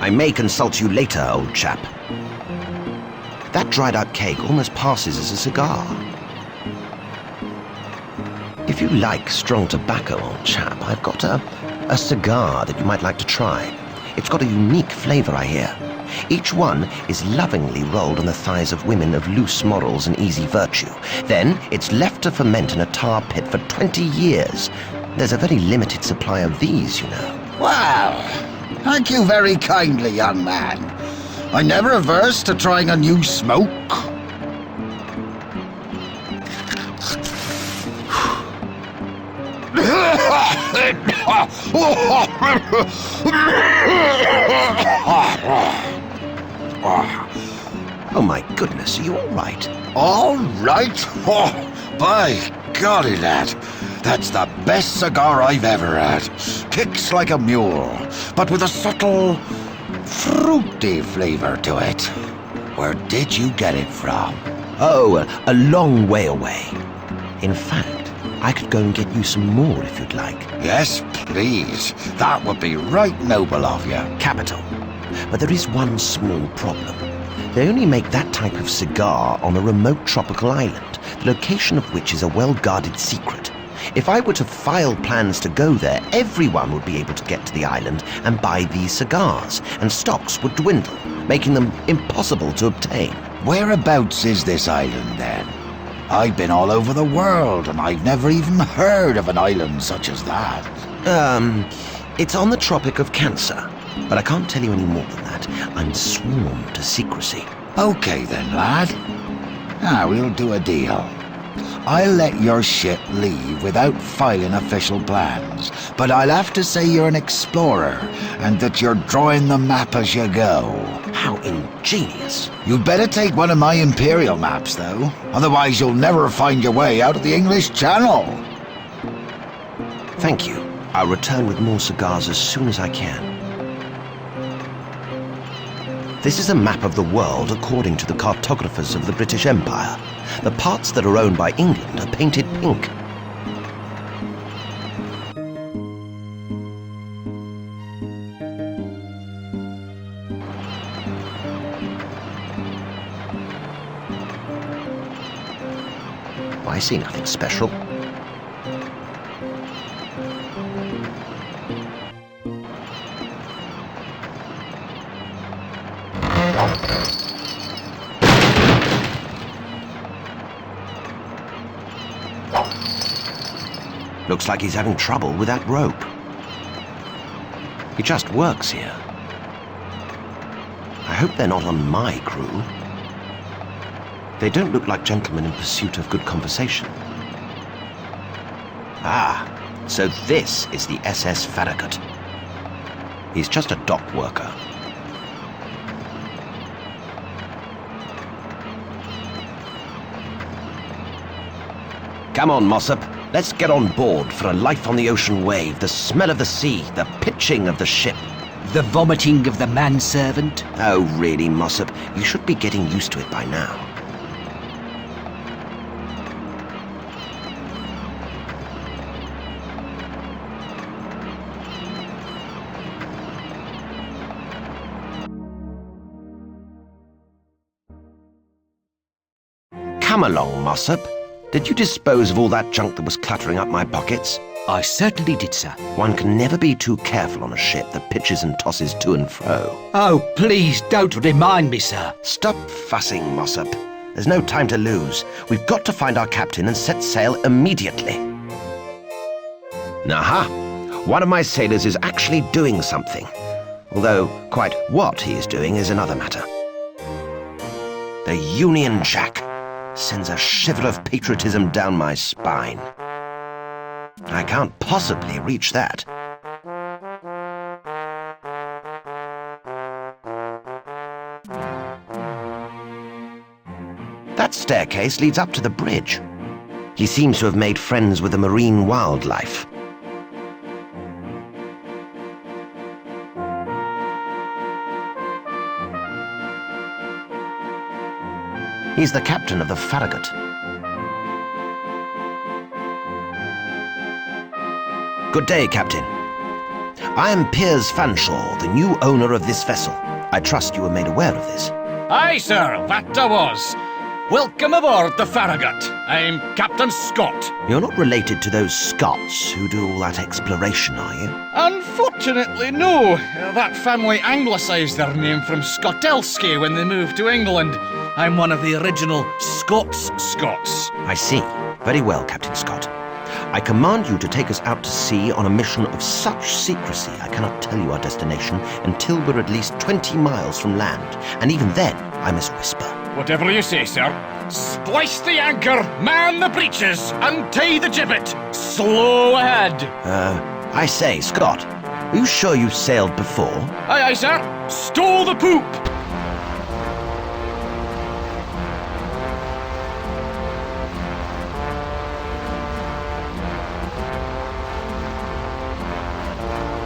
I may consult you later, old chap. That dried-out keg almost passes as a cigar. If you like strong tobacco, old chap, I've got a cigar that you might like to try. It's got a unique flavour, I hear. Each one is lovingly rolled on the thighs of women of loose morals and easy virtue. Then it's left to ferment in a tar pit for 20 years. There's a very limited supply of these, you know. Well, thank you very kindly, young man. I'm never averse to trying a new smoke. Oh my goodness, are you all right? All right? Oh, by golly, lad. That's the best cigar I've ever had. Kicks like a mule, but with a subtle, fruity flavour to it. Where did you get it from? Oh, a long way away. In fact, I could go and get you some more if you'd like. Yes, please. That would be right noble of you. Capital. But there is one small problem. They only make that type of cigar on a remote tropical island, the location of which is a well-guarded secret. If I were to file plans to go there, everyone would be able to get to the island and buy these cigars, and stocks would dwindle, making them impossible to obtain. Whereabouts is this island, then? I've been all over the world, and I've never even heard of an island such as that. It's on the Tropic of Cancer, but I can't tell you any more than that. I'm sworn to secrecy. Okay then, lad. We'll do a deal. I'll let your ship leave without filing official plans, but I'll have to say you're an explorer, and that you're drawing the map as you go. How ingenious. You'd better take one of my Imperial maps, though. Otherwise you'll never find your way out of the English Channel. Thank you. I'll return with more cigars as soon as I can. This is a map of the world according to the cartographers of the British Empire. The parts that are owned by England are painted pink. I see nothing special. Looks like he's having trouble with that rope. He just works here. I hope they're not on my crew. They don't look like gentlemen in pursuit of good conversation. Ah, so this is the SS Farragut. He's just a dock worker. Come on, Mossop. Let's get on board for a life on the ocean wave, the smell of the sea, the pitching of the ship. The vomiting of the manservant. Oh, really, Mossop? You should be getting used to it by now. Come along, Mossop. Did you dispose of all that junk that was cluttering up my pockets? I certainly did, sir. One can never be too careful on a ship that pitches and tosses to and fro. Oh, please don't remind me, sir. Stop fussing, Mossop. There's no time to lose. We've got to find our captain and set sail immediately. Aha! One of my sailors is actually doing something. Although, quite what he is doing is another matter. The Union Jack sends a shiver of patriotism down my spine. I can't possibly reach that. That staircase leads up to the bridge. He seems to have made friends with the marine wildlife. He's the captain of the Farragut. Good day, Captain. I am Piers Fanshawe, the new owner of this vessel. I trust you were made aware of this. Aye, sir, that I was. Welcome aboard the Farragut. I'm Captain Scott. You're not related to those Scots who do all that exploration, are you? Unfortunately, no. That family anglicised their name from Scotelsky when they moved to England. I'm one of the original Scots. I see. Very well, Captain Scott. I command you to take us out to sea on a mission of such secrecy I cannot tell you our destination until we're at least 20 miles from land, and even then I must whisper. Whatever you say, sir. Splice the anchor, man the breeches, untie the gibbet. Slow ahead. I say, Scott, are you sure you've sailed before? Aye, sir. Stow the poop.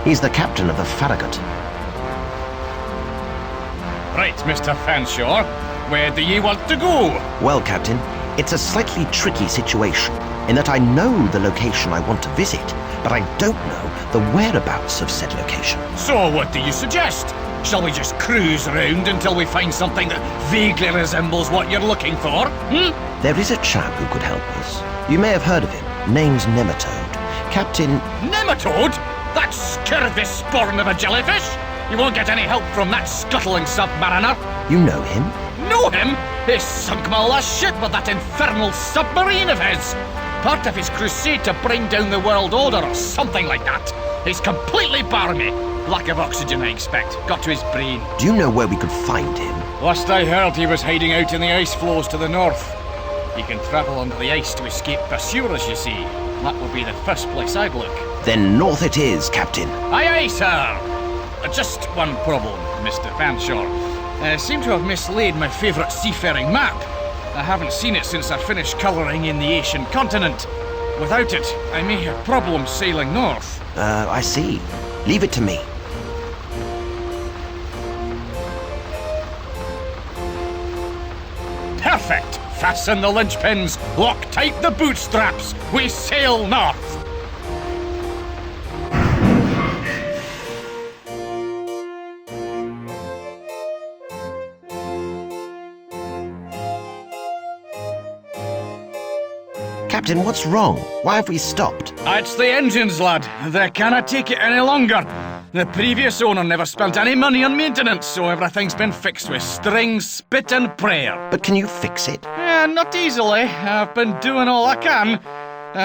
He's the captain of the Farragut. Right, Mr. Fanshawe. Where do you want to go? Well, Captain, it's a slightly tricky situation, in that I know the location I want to visit, but I don't know the whereabouts of said location. So what do you suggest? Shall we just cruise around until we find something that vaguely resembles what you're looking for? There is a chap who could help us. You may have heard of him. Name's Nematode. Captain... Nematode? That scurvy spawn of a jellyfish? You won't get any help from that scuttling submariner. You know him? Know him? He sunk my last ship with that infernal submarine of his. Part of his crusade to bring down the world order or something like that. He's completely barmy. Lack of oxygen, I expect. Got to his brain. Do you know where we could find him? Last I heard, he was hiding out in the ice floes to the north. He can travel under the ice to escape pursuers, you see. That would be the first place I'd look. Then north it is, Captain. Aye, sir. Just one problem, Mr. Fanshawe. I seem to have mislaid my favourite seafaring map. I haven't seen it since I finished colouring in the Asian continent. Without it, I may have problems sailing north. I see. Leave it to me. Perfect! Fasten the linchpins, lock tight the bootstraps. We sail north. Captain, what's wrong? Why have we stopped? It's the engines, lad. They cannot take it any longer. The previous owner never spent any money on maintenance, so everything's been fixed with string, spit and prayer. But can you fix it? Not easily. I've been doing all I can.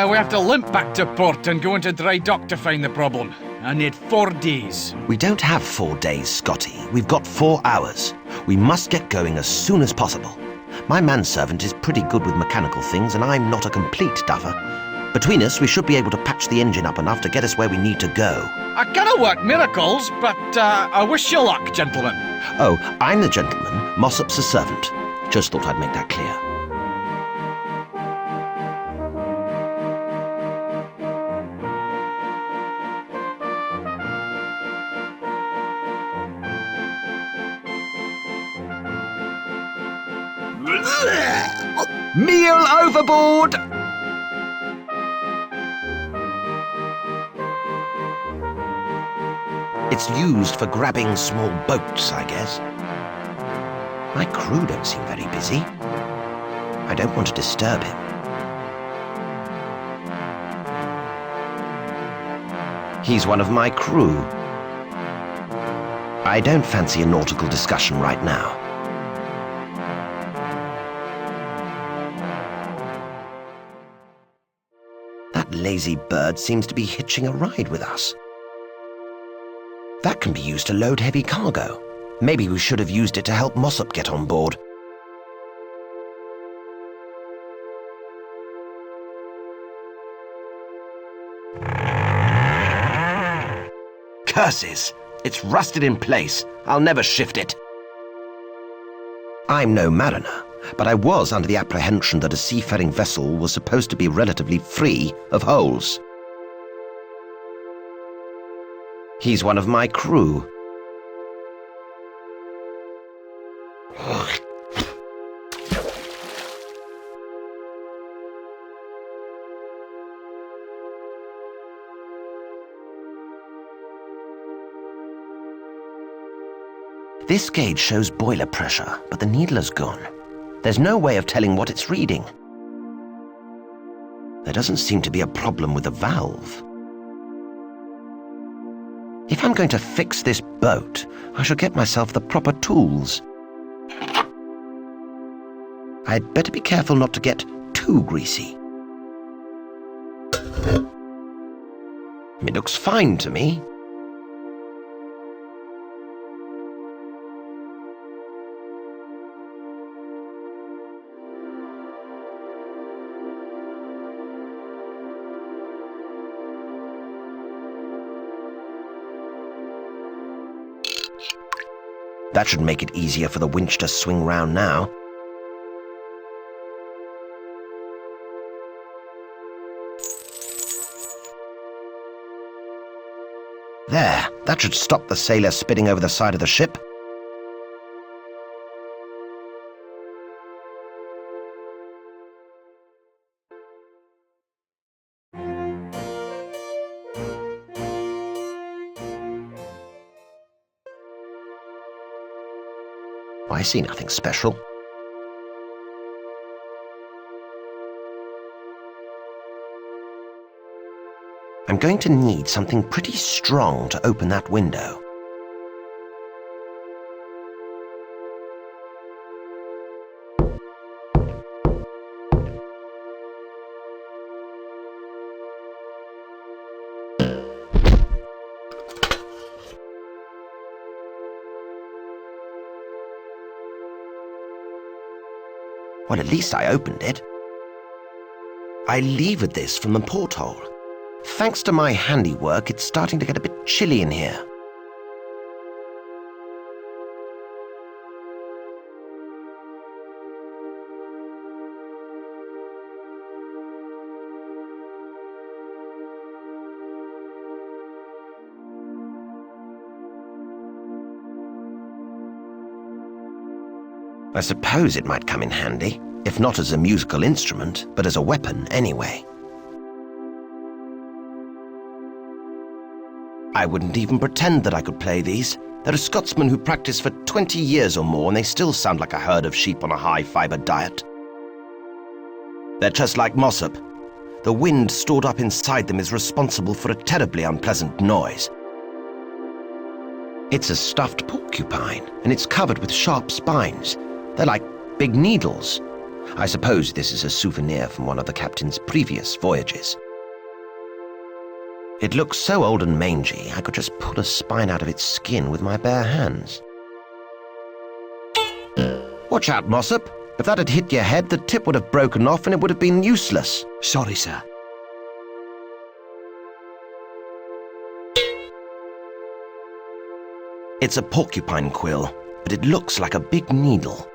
We have to limp back to port and go into dry dock to find the problem. I need 4 days. We don't have 4 days, Scotty. We've got 4 hours. We must get going as soon as possible. My manservant is pretty good with mechanical things, and I'm not a complete duffer. Between us, we should be able to patch the engine up enough to get us where we need to go. I cannot work miracles, but I wish you luck, gentlemen. Oh, I'm the gentleman, Mossop's a servant. Just thought I'd make that clear. Meal overboard! It's used for grabbing small boats, I guess. My crew don't seem very busy. I don't want to disturb him. He's one of my crew. I don't fancy a nautical discussion right now. That lazy bird seems to be hitching a ride with us. That can be used to load heavy cargo. Maybe we should have used it to help Mossop get on board. Curses! It's rusted in place. I'll never shift it. I'm no mariner, but I was under the apprehension that a seafaring vessel was supposed to be relatively free of holes. He's one of my crew. This gauge shows boiler pressure, but the needle is gone. There's no way of telling what it's reading. There doesn't seem to be a problem with the valve. If I'm going to fix this boat, I shall get myself the proper tools. I'd better be careful not to get too greasy. It looks fine to me. That should make it easier for the winch to swing round now. There, that should stop the sailor spinning over the side of the ship. I see nothing special. I'm going to need something pretty strong to open that window. Well, at least I opened it. I levered this from the porthole. Thanks to my handiwork, it's starting to get a bit chilly in here. I suppose it might come in handy, if not as a musical instrument, but as a weapon anyway. I wouldn't even pretend that I could play these. There are Scotsmen who practice for 20 years or more and they still sound like a herd of sheep on a high-fibre diet. They're just like Mossop. The wind stored up inside them is responsible for a terribly unpleasant noise. It's a stuffed porcupine, and it's covered with sharp spines. They're like big needles. I suppose this is a souvenir from one of the captain's previous voyages. It looks so old and mangy, I could just pull a spine out of its skin with my bare hands. Watch out, Mossop. If that had hit your head, the tip would have broken off and it would have been useless. Sorry, sir. It's a porcupine quill, but it looks like a big needle.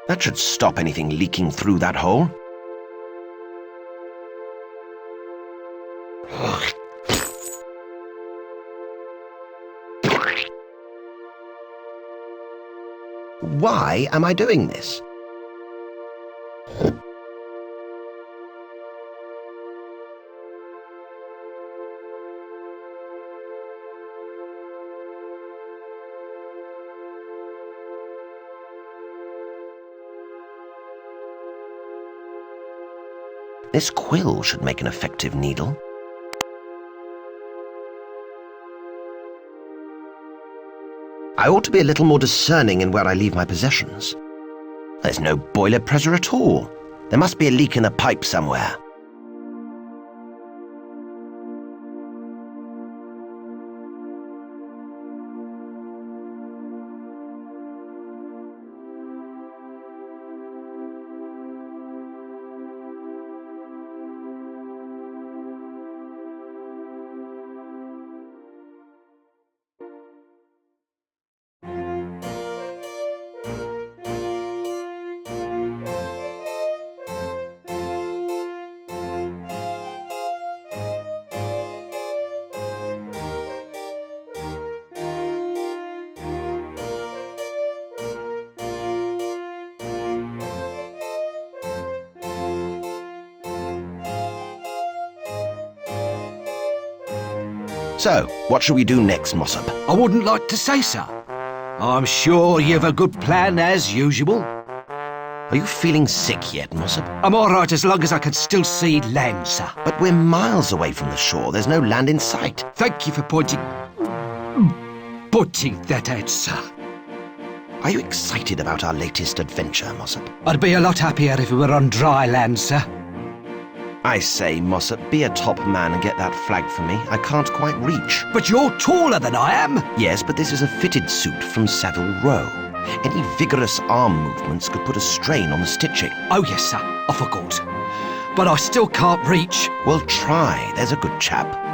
That should stop anything leaking through that hole. Why am I doing this? This quill should make an effective needle. I ought to be a little more discerning in where I leave my possessions. There's no boiler pressure at all. There must be a leak in the pipe somewhere. So, what shall we do next, Mossop? I wouldn't like to say so. I'm sure you've a good plan as usual. Are you feeling sick yet, Mossop? I'm all right as long as I can still see land, sir. But we're miles away from the shore. There's no land in sight. Thank you for pointing that out, sir. Are you excited about our latest adventure, Mossop? I'd be a lot happier if we were on dry land, sir. I say, Mossop, be a top man and get that flag for me. I can't quite reach. But you're taller than I am. Yes, but this is a fitted suit from Savile Row. Any vigorous arm movements could put a strain on the stitching. Oh, yes, sir. I forgot. But I still can't reach. Well, try. There's a good chap.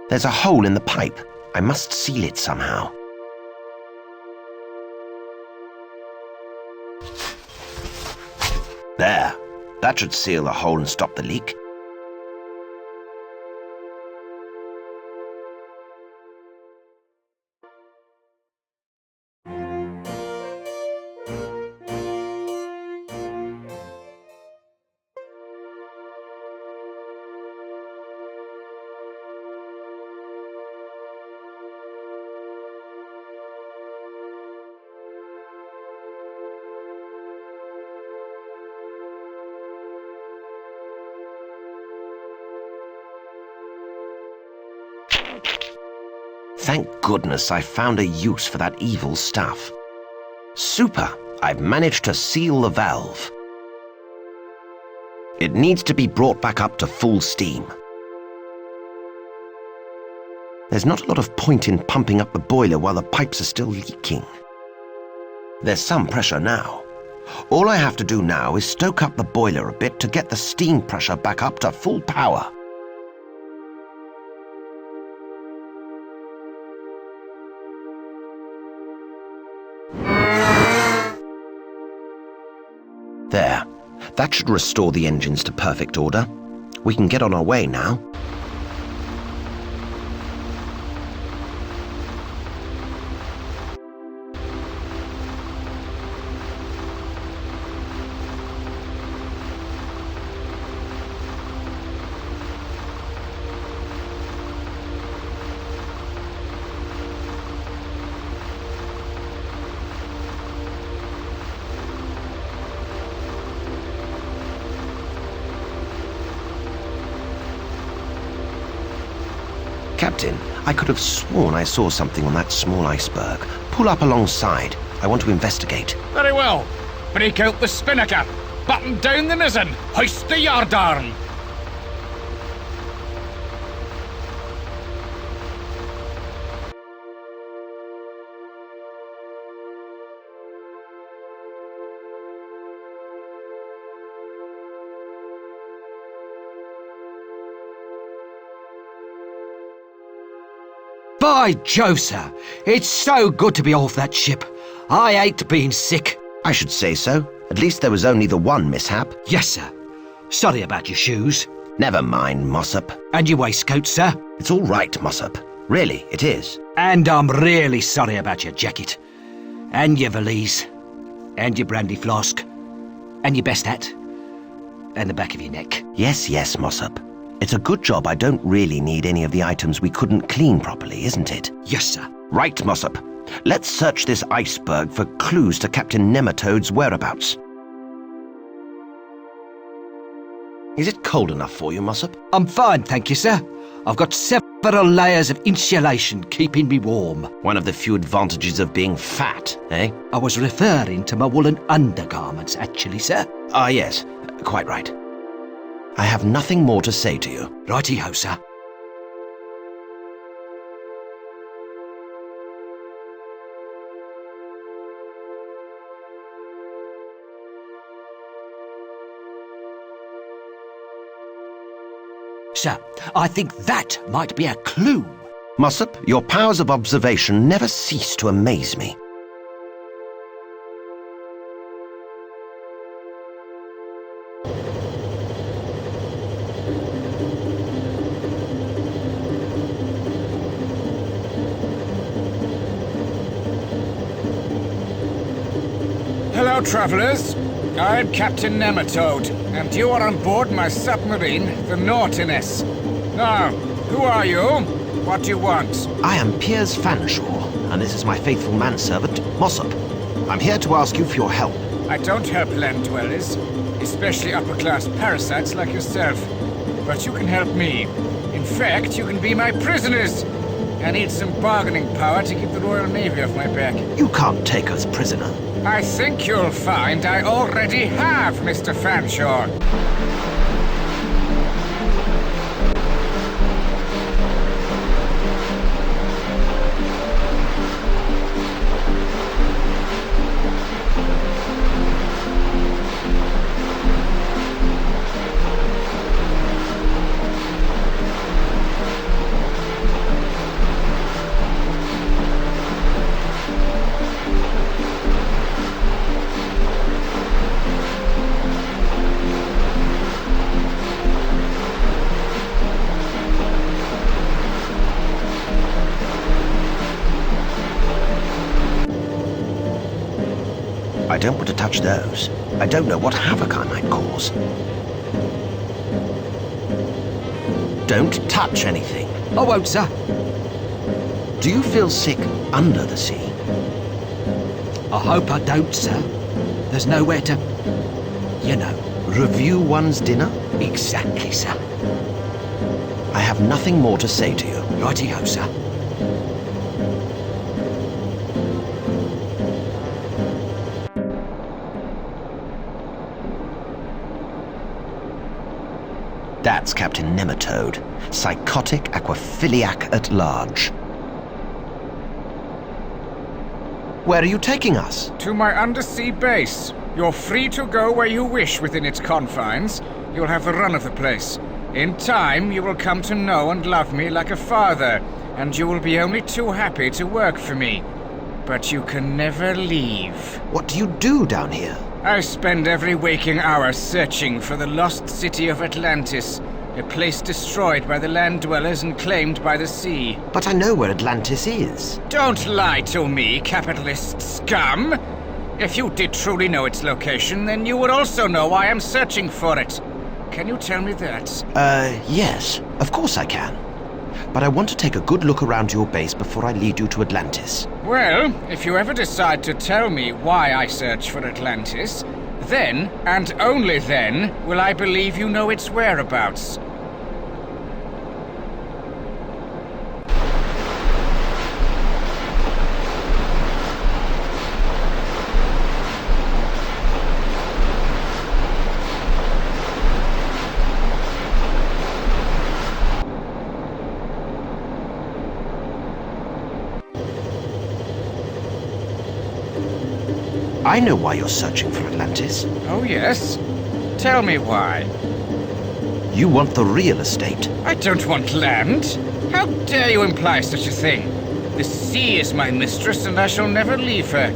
There's a hole in the pipe. I must seal it somehow. There. That should seal the hole and stop the leak. Thank goodness I found a use for that evil stuff. Super! I've managed to seal the valve. It needs to be brought back up to full steam. There's not a lot of point in pumping up the boiler while the pipes are still leaking. There's some pressure now. All I have to do now is stoke up the boiler a bit to get the steam pressure back up to full power. There. That should restore the engines to perfect order. We can get on our way now. Captain, I could have sworn I saw something on that small iceberg. Pull up alongside. I want to investigate. Very well. Break out the spinnaker. Button down the mizzen. Hoist the yardarm. By Jove, sir, it's so good to be off that ship. I hate being sick. I should say so. At least there was only the one mishap. Yes, sir. Sorry about your shoes. Never mind, Mossop. And your waistcoat, sir. It's all right, Mossop. Really, it is. And I'm really sorry about your jacket. And your valise. And your brandy flask. And your best hat. And the back of your neck. Yes, yes, Mossop. It's a good job I don't really need any of the items we couldn't clean properly, isn't it? Yes, sir. Right, Mossop. Let's search this iceberg for clues to Captain Nematode's whereabouts. Is it cold enough for you, Mossop? I'm fine, thank you, sir. I've got several layers of insulation keeping me warm. One of the few advantages of being fat, eh? I was referring to my woolen undergarments, actually, sir. Ah, yes. Quite right. I have nothing more to say to you. Righty-ho, sir. Sir, I think that might be a clue. Mossop, your powers of observation never cease to amaze me. Hello, travellers. I'm Captain Nematode, and you are on board my submarine, the Naughtiness. Now, who are you? What do you want? I am Piers Fanshawe, and this is my faithful manservant, Mossop. I'm here to ask you for your help. I don't help land dwellers, especially upper-class parasites like yourself. But you can help me. In fact, you can be my prisoners. I need some bargaining power to keep the Royal Navy off my back. You can't take us prisoner. I think you'll find I already have, Mr. Fanshawe. I don't want to touch those. I don't know what havoc I might cause. Don't touch anything. I won't, sir. Do you feel sick under the sea? I hope I don't, sir. There's nowhere to, you know. Review one's dinner? Exactly, sir. I have nothing more to say to you. Righty-ho, sir. That's Captain Nematode, psychotic aquaphiliac at large. Where are you taking us? To my undersea base. You're free to go where you wish within its confines. You'll have the run of the place. In time, you will come to know and love me like a father, and you will be only too happy to work for me. But you can never leave. What do you do down here? I spend every waking hour searching for the lost city of Atlantis, a place destroyed by the land dwellers and claimed by the sea. But I know where Atlantis is. Don't lie to me, capitalist scum! If you did truly know its location, then you would also know why I'm searching for it. Can you tell me that? Yes, of course I can. But I want to take a good look around your base before I lead you to Atlantis. Well, if you ever decide to tell me why I search for Atlantis, then, and only then, will I believe you know its whereabouts. I know why you're searching for Atlantis. Oh, yes? Tell me why. You want the real estate. I don't want land. How dare you imply such a thing? The sea is my mistress, and I shall never leave her.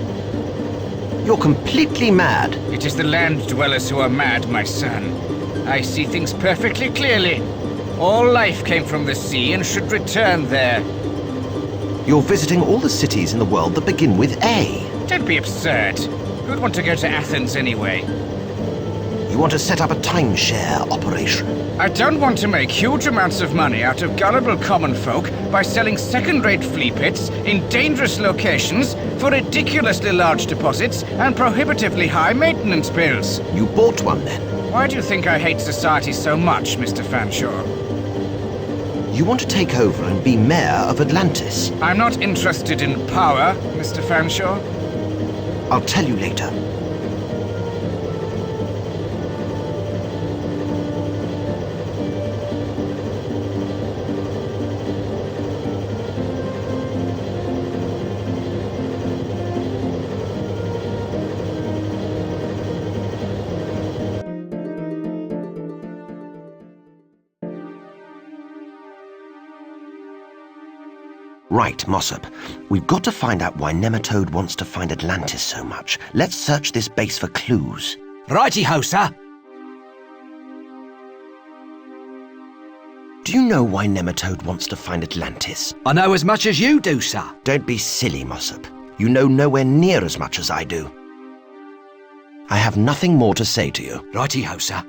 You're completely mad. It is the land dwellers who are mad, my son. I see things perfectly clearly. All life came from the sea and should return there. You're visiting all the cities in the world that begin with A. Don't be absurd. Who'd want to go to Athens anyway? You want to set up a timeshare operation. I don't want to make huge amounts of money out of gullible common folk by selling second-rate flea pits in dangerous locations for ridiculously large deposits and prohibitively high maintenance bills. You bought one then? Why do you think I hate society so much, Mr. Fanshawe? You want to take over and be mayor of Atlantis? I'm not interested in power, Mr. Fanshawe. I'll tell you later. Right, Mossop. We've got to find out why Nematode wants to find Atlantis so much. Let's search this base for clues. Righty-ho, sir. Do you know why Nematode wants to find Atlantis? I know as much as you do, sir. Don't be silly, Mossop. You know nowhere near as much as I do. I have nothing more to say to you. Righty-ho, sir.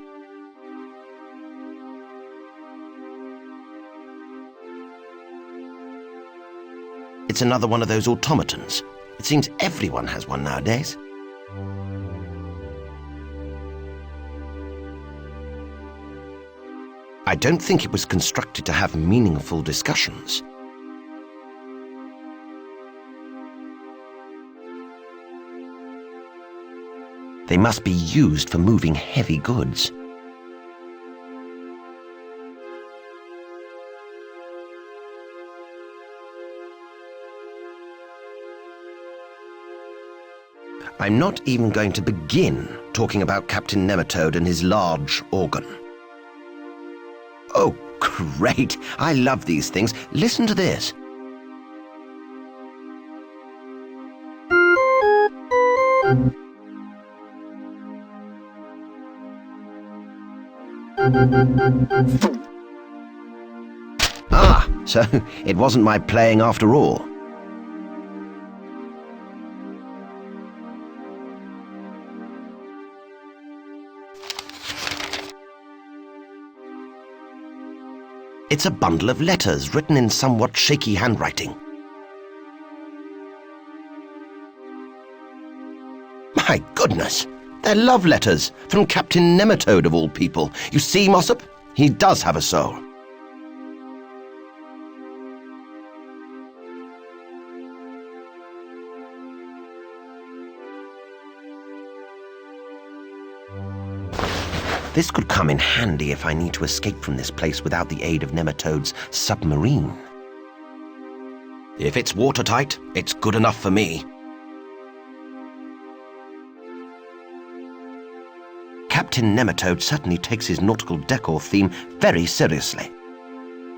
It's another one of those automatons. It seems everyone has one nowadays. I don't think it was constructed to have meaningful discussions. They must be used for moving heavy goods. I'm not even going to begin talking about Captain Nematode and his large organ. Oh, great! I love these things. Listen to this. Ah, so it wasn't my playing after all. It's a bundle of letters written in somewhat shaky handwriting. My goodness! They're love letters from Captain Nematode of all people. You see, Mossop? He does have a soul. This could come in handy if I need to escape from this place without the aid of Nematode's submarine. If it's watertight, it's good enough for me. Captain Nematode certainly takes his nautical decor theme very seriously.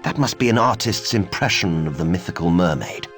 That must be an artist's impression of the mythical mermaid.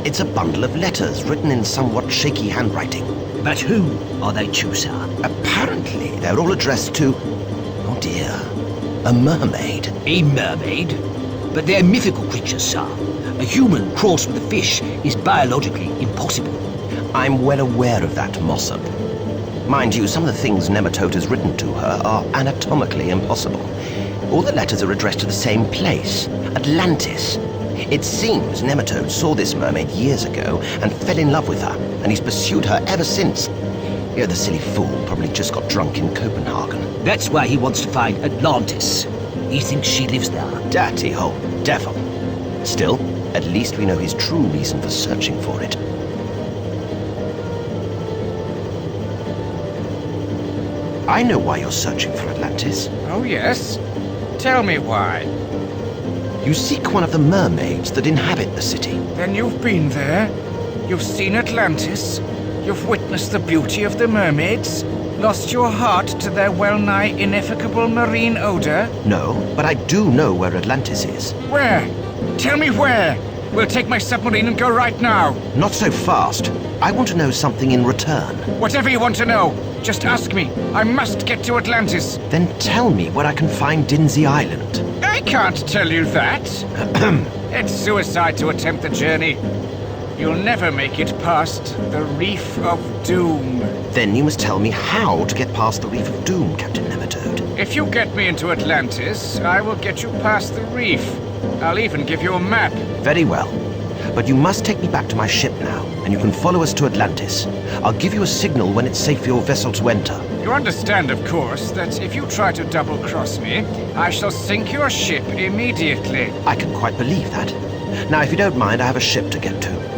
It's a bundle of letters written in somewhat shaky handwriting. But who are they to, sir? Apparently, they're all addressed to... oh dear, a mermaid. A mermaid? But they're mythical creatures, sir. A human crossed with a fish is biologically impossible. I'm well aware of that, Mossop. Mind you, some of the things Nematode has written to her are anatomically impossible. All the letters are addressed to the same place, Atlantis. It seems Nematode saw this mermaid years ago and fell in love with her, and he's pursued her ever since. Yeah, the silly fool probably just got drunk in Copenhagen. That's why he wants to find Atlantis. He thinks she lives there. Dirty old devil. Still, at least we know his true reason for searching for it. I know why you're searching for Atlantis. Oh, yes? Tell me why. You seek one of the mermaids that inhabit the city. Then you've been there. You've seen Atlantis. You've witnessed the beauty of the mermaids. Lost your heart to their well-nigh ineffable marine odor. No, but I do know where Atlantis is. Where? Tell me where. We'll take my submarine and go right now. Not so fast. I want to know something in return. Whatever you want to know, just ask me. I must get to Atlantis. Then tell me where I can find Denzy Island. I can't tell you that. It's suicide to attempt the journey. You'll never make it past the Reef of Doom. Then you must tell me how to get past the Reef of Doom, Captain Nematode. If you get me into Atlantis, I will get you past the reef. I'll even give you a map. Very well. But you must take me back to my ship now, and you can follow us to Atlantis. I'll give you a signal when it's safe for your vessel to enter. You understand, of course, that if you try to double-cross me, I shall sink your ship immediately. I can quite believe that. Now, if you don't mind, I have a ship to get to.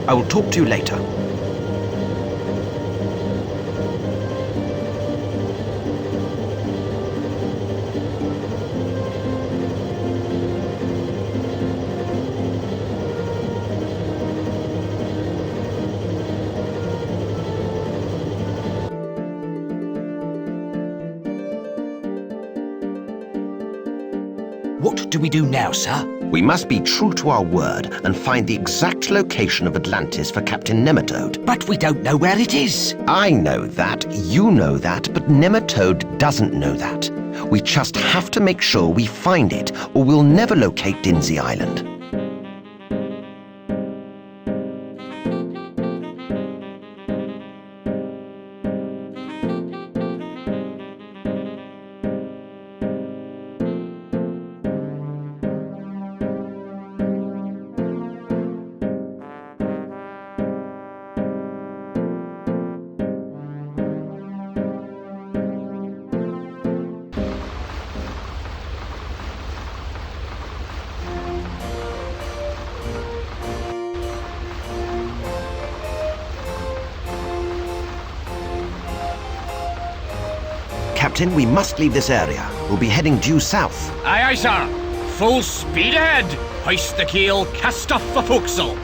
I will talk to you later. What do we do now, sir? We must be true to our word and find the exact location of Atlantis for Captain Nematode. But we don't know where it is. I know that, you know that, but Nematode doesn't know that. We just have to make sure we find it, or we'll never locate Denzy Island. Captain, we must leave this area. We'll be heading due south. Aye, aye, sir. Full speed ahead. Hoist the keel, cast off the forecastle.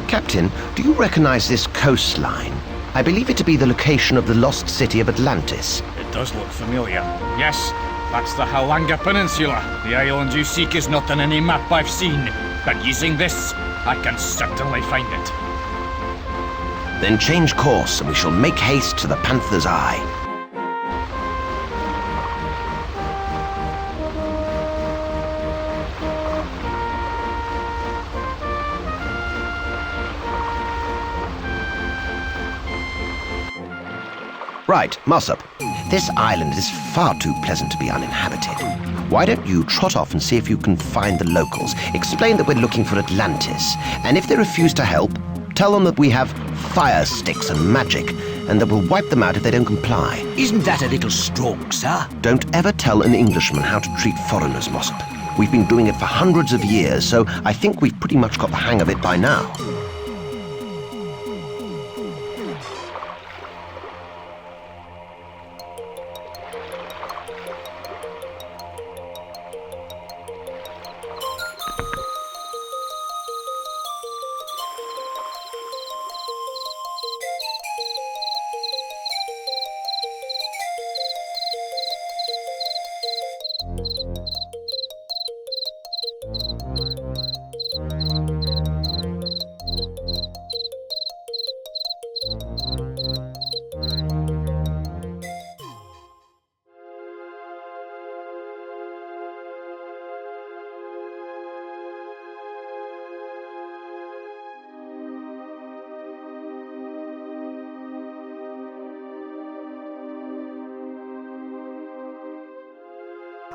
Captain, do you recognize this coastline? I believe it to be the location of the lost city of Atlantis. It does look familiar. Yes, that's the Halanga Peninsula. The island you seek is not on any map I've seen, but using this, I can certainly find it. Then change course, and we shall make haste to the Panther's Eye. Right, Mossop. This island is far too pleasant to be uninhabited. Why don't you trot off and see if you can find the locals? Explain that we're looking for Atlantis, and if they refuse to help, tell them that we have fire sticks and magic, and that we'll wipe them out if they don't comply. Isn't that a little strong, sir? Don't ever tell an Englishman how to treat foreigners, Mossop. We've been doing it for hundreds of years, so I think we've pretty much got the hang of it by now.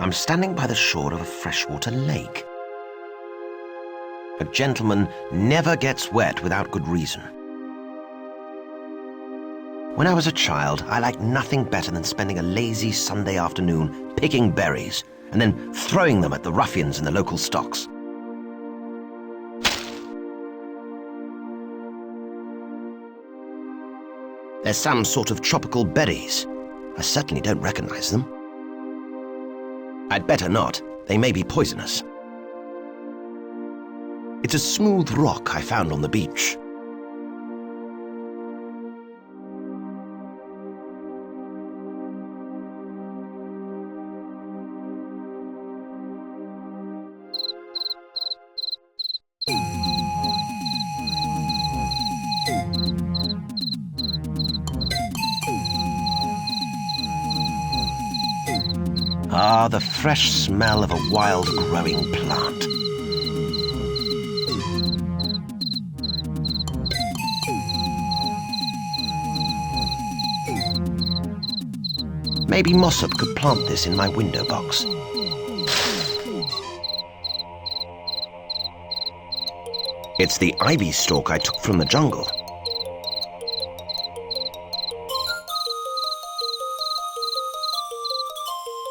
I'm standing by the shore of a freshwater lake. A gentleman never gets wet without good reason. When I was a child, I liked nothing better than spending a lazy Sunday afternoon picking berries and then throwing them at the ruffians in the local stocks. They're some sort of tropical berries. I certainly don't recognize them. I'd better not. They may be poisonous. It's a smooth rock I found on the beach. Ah, the fresh smell of a wild growing plant. Maybe Mossop could plant this in my window box. It's the ivy stalk I took from the jungle.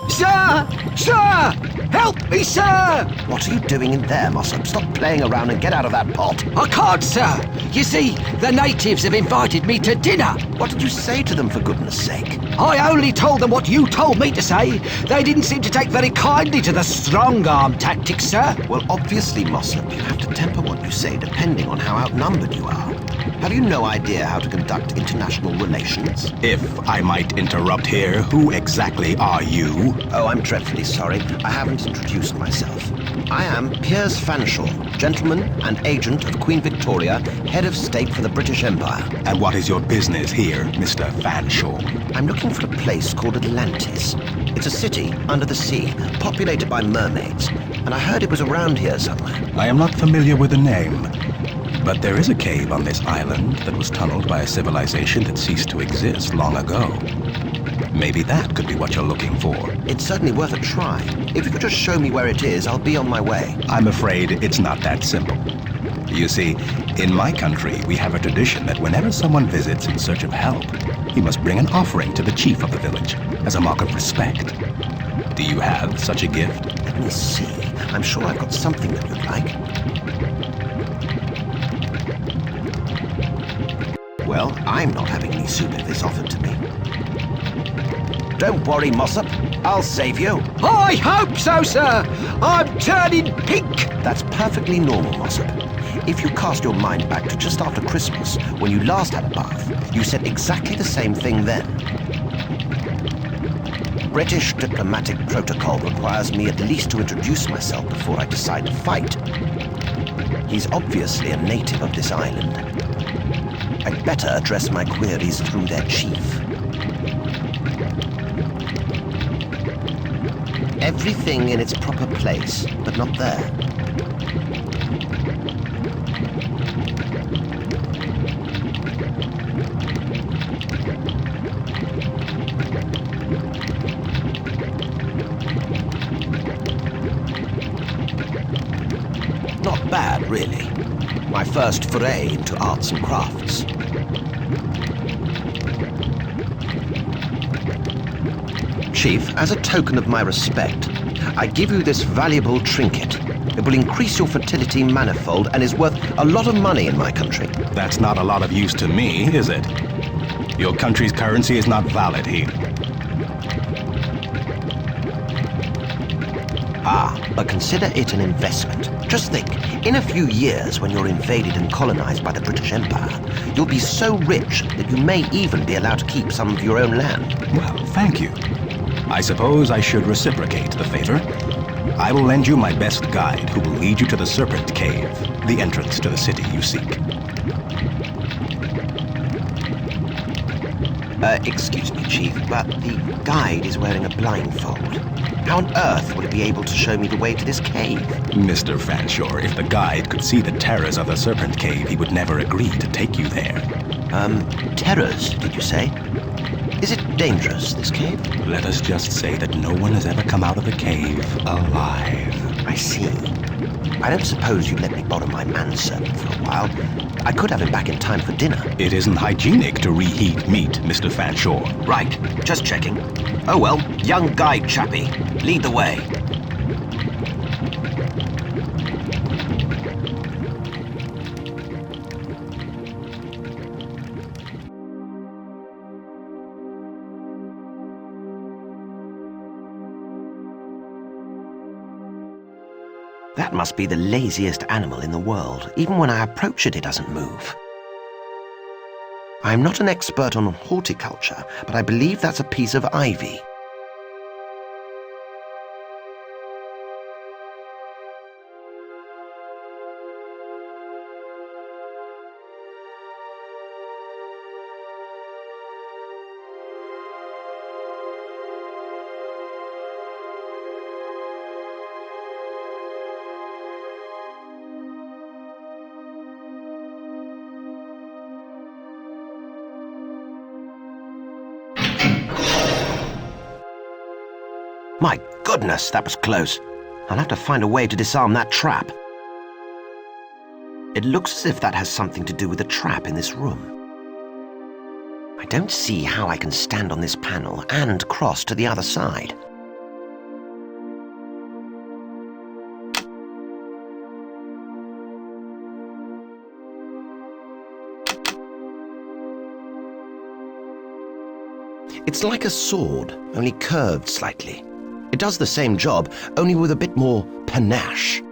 Sir! Sir! Help me, sir! What are you doing in there, Mossop? Stop playing around and get out of that pot. I can't, sir. You see, the natives have invited me to dinner. What did you say to them, for goodness sake? I only told them what you told me to say. They didn't seem to take very kindly to the strong-arm tactics, sir. Well, obviously, Mossop, you have to temper what you say depending on how outnumbered you are. Have you no idea how to conduct international relations? If I might interrupt here, who exactly are you? Oh, I'm dreadfully sorry. I haven't introduced myself. I am Piers Fanshawe, gentleman and agent of Queen Victoria, head of state for the British Empire. And what is your business here, Mr. Fanshawe? I'm looking for a place called Atlantis. It's a city under the sea, populated by mermaids, and I heard it was around here somewhere. I am not familiar with the name, but there is a cave on this island that was tunneled by a civilization that ceased to exist long ago. Maybe that could be what you're looking for. It's certainly worth a try. If you could just show me where it is, I'll be on my way. I'm afraid it's not that simple. You see, in my country, we have a tradition that whenever someone visits in search of help, he must bring an offering to the chief of the village as a mark of respect. Do you have such a gift? Let me see. I'm sure I've got something that you'd like. Well, I'm not having any soup if it's offered to me. Don't worry, Mossop. I'll save you. I hope so, sir. I'm turning pink. That's perfectly normal, Mossop. If you cast your mind back to just after Christmas, when you last had a bath, you said exactly the same thing then. British diplomatic protocol requires me at least to introduce myself before I decide to fight. He's obviously a native of this island. I'd better address my queries through their chief. Everything in its proper place, but not there. Not bad, really. My first foray into arts and crafts. Chief, as a token of my respect, I give you this valuable trinket. It will increase your fertility manifold and is worth a lot of money in my country. That's not a lot of use to me, is it? Your country's currency is not valid here. Ah, but consider it an investment. Just think, in a few years when you're invaded and colonized by the British Empire, you'll be so rich that you may even be allowed to keep some of your own land. Well, thank you. I suppose I should reciprocate the favor. I will lend you my best guide who will lead you to the Serpent Cave, the entrance to the city you seek. Excuse me, Chief, but the guide is wearing a blindfold. How on earth would he be able to show me the way to this cave? Mr. Fanshawe, if the guide could see the terrors of the Serpent Cave, he would never agree to take you there. Terrors, did you say? Is it dangerous, this cave? Let us just say that no one has ever come out of the cave alive. I see. I don't suppose you'd let me borrow my manservant for a while. I could have him back in time for dinner. It isn't hygienic to reheat meat, Mr. Fanshawe. Right, just checking. Oh well, young guide chappie. Lead the way. That must be the laziest animal in the world. Even when I approach it, it doesn't move. I'm not an expert on horticulture, but I believe that's a piece of ivy. My goodness, that was close. I'll have to find a way to disarm that trap. It looks as if that has something to do with the trap in this room. I don't see how I can stand on this panel and cross to the other side. It's like a sword, only curved slightly. It does the same job, only with a bit more panache.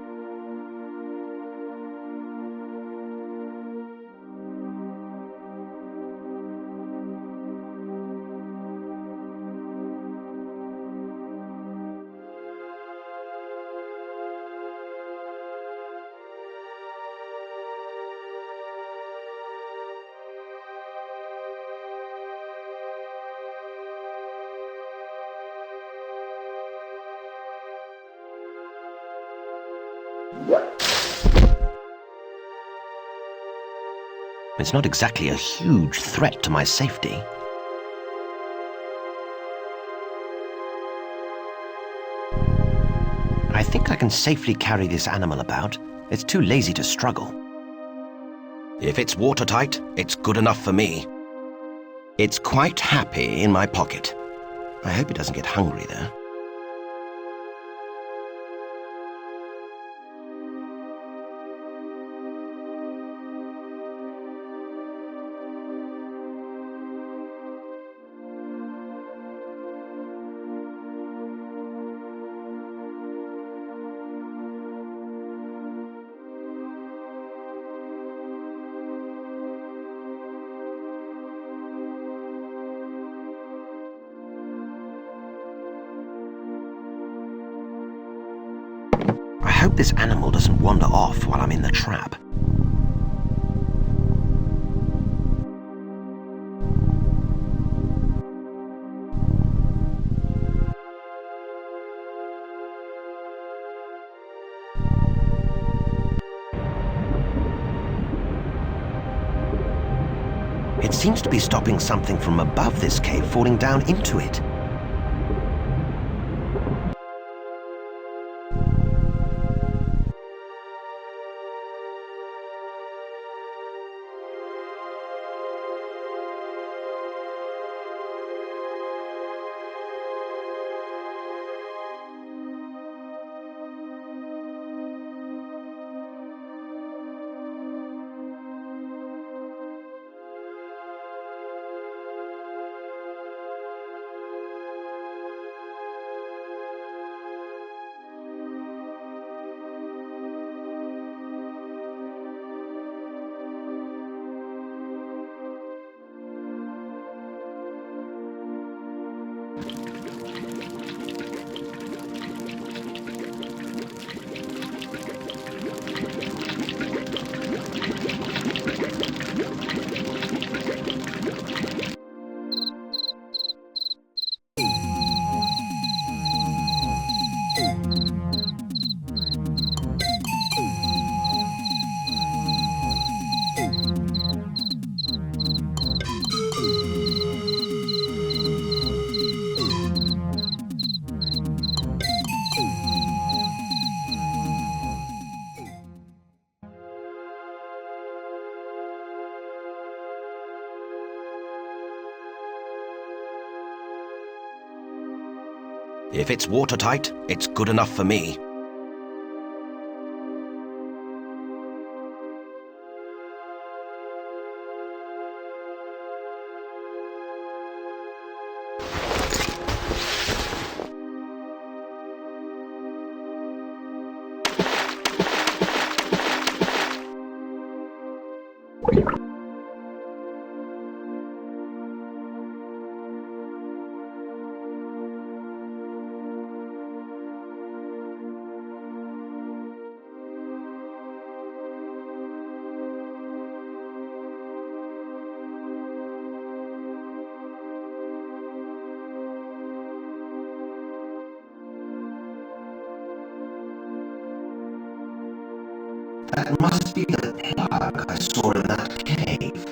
It's not exactly a huge threat to my safety. I think I can safely carry this animal about. It's too lazy to struggle. If it's watertight, it's good enough for me. It's quite happy in my pocket. I hope it doesn't get hungry, though. I hope this animal doesn't wander off while I'm in the trap. It seems to be stopping something from above this cave falling down into it. If it's watertight, it's good enough for me. That must be the plug I saw in that cave.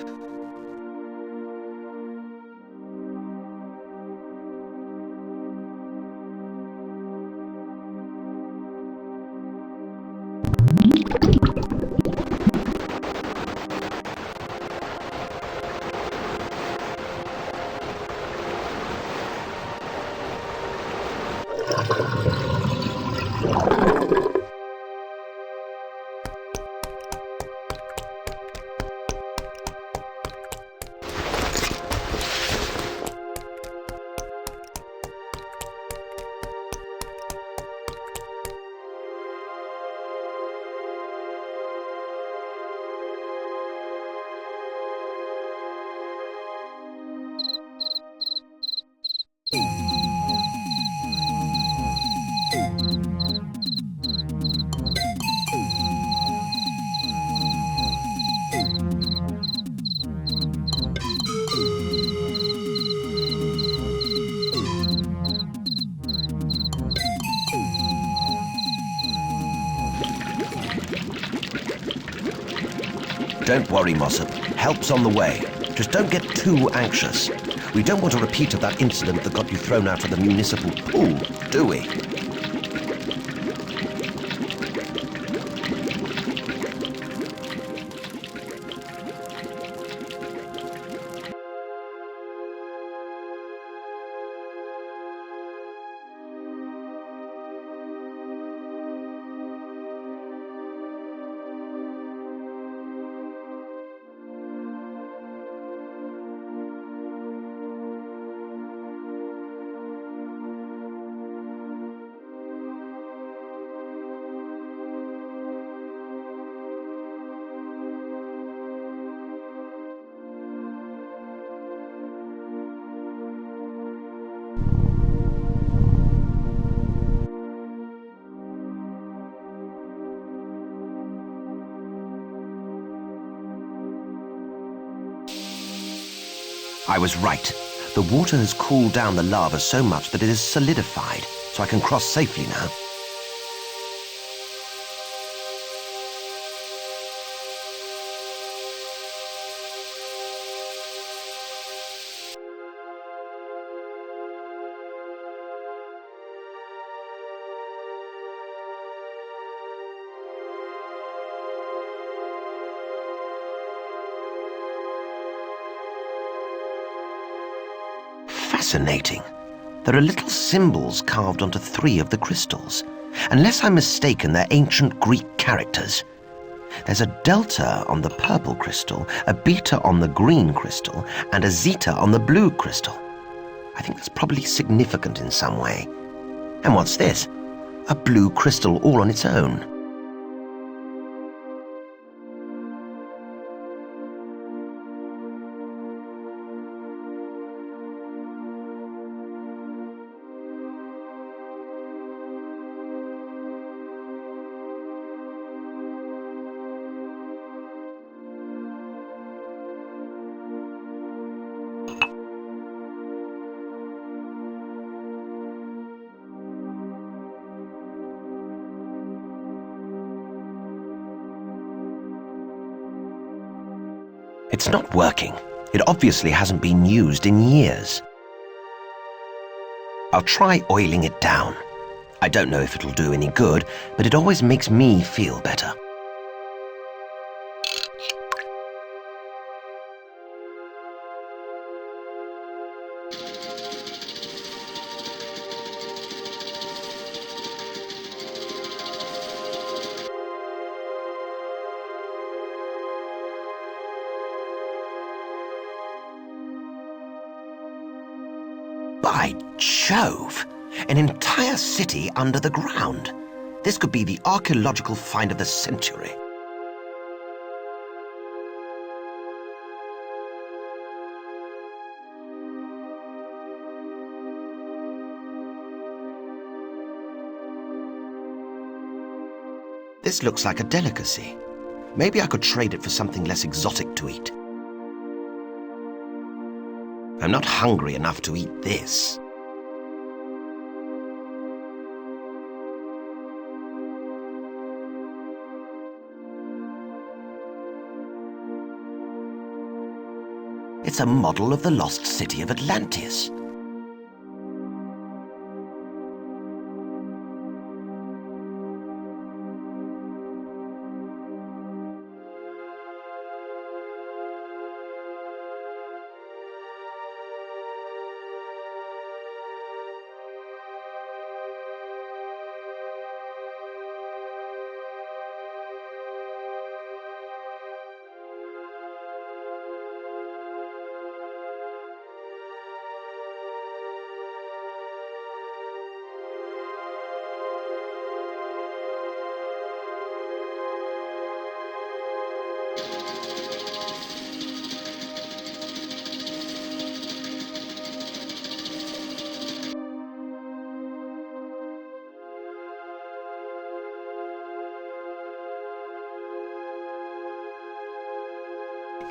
Don't worry, Mossop. Help's on the way. Just don't get too anxious. We don't want a repeat of that incident that got you thrown out of the municipal pool, do we? I was right. The water has cooled down the lava so much that it has solidified, so I can cross safely now. Fascinating. There are little symbols carved onto 3 of the crystals. Unless I'm mistaken, they're ancient Greek characters. There's a delta on the purple crystal, a beta on the green crystal, and a zeta on the blue crystal. I think that's probably significant in some way. And what's this? A blue crystal all on its own. It's not working. It obviously hasn't been used in years. I'll try oiling it down. I don't know if it'll do any good, but it always makes me feel better. By Jove! An entire city under the ground. This could be the archaeological find of the century. This looks like a delicacy. Maybe I could trade it for something less exotic to eat. I'm not hungry enough to eat this. It's a model of the lost city of Atlantis.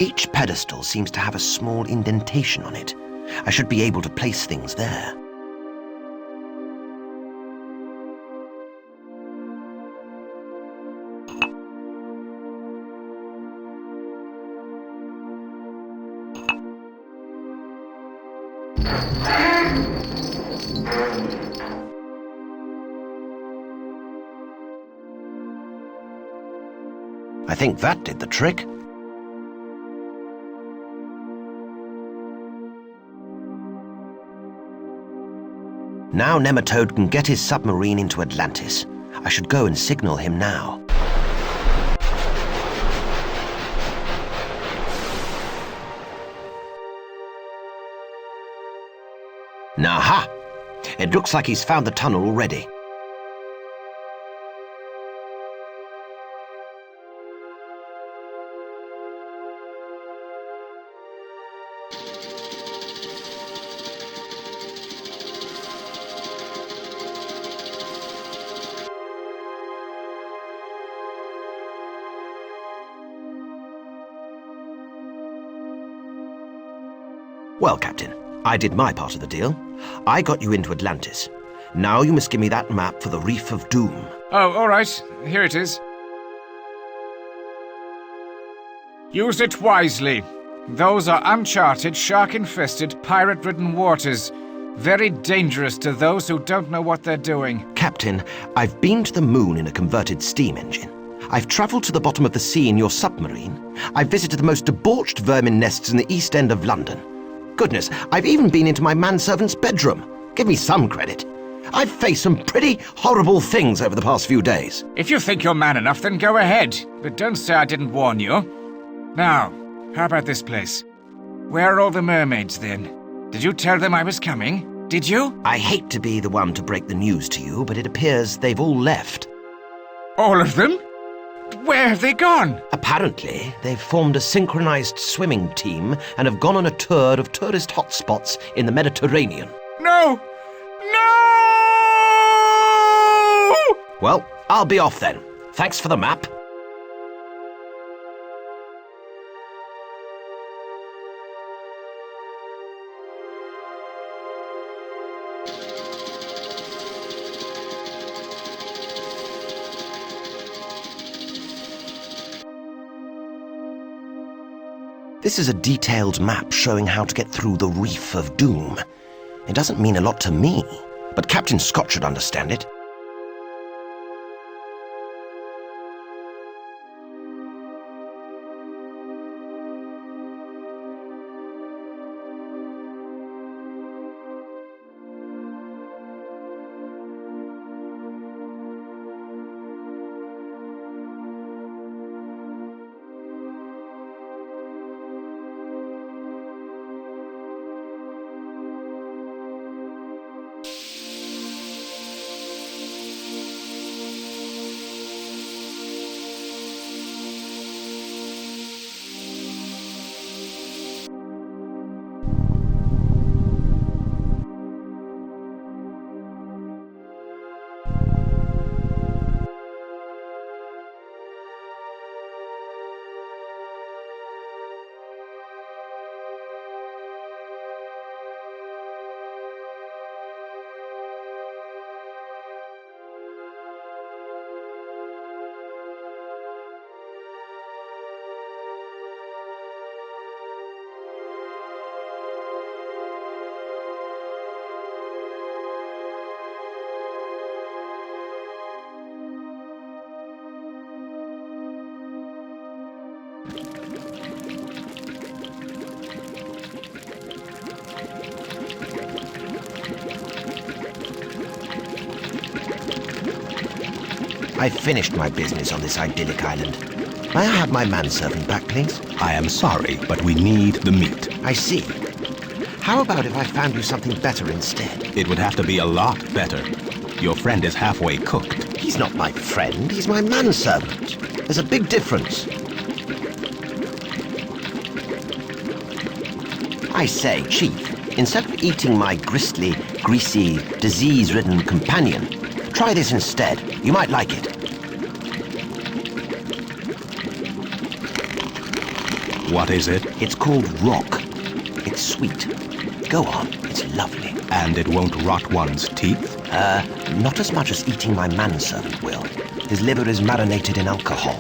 Each pedestal seems to have a small indentation on it. I should be able to place things there. I think that did the trick. Now Nematode can get his submarine into Atlantis. I should go and signal him now. Naha! It looks like he's found the tunnel already. Well, Captain, I did my part of the deal. I got you into Atlantis. Now you must give me that map for the Reef of Doom. Oh, all right. Here it is. Use it wisely. Those are uncharted, shark-infested, pirate-ridden waters. Very dangerous to those who don't know what they're doing. Captain, I've been to the moon in a converted steam engine. I've travelled to the bottom of the sea in your submarine. I've visited the most debauched vermin nests in the East End of London. Goodness, I've even been into my manservant's bedroom. Give me some credit. I've faced some pretty horrible things over the past few days. If you think you're man enough, then go ahead. But don't say I didn't warn you. Now, how about this place? Where are all the mermaids, then? Did you tell them I was coming? Did you? I hate to be the one to break the news to you, but it appears they've all left. All of them? Where have they gone? Apparently, they've formed a synchronized swimming team and have gone on a tour of tourist hotspots in the Mediterranean. No! No! Well, I'll be off then. Thanks for the map. This is a detailed map showing how to get through the Reef of Doom. It doesn't mean a lot to me, but Captain Scott should understand it. I finished my business on this idyllic island. May I have my manservant back, please? I am sorry, but we need the meat. I see. How about if I found you something better instead? It would have to be a lot better. Your friend is halfway cooked. He's not my friend, he's my manservant. There's a big difference. I say, Chief, instead of eating my gristly, greasy, disease-ridden companion, try this instead. You might like it. What is it? It's called rock. It's sweet. Go on, it's lovely. And it won't rot one's teeth? Not as much as eating my manservant will. His liver is marinated in alcohol.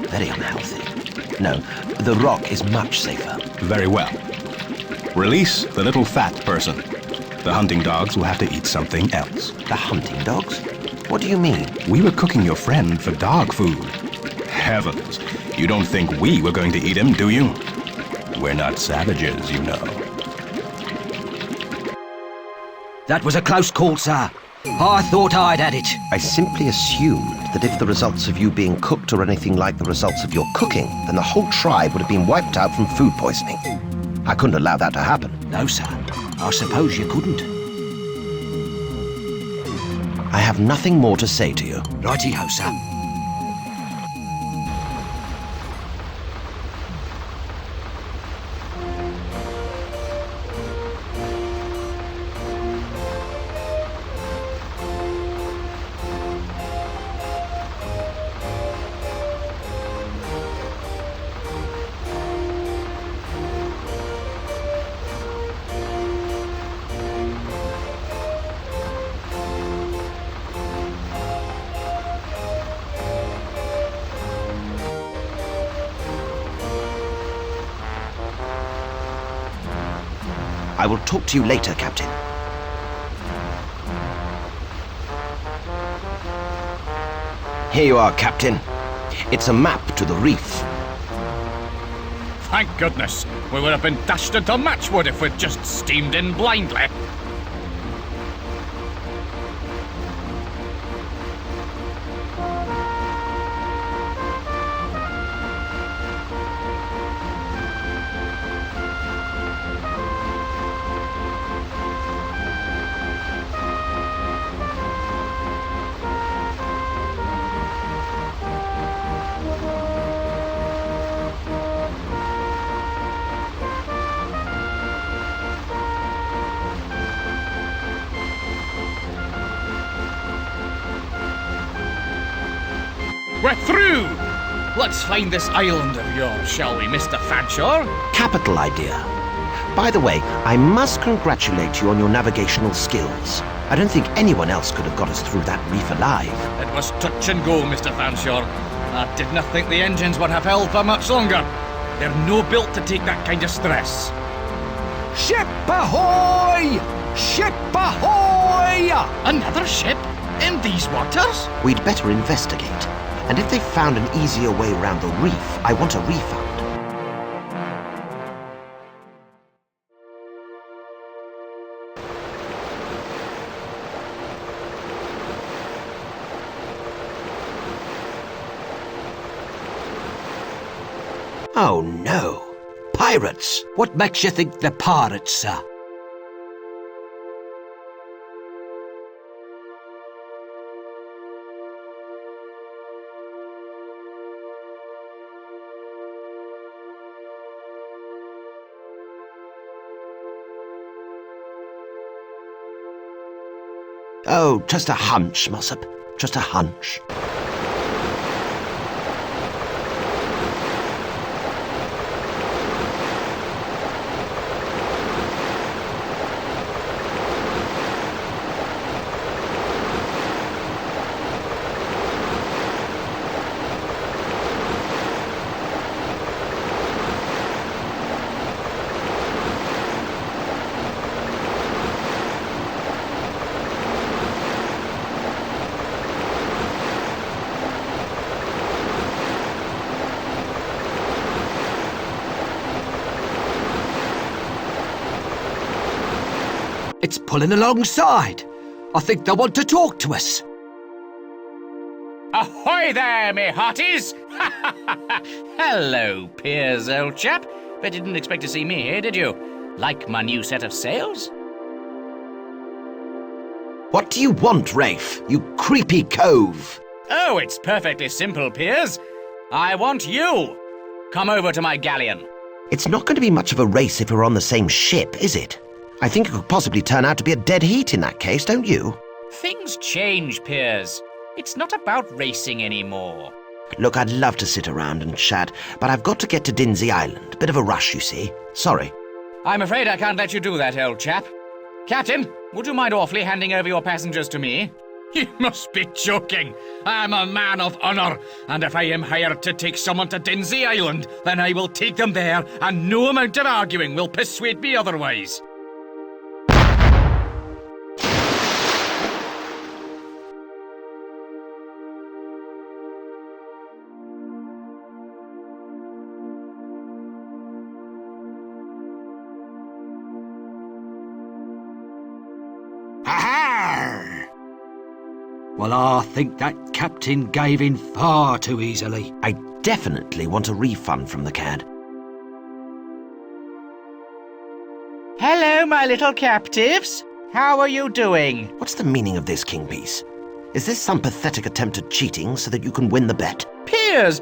Very unhealthy. No, the rock is much safer. Very well. Release the little fat person. The hunting dogs will have to eat something else. The hunting dogs? What do you mean? We were cooking your friend for dog food. Heavens, you don't think we were going to eat him, do you? We're not savages, you know. That was a close call, sir. I thought I'd had it. I simply assumed that if the results of you being cooked are anything like the results of your cooking, then the whole tribe would have been wiped out from food poisoning. I couldn't allow that to happen. No, sir. I suppose you couldn't. I have nothing more to say to you. Righty-ho, sir. I will talk to you later, Captain. Here you are, Captain. It's a map to the reef. Thank goodness. We would have been dashed into matchwood if we'd just steamed in blindly. We're through! Let's find this island of yours, shall we, Mr. Fanshawe? Capital idea. By the way, I must congratulate you on your navigational skills. I don't think anyone else could have got us through that reef alive. It was touch and go, Mr. Fanshawe. I did not think the engines would have held for much longer. They're no built to take that kind of stress. Ship ahoy! Ship ahoy! Another ship? In these waters? We'd better investigate. And if they found an easier way around the reef, I want a refund. Oh no! Pirates! What makes you think they're pirates, sir? Oh, just a hunch, Mossop. Just a hunch. It's pulling alongside. I think they want to talk to us. Ahoy there, me hearties! Hello, Piers, old chap. Bet you didn't expect to see me here, did you? Like my new set of sails? What do you want, Rafe? You creepy cove! Oh, it's perfectly simple, Piers. I want you. Come over to my galleon. It's not going to be much of a race if we're on the same ship, is it? I think it could possibly turn out to be a dead heat in that case, don't you? Things change, Piers. It's not about racing anymore. Look, I'd love to sit around and chat, but I've got to get to Denzy Island. Bit of a rush, you see. Sorry. I'm afraid I can't let you do that, old chap. Captain, would you mind awfully handing over your passengers to me? You must be joking. I'm a man of honour, and if I am hired to take someone to Denzy Island, then I will take them there, and no amount of arguing will persuade me otherwise. Well, I think that captain gave in far too easily. I definitely want a refund from the cad. Hello, my little captives. How are you doing? What's the meaning of this, Kingpiece? Is this some pathetic attempt at cheating so that you can win the bet? Piers,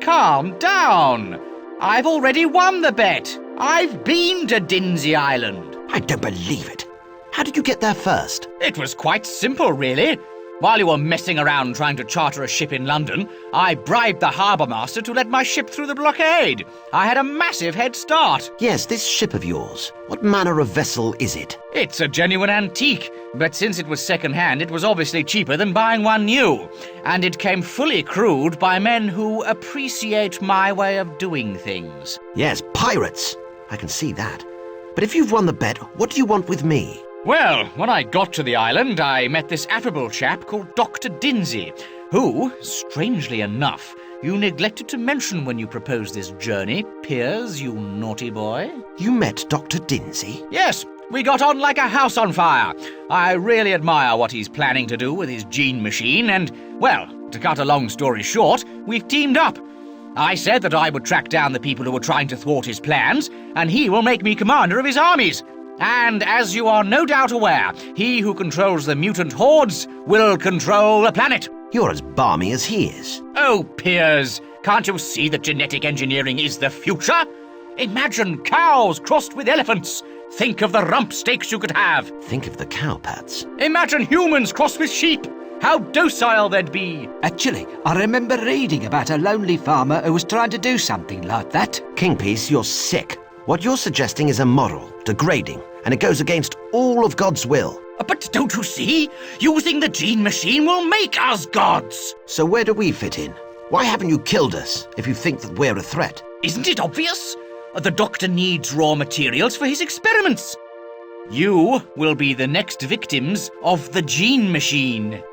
calm down. I've already won the bet. I've been to Denzy Island. I don't believe it. How did you get there first? It was quite simple, really. While you were messing around trying to charter a ship in London, I bribed the harbour master to let my ship through the blockade. I had a massive head start. Yes, this ship of yours. What manner of vessel is it? It's a genuine antique, but since it was second-hand, it was obviously cheaper than buying one new. And it came fully crewed by men who appreciate my way of doing things. Yes, pirates. I can see that. But if you've won the bet, what do you want with me? Well, when I got to the island, I met this affable chap called Dr. Denzy, who, strangely enough, you neglected to mention when you proposed this journey, Piers, you naughty boy. You met Dr. Denzy? Yes, we got on like a house on fire. I really admire what he's planning to do with his gene machine, and, well, to cut a long story short, we've teamed up. I said that I would track down the people who were trying to thwart his plans, and he will make me commander of his armies. And as you are no doubt aware, he who controls the mutant hordes will control the planet. You're as balmy as he is. Oh, Piers, can't you see that genetic engineering is the future? Imagine cows crossed with elephants. Think of the rump steaks you could have. Think of the cowpats. Imagine humans crossed with sheep. How docile they'd be. Actually, I remember reading about a lonely farmer who was trying to do something like that. Kingpiece, you're sick. What you're suggesting is immoral, degrading, and it goes against all of God's will. But don't you see? Using the gene machine will make us gods. So where do we fit in? Why haven't you killed us if you think that we're a threat? Isn't it obvious? The doctor needs raw materials for his experiments. You will be the next victims of the gene machine.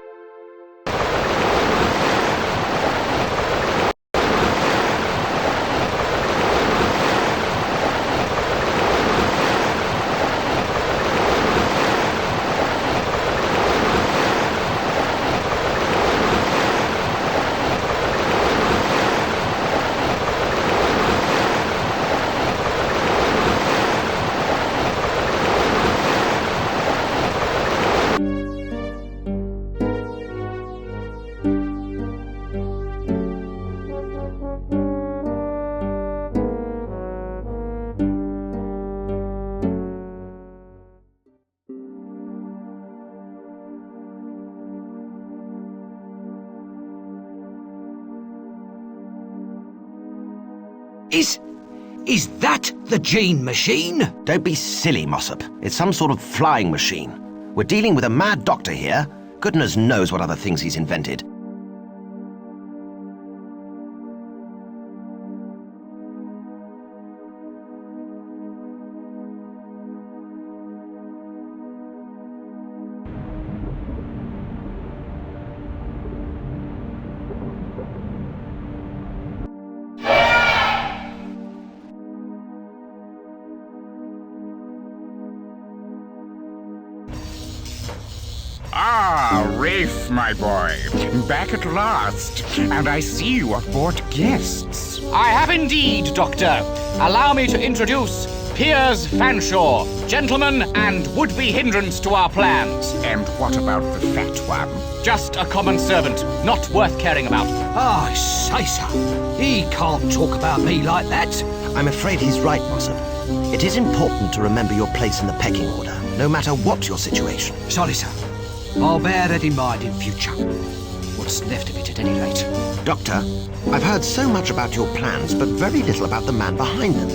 Is that the gene machine? Don't be silly, Mossop. It's some sort of flying machine. We're dealing with a mad doctor here. Goodness knows what other things he's invented. Ah, Rafe, my boy. Back at last. And I see you have brought guests. I have indeed, Doctor. Allow me to introduce Piers Fanshawe, gentleman and would-be hindrance to our plans. And what about the fat one? Just a common servant, not worth caring about. I say so. He can't talk about me like that. I'm afraid he's right, Mossop. It is important to remember your place in the pecking order, no matter what your situation. Sorry, sir. I'll bear that in mind in future. What's left of it at any rate. Doctor, I've heard so much about your plans, but very little about the man behind them.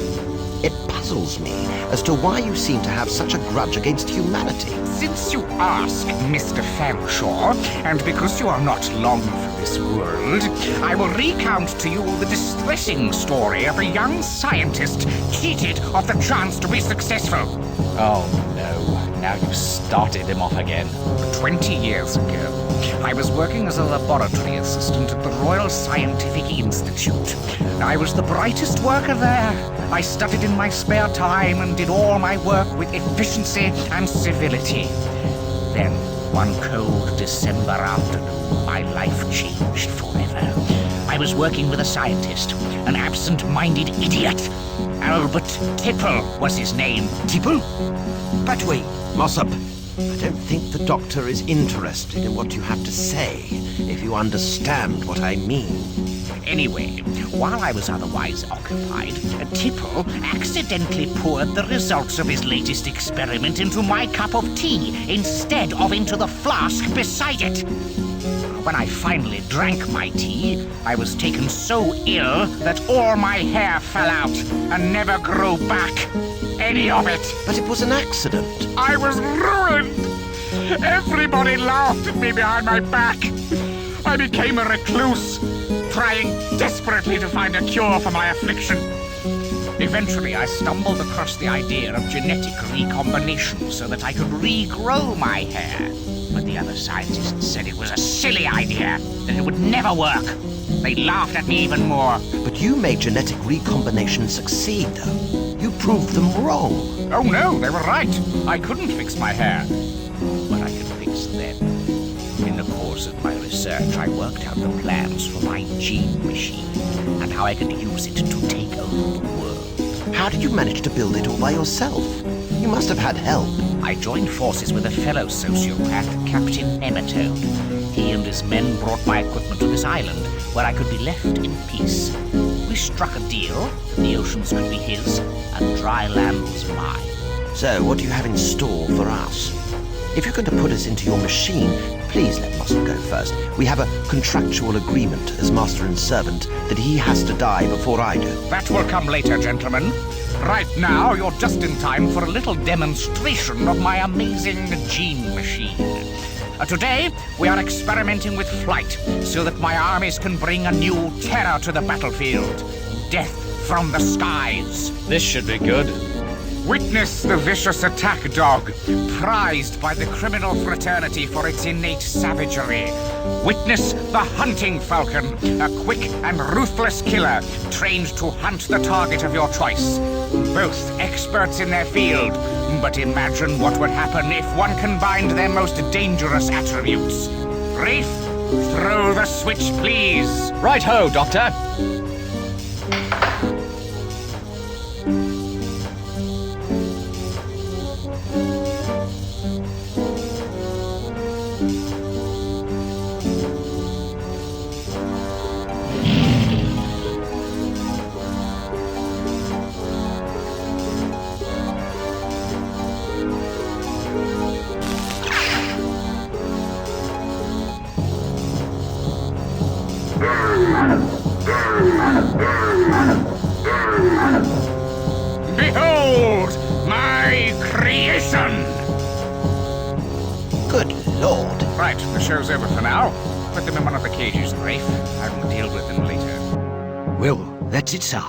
It puzzles me as to why you seem to have such a grudge against humanity. Since you ask, Mr. Fanshawe, and because you are not long for this world, I will recount to you the distressing story of a young scientist cheated of the chance to be successful. Oh, no. Now you've started him off again. 20 years ago, I was working as a laboratory assistant at the Royal Scientific Institute. I was the brightest worker there. I studied in my spare time and did all my work with efficiency and civility. Then, one cold December afternoon, my life changed forever. I was working with a scientist, an absent-minded idiot. Albert Tipple was his name. Tipple? But wait. Mossop, I don't think the Doctor is interested in what you have to say, if you understand what I mean. Anyway, while I was otherwise occupied, Tipple accidentally poured the results of his latest experiment into my cup of tea instead of into the flask beside it. When I finally drank my tea, I was taken so ill that all my hair fell out and never grew back. Any of it. But it was an accident. I was ruined. Everybody laughed at me behind my back. I became a recluse, trying desperately to find a cure for my affliction. Eventually, I stumbled across the idea of genetic recombination so that I could regrow my hair. But the other scientists said it was a silly idea, that it would never work. They laughed at me even more. But you made genetic recombination succeed, though. You proved them wrong. Oh no, they were right. I couldn't fix my hair. But I could fix them. In the course of my research, I worked out the plans for my gene machine and how I could use it to take over the world. How did you manage to build it all by yourself? You must have had help. I joined forces with a fellow sociopath, Captain Nematode. He and his men brought my equipment to this island, where I could be left in peace. We struck a deal. The oceans could be his, and dry land was mine. So, what do you have in store for us? If you're going to put us into your machine, please let Mossop go first. We have a contractual agreement as master and servant that he has to die before I do. That will come later, gentlemen. Right now, you're just in time for a little demonstration of my amazing gene machine. Today, we are experimenting with flight so that my armies can bring a new terror to the battlefield. Death from the skies. This should be good. Witness the vicious attack dog, prized by the criminal fraternity for its innate savagery. Witness the hunting falcon, a quick and ruthless killer, trained to hunt the target of your choice. Both experts in their field, but imagine what would happen if one combined their most dangerous attributes. Rafe, throw the switch, please. Right-ho, Doctor. Behold, my creation! Good Lord. Right, the show's over for now. Put them in one of the cages, Rafe. I will deal with them later. Well, that's it, sir.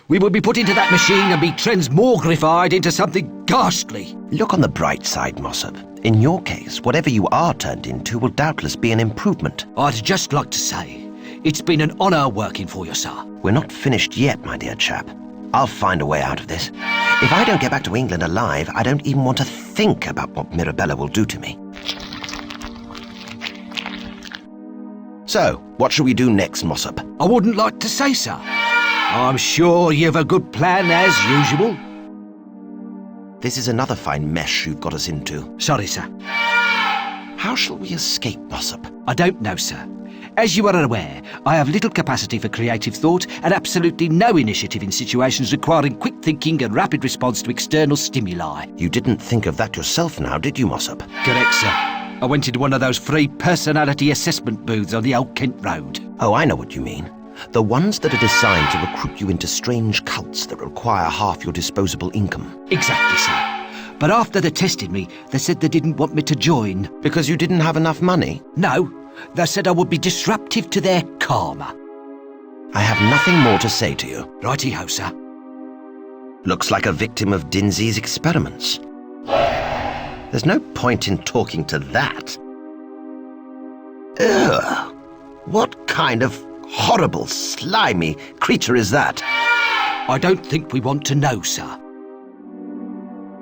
We will be put into that machine and be transmogrified into something ghastly. Look on the bright side, Mossop. In your case, whatever you are turned into will doubtless be an improvement. I'd just like to say, it's been an honour working for you, sir. We're not finished yet, my dear chap. I'll find a way out of this. If I don't get back to England alive, I don't even want to think about what Mirabella will do to me. So, what shall we do next, Mossop? I wouldn't like to say, sir. I'm sure you've a good plan as usual. This is another fine mesh you've got us into. Sorry, sir. How shall we escape, Mossop? I don't know, sir. As you are aware, I have little capacity for creative thought and absolutely no initiative in situations requiring quick thinking and rapid response to external stimuli. You didn't think of that yourself now, did you, Mossop? Correct, sir. I went into one of those free personality assessment booths on the Old Kent Road. Oh, I know what you mean. The ones that are designed to recruit you into strange cults that require half your disposable income. Exactly, sir. But after they tested me, they said they didn't want me to join. Because you didn't have enough money? No. They said I would be disruptive to their karma. I have nothing more to say to you. Righty-ho, sir. Looks like a victim of Denzy's experiments. There's no point in talking to that. Ugh. What kind of horrible, slimy creature is that? I don't think we want to know, sir.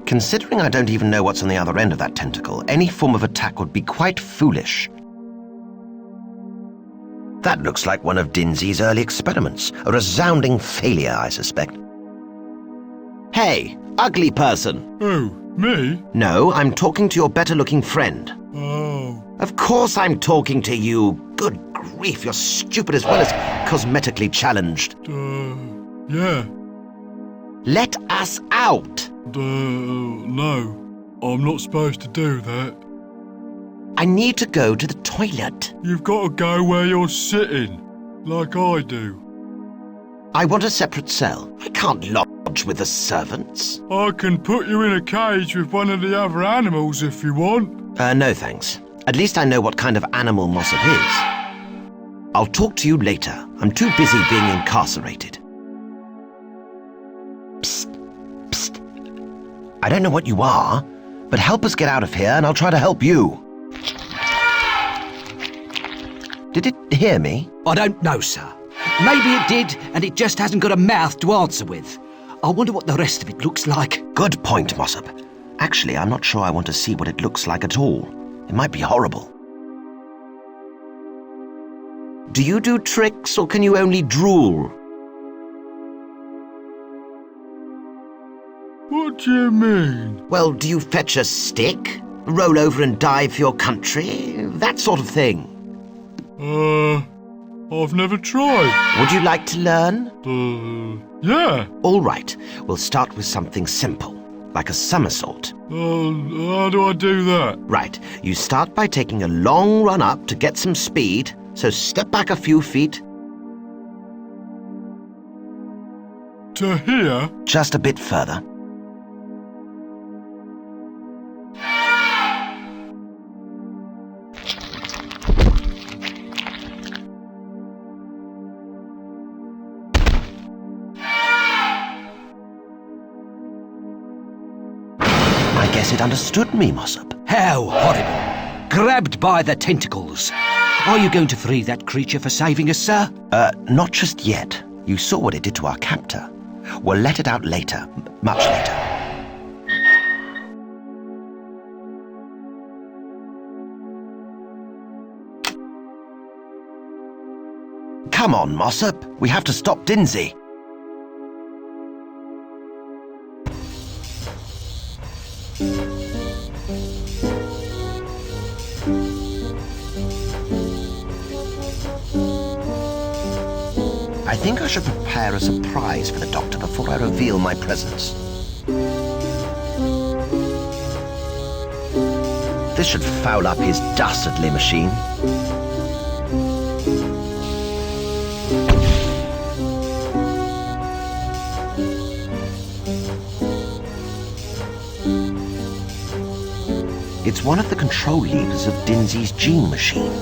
Considering I don't even know what's on the other end of that tentacle, any form of attack would be quite foolish. That looks like one of Denzy's early experiments. A resounding failure, I suspect. Hey, ugly person. Oh, me? No, I'm talking to your better-looking friend. Oh. Of course I'm talking to you. Good grief, you're stupid as well as cosmetically challenged. Yeah. Let us out! No. I'm not supposed to do that. I need to go to the toilet. You've got to go where you're sitting, like I do. I want a separate cell. I can't lodge with the servants. I can put you in a cage with one of the other animals if you want. No thanks. At least I know what kind of animal Mossop is. I'll talk to you later. I'm too busy being incarcerated. Psst. Psst. I don't know what you are, but help us get out of here and I'll try to help you. Did it hear me? I don't know, sir. Maybe it did, and it just hasn't got a mouth to answer with. I wonder what the rest of it looks like. Good point, Mossop. Actually, I'm not sure I want to see what it looks like at all. It might be horrible. Do you do tricks, or can you only drool? What do you mean? Well, do you fetch a stick? Roll over and die for your country? That sort of thing. I've never tried. Would you like to learn? Yeah. All right. We'll start with something simple, like a somersault. How do I do that? Right. You start by taking a long run up to get some speed, so step back a few feet. To here? Just a bit further. I guess it understood me, Mossop. How horrible. Grabbed by the tentacles. Are you going to free that creature for saving us, sir? Not just yet. You saw what it did to our captor. We'll let it out later. Much later. Come on, Mossop. We have to stop Denzy. I think I should prepare a surprise for the Doctor before I reveal my presence. This should foul up his dastardly machine. It's one of the control levers of Denzy's gene machine.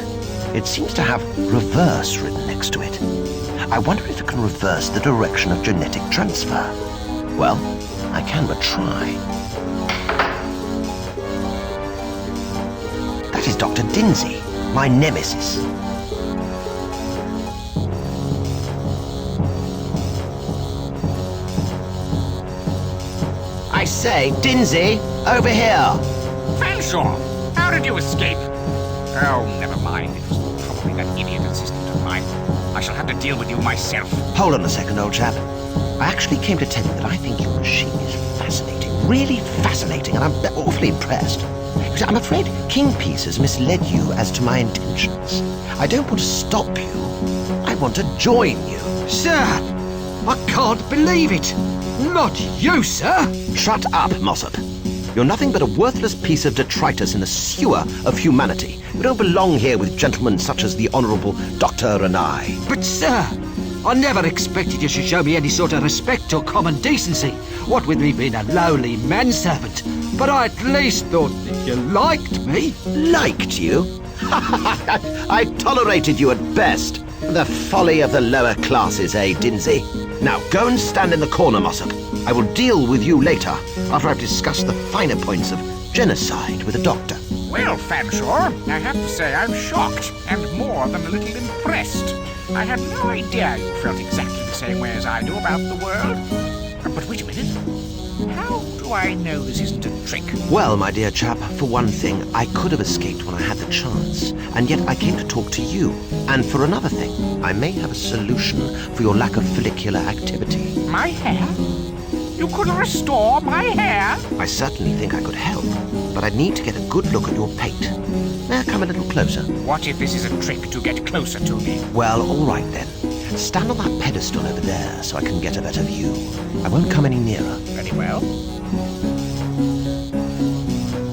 It seems to have reverse written next to it. I wonder if it can reverse the direction of genetic transfer. Well, I can but try. That is Dr. Denzy, my nemesis. I say, Denzy, over here. Fanshawe, how did you escape? Oh, never mind. It was probably with that idiot assistant of mine. I shall have to deal with you myself. Hold on a second, old chap. I actually came to tell you that I think your machine is fascinating, really fascinating, and I'm awfully impressed. Because I'm afraid Kingpiece has misled you as to my intentions. I don't want to stop you. I want to join you. Sir, I can't believe it. Not you, sir. Shut up, Mossop. You're nothing but a worthless piece of detritus in the sewer of humanity. You don't belong here with gentlemen such as the Honourable Dr. and I. But, sir, I never expected you should show me any sort of respect or common decency, what with me being a lowly manservant. But I at least thought that you liked me. Liked you? I tolerated you at best. The folly of the lower classes, eh, Denzy? Now, go and stand in the corner, Mossop. I will deal with you later, after I've discussed the finer points of genocide with the doctor. Well, Fanshawe, I have to say I'm shocked and more than a little impressed. I had no idea you felt exactly the same way as I do about the world. But wait a minute. How do I know this isn't a trick? Well, my dear chap, for one thing, I could have escaped when I had the chance, and yet I came to talk to you. And for another thing, I may have a solution for your lack of follicular activity. My hair? You could restore my hair? I certainly think I could help, but I'd need to get a good look at your pate. Now, come a little closer. What if this is a trick to get closer to me? Well, all right then. Stand on that pedestal over there so I can get a better view. I won't come any nearer. Very well.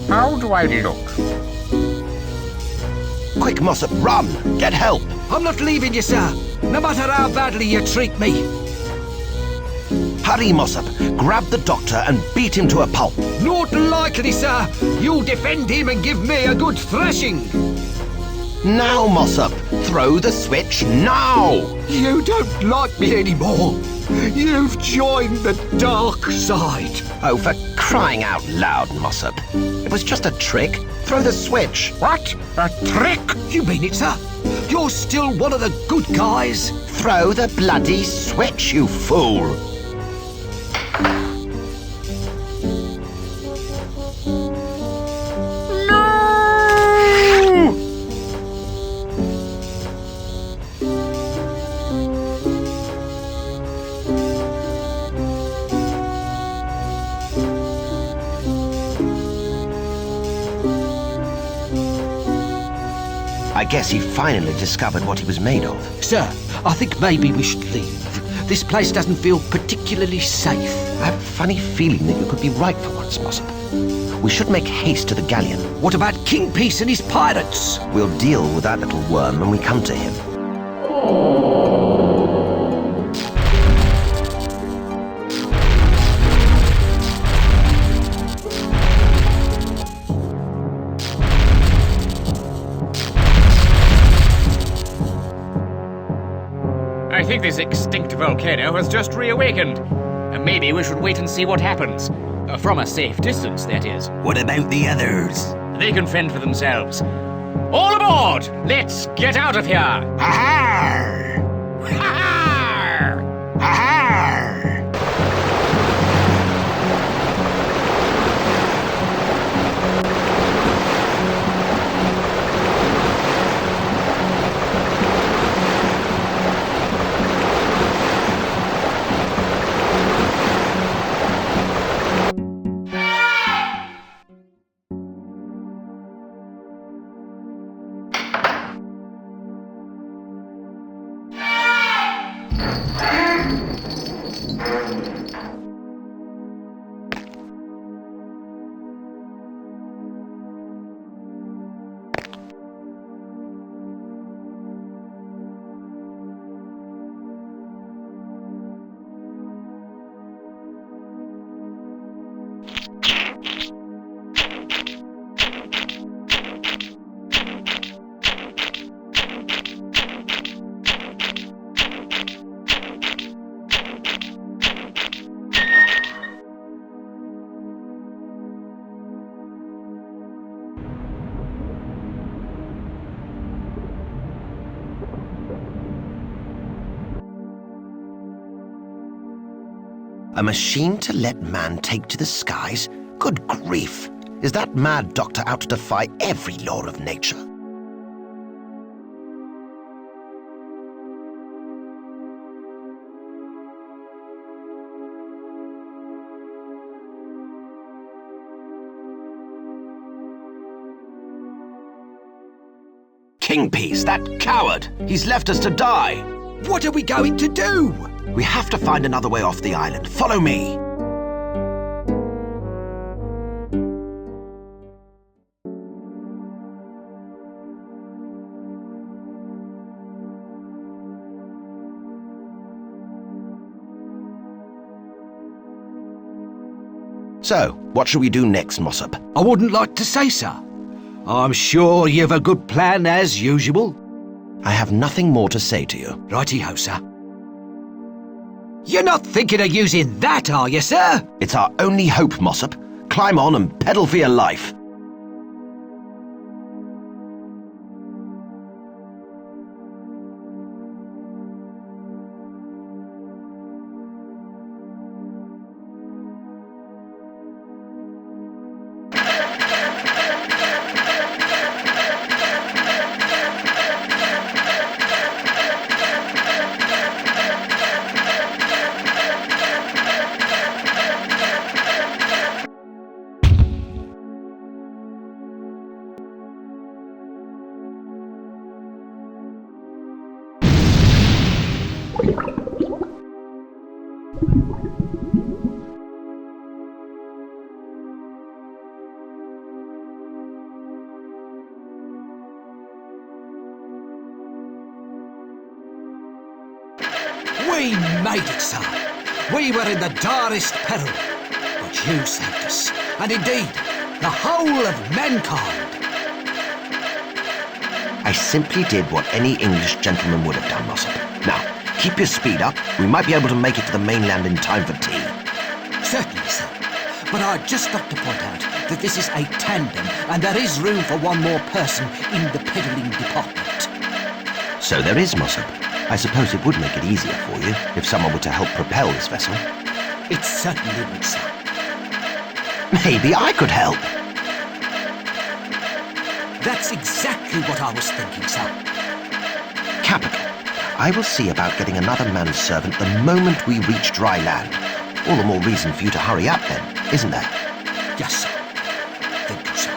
How do I look? Quick, Mossop, run! Get help! I'm not leaving you, sir, no matter how badly you treat me. Hurry, Mossop. Grab the doctor and beat him to a pulp. Not likely, sir. You defend him and give me a good thrashing. Now, Mossop. Throw the switch now! You don't like me anymore. You've joined the dark side. Oh, for crying out loud, Mossop. It was just a trick. Throw the switch. What? A trick? You mean it, sir? You're still one of the good guys? Throw the bloody switch, you fool! I guess he finally discovered what he was made of. Sir, I think maybe we should leave. This place doesn't feel particularly safe. I have a funny feeling that you could be right for once, Mossop. We should make haste to the galleon. What about Kingpiece and his pirates? We'll deal with that little worm when we come to him. I think this extinct volcano has just reawakened. Maybe we should wait and see what happens. From a safe distance, that is. What about the others? They can fend for themselves. All aboard! Let's get out of here! Ha-ha! Ha-ha! Ha-ha! A machine to let man take to the skies? Good grief! Is that mad doctor out to defy every law of nature? Kingpiece, that coward! He's left us to die! What are we going to do? We have to find another way off the island. Follow me! So, what shall we do next, Mossop? I wouldn't like to say, sir. I'm sure you've a good plan as usual. I have nothing more to say to you. Righty-ho, sir. You're not thinking of using that, are you, sir? It's our only hope, Mossop. Climb on and pedal for your life. We made it, sir. We were in the direst peril, but you saved us, and indeed, the whole of mankind. I simply did what any English gentleman would have done, Mossop. Now, keep your speed up. We might be able to make it to the mainland in time for tea. Certainly, sir. But I'd just like to point out that this is a tandem, and there is room for one more person in the peddling department. So there is, Mossop. I suppose it would make it easier for you if someone were to help propel this vessel. It certainly would, sir. Maybe I could help. That's exactly what I was thinking, sir. Capital. I will see about getting another manservant the moment we reach dry land. All the more reason for you to hurry up then, isn't there? Yes, sir. Thank you, sir.